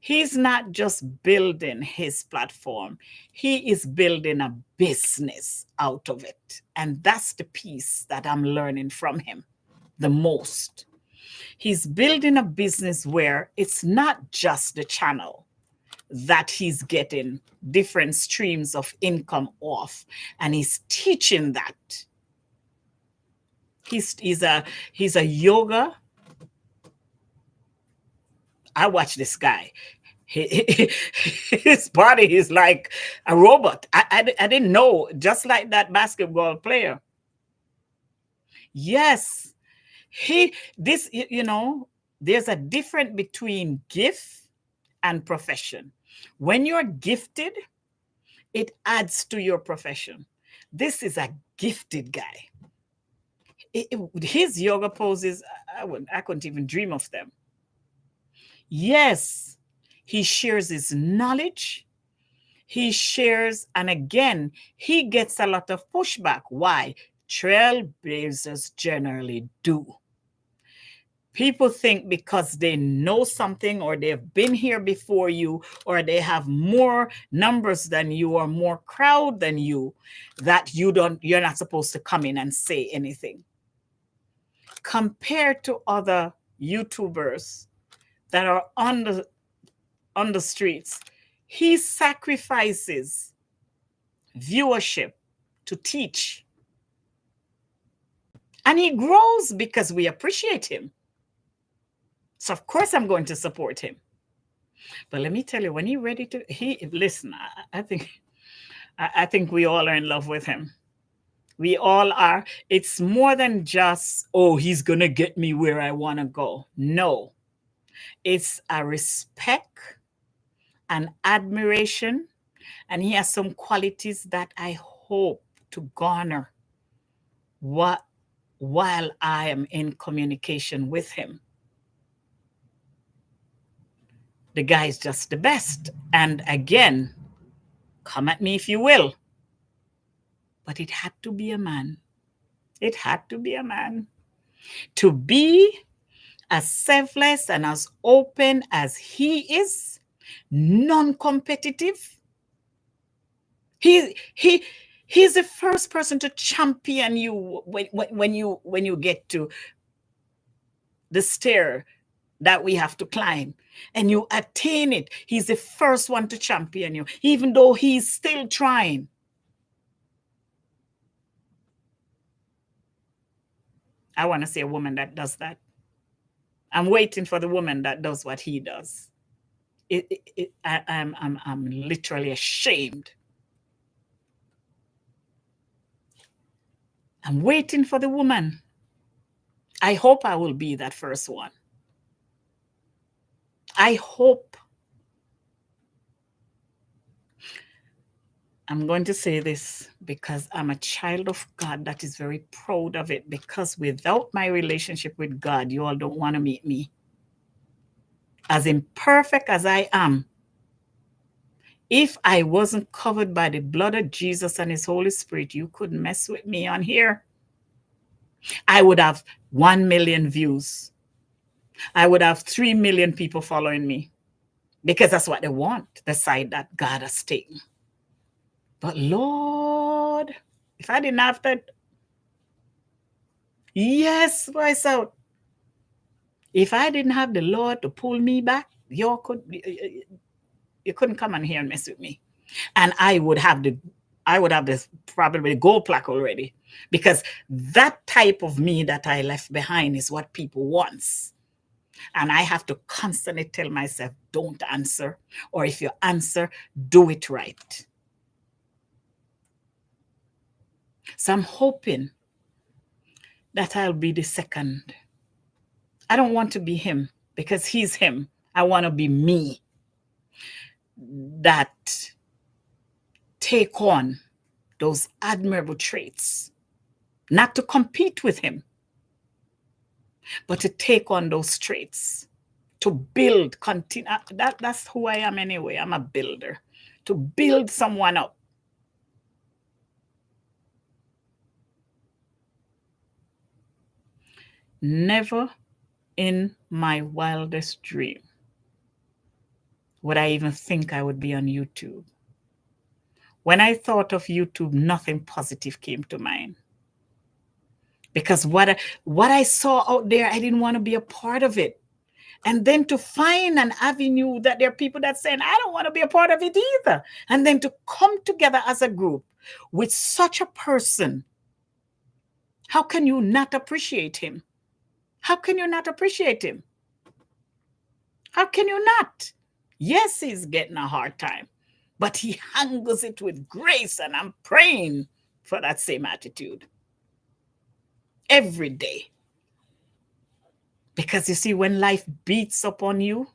He's not just building his platform. He is building a business out of it. And that's the piece that I'm learning from him the most. He's building a business where it's not just the channel that he's getting different streams of income off, and he's teaching that. He's a yoga. I watch this guy. His body is like a robot. I didn't know, just like that basketball player. Yes. You know, there's a difference between gift and profession. When you're gifted, it adds to your profession. This is a gifted guy. His yoga poses, I couldn't even dream of them. Yes, he shares his knowledge. He shares, and again, he gets a lot of pushback. Why? Trailblazers generally do. People think because they know something, or they've been here before you, or they have more numbers than you, or more crowd than you, that you're not supposed to come in and say anything. Compared to other YouTubers that are on the streets, he sacrifices viewership to teach. And he grows because we appreciate him. So of course I'm going to support him. But let me tell you, when he's ready to, listen, I think we all are in love with him. We all are. It's more than just, oh, he's going to get me where I want to go. No. It's a respect and admiration. And he has some qualities that I hope to garner while I am in communication with him. The guy is just the best. And again, come at me if you will. But it had to be a man. It had to be a man. To be as selfless and as open as he is, non-competitive. He's the first person to champion you when you get to the stair that we have to climb and you attain it. He's the first one to champion you, even though he's still trying. I want to see a woman that does that. I'm waiting for the woman that does what he does. I'm literally ashamed. I'm waiting for the woman. I hope I will be that first one. I hope. I'm going to say this because I'm a child of God that is very proud of it, because without my relationship with God, you all don't want to meet me. As imperfect as I am, if I wasn't covered by the blood of Jesus and his Holy Spirit, you couldn't mess with me on here. I would have 1 million views. I would have 3 million people following me, because that's what they want, the side that God has taken. But Lord, if I didn't have that, yes, myself. If I didn't have the Lord to pull me back, you couldn't come on here and mess with me. And I would have this probably the gold plaque already, because that type of me that I left behind is what people want. And I have to constantly tell myself, don't answer, or if you answer, do it right. So I'm hoping that I'll be the second. I don't want to be him because he's him. I want to be me that take on those admirable traits, not to compete with him, but to take on those traits, to build, continue. That's who I am anyway. I'm a builder, to build someone up. Never in my wildest dream would I even think I would be on YouTube. When I thought of YouTube, nothing positive came to mind. Because what I saw out there, I didn't want to be a part of it. And then to find an avenue that there are people that saying, I don't want to be a part of it either. And then to come together as a group with such a person, how can you not appreciate him? How can you not appreciate him? How can you not? Yes, he's getting a hard time, but he handles it with grace, and I'm praying for that same attitude every day. Because you see, when life beats up on you,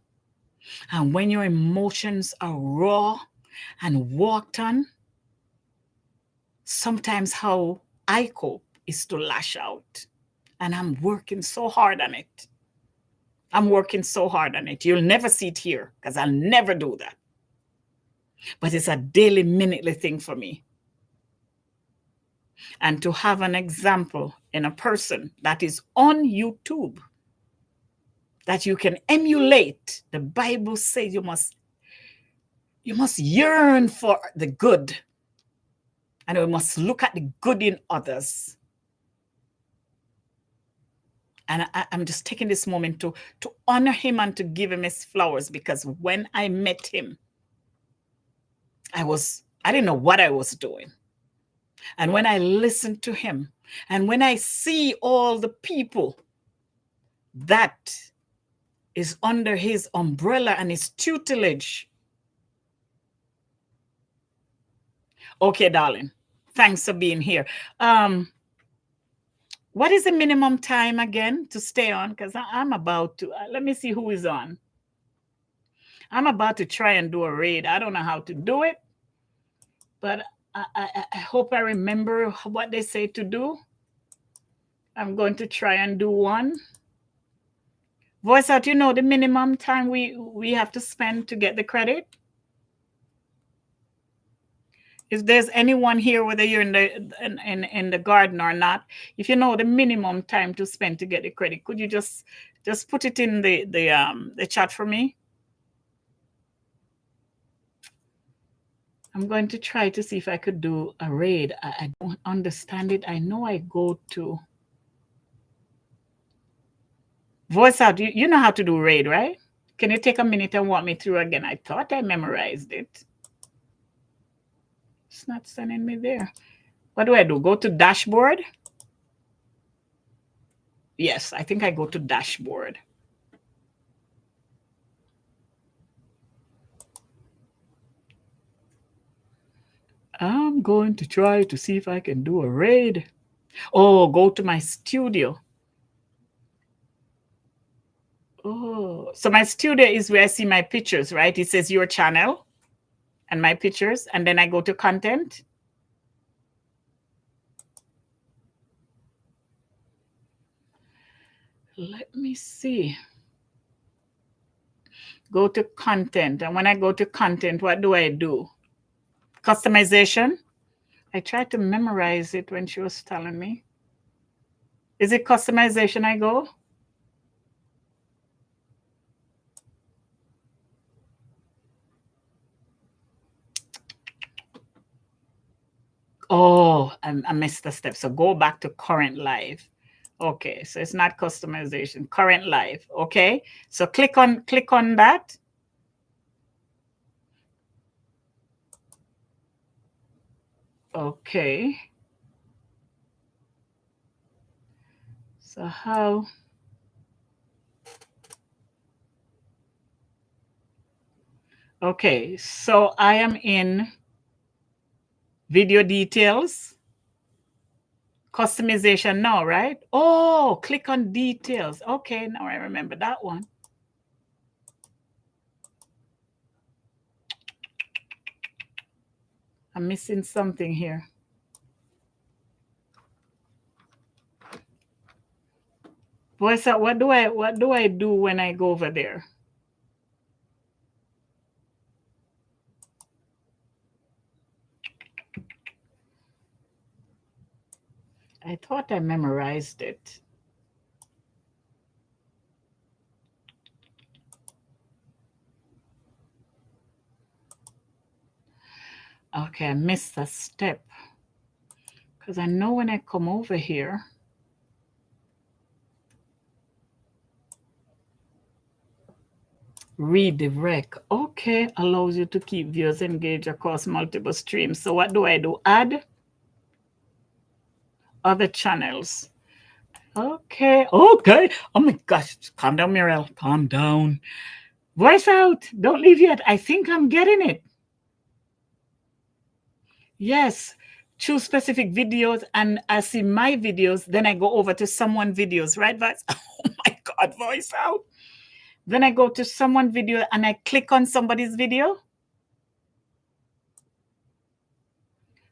and when your emotions are raw and walked on, sometimes how I cope is to lash out. And I'm working so hard on it. I'm working so hard on it. You'll never see it here because I'll never do that. But it's a daily, minutely thing for me. And to have an example in a person that is on YouTube that you can emulate, the Bible says you must yearn for the good, and we must look at the good in others. And I'm just taking this moment to honor him and to give him his flowers, because when I met him, I didn't know what I was doing. And when I listened to him, and when I see all the people that is under his umbrella and his tutelage. Okay, darling. Thanks for being here. What is the minimum time again to stay on? Because I'm about to, let me see who is on. I'm about to try and do a raid. I don't know how to do it, but I hope I remember what they say to do. I'm going to try and do one. Voice out, you know the minimum time we have to spend to get the credit? If there's anyone here, whether you're in the garden or not, if you know the minimum time to spend to get the credit, could you just put it in the chat for me? I'm going to try to see if I could do a raid. I don't understand it. I know I go to voice out. You know how to do raid, right? Can you take a minute and walk me through again? I thought I memorized it. It's not sending me there. What do I do? Go to dashboard? Yes, I think I go to dashboard. I'm going to try to see if I can do a raid. Oh, go to my studio. Oh, so my studio is where I see my pictures, right? It says your channel and my pictures, and then I go to content. Let me see. Go to content. And when I go to content, what do I do? Customization. I tried to memorize it when she was telling me. Is it customization I go? Oh, I missed the step. So go back to current live. Okay, so it's not customization, current live. Okay, so click on that. Okay. So how? Okay, so I am in video details, customization now, right? Oh, click on details. Okay, now I remember that one. I'm missing something here. Voice out, what do I do when I go over there? I thought I memorized it. Okay, I missed a step. Because I know when I come over here, redirect. Okay, allows you to keep viewers engaged across multiple streams. So what do I do? Add other channels. Okay, okay. Oh my gosh, calm down, Mirel. Calm down. Voice out. Don't leave yet. I think I'm getting it. Yes. Choose specific videos, and I see my videos. Then I go over to someone videos, right, Voice? Oh my God, voice out. Then I go to someone video and I click on somebody's video.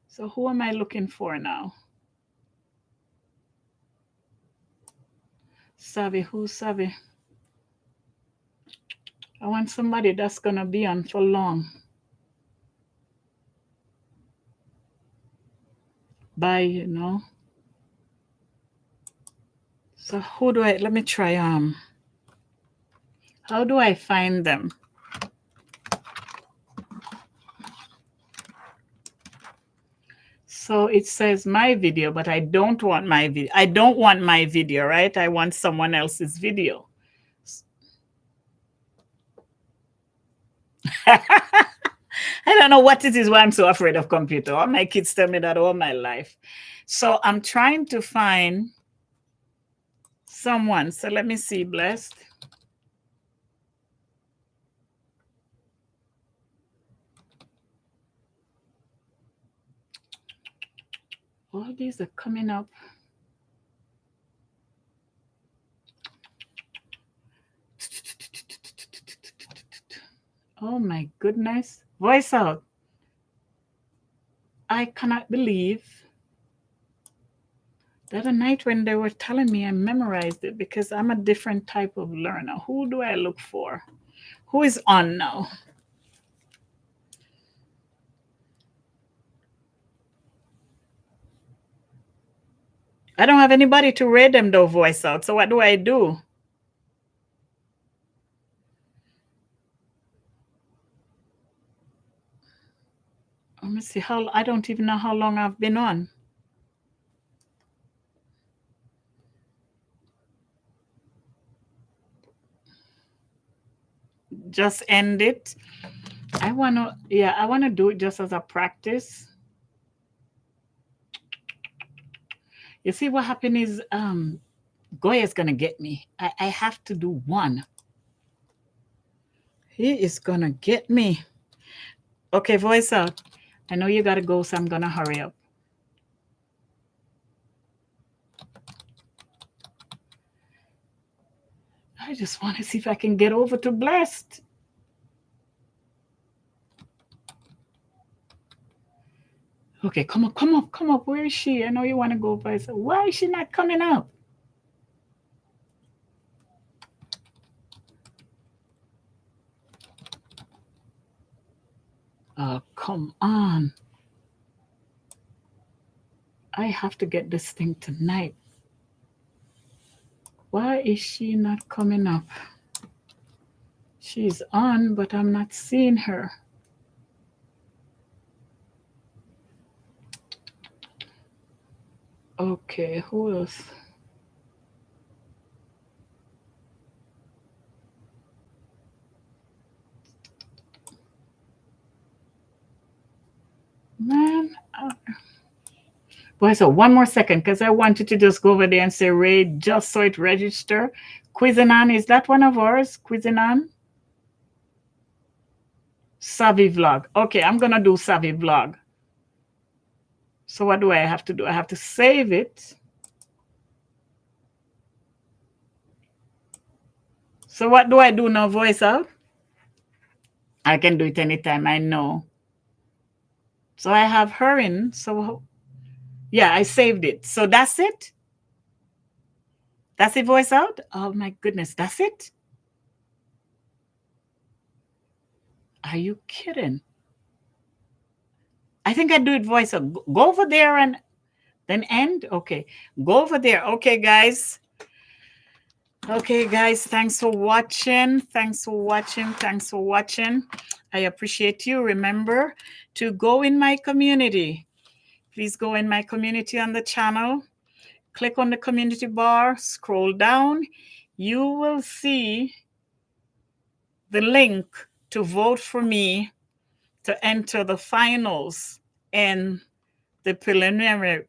So who am I looking for now? Savvy, who's savvy? I want somebody that's gonna be on for long. Bye, you know. So who do I, let me try, how do I find them? So it says my video, but I don't want my video. I don't want my video, right? I want someone else's video. I don't know what it is why I'm so afraid of computer. All my kids tell me that all my life. So I'm trying to find someone. So let me see, Blessed. All these are coming up. Oh my goodness. Voice out. I cannot believe the other night when they were telling me I memorized it because I'm a different type of learner. Who do I look for? Who is on now? I don't have anybody to read them though, voice out. So what do I do? Let me see how I don't even know how long I've been on. Just end it. I wanna do it just as a practice. You see what happened is Goya's gonna get me. I have to do one. He is gonna get me. Okay, voice out. I know you gotta go, so I'm gonna hurry up. I just want to see if I can get over to Blessed. Okay, come up, come up, come up. Where is she? I know you want to go, voice out. Why is she not coming up? Oh, come on. I have to get this thing tonight. Why is she not coming up? She's on, but I'm not seeing her. Okay, who else? Man. Boy, so one more second, because I wanted to just go over there and say, Ray, just so it register. Quizinan, is that one of ours? Quizinan? Savvy Vlog. Okay, I'm going to do Savvy Vlog. So what do I have to do? I have to save it. So what do I do now, voice out? I can do it anytime, I know. So I have her in. So yeah, I saved it. So that's it? That's it, voice out? Oh my goodness, that's it? Are you kidding? I think I do it voice out. Go over there and then end. Okay, go over there. Okay, guys. Okay, guys, thanks for watching. Thanks for watching. Thanks for watching. I appreciate you. Remember to go in my community. Please go in my community on the channel. Click on the community bar, scroll down. You will see the link to vote for me to enter the finals and the preliminary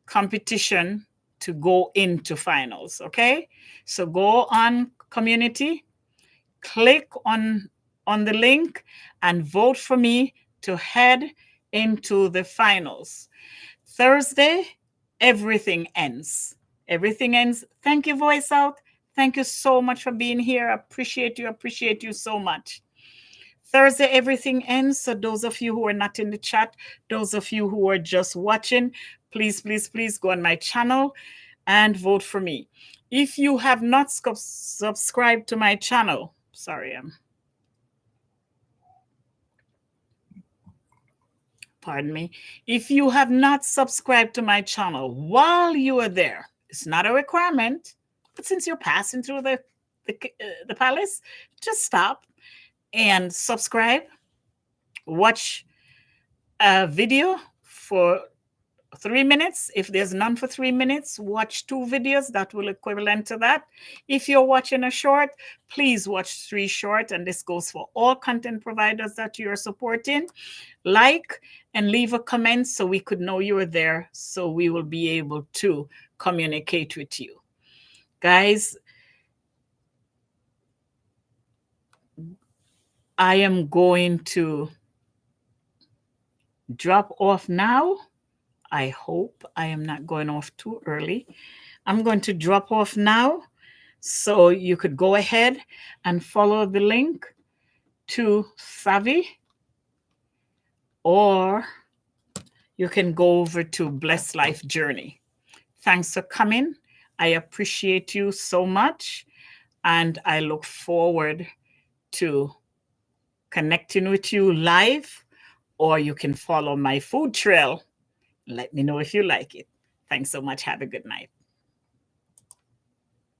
competition to go into finals. Okay, so go on community, click on the link and vote for me to head into the finals. Thursday, everything ends. Everything ends. Thank you, voice out. Thank you so much for being here. I appreciate you so much. Thursday, everything ends. So those of you who are not in the chat, those of you who are just watching, please, please, please go on my channel and vote for me. If you have not subscribed to my channel, sorry, pardon me. If you have not subscribed to my channel while you are there, it's not a requirement, but since you're passing through the palace, just stop and subscribe. Watch a video for 3 minutes. If there's none for 3 minutes, watch 2 videos that will equivalent to that. If you're watching a short, please watch 3 short, and this goes for all content providers that you're supporting. Like and leave a comment so we could know you are there, so we will be able to communicate with you. Guys, I am going to drop off now. I hope I am not going off too early. I'm going to drop off now. So you could go ahead and follow the link to Savvy, or you can go over to Blessed Life Journey. Thanks for coming. I appreciate you so much, and I look forward to connecting with you live, or you can follow my food trail. Let me know if you like it. Thanks so much. Have a good night.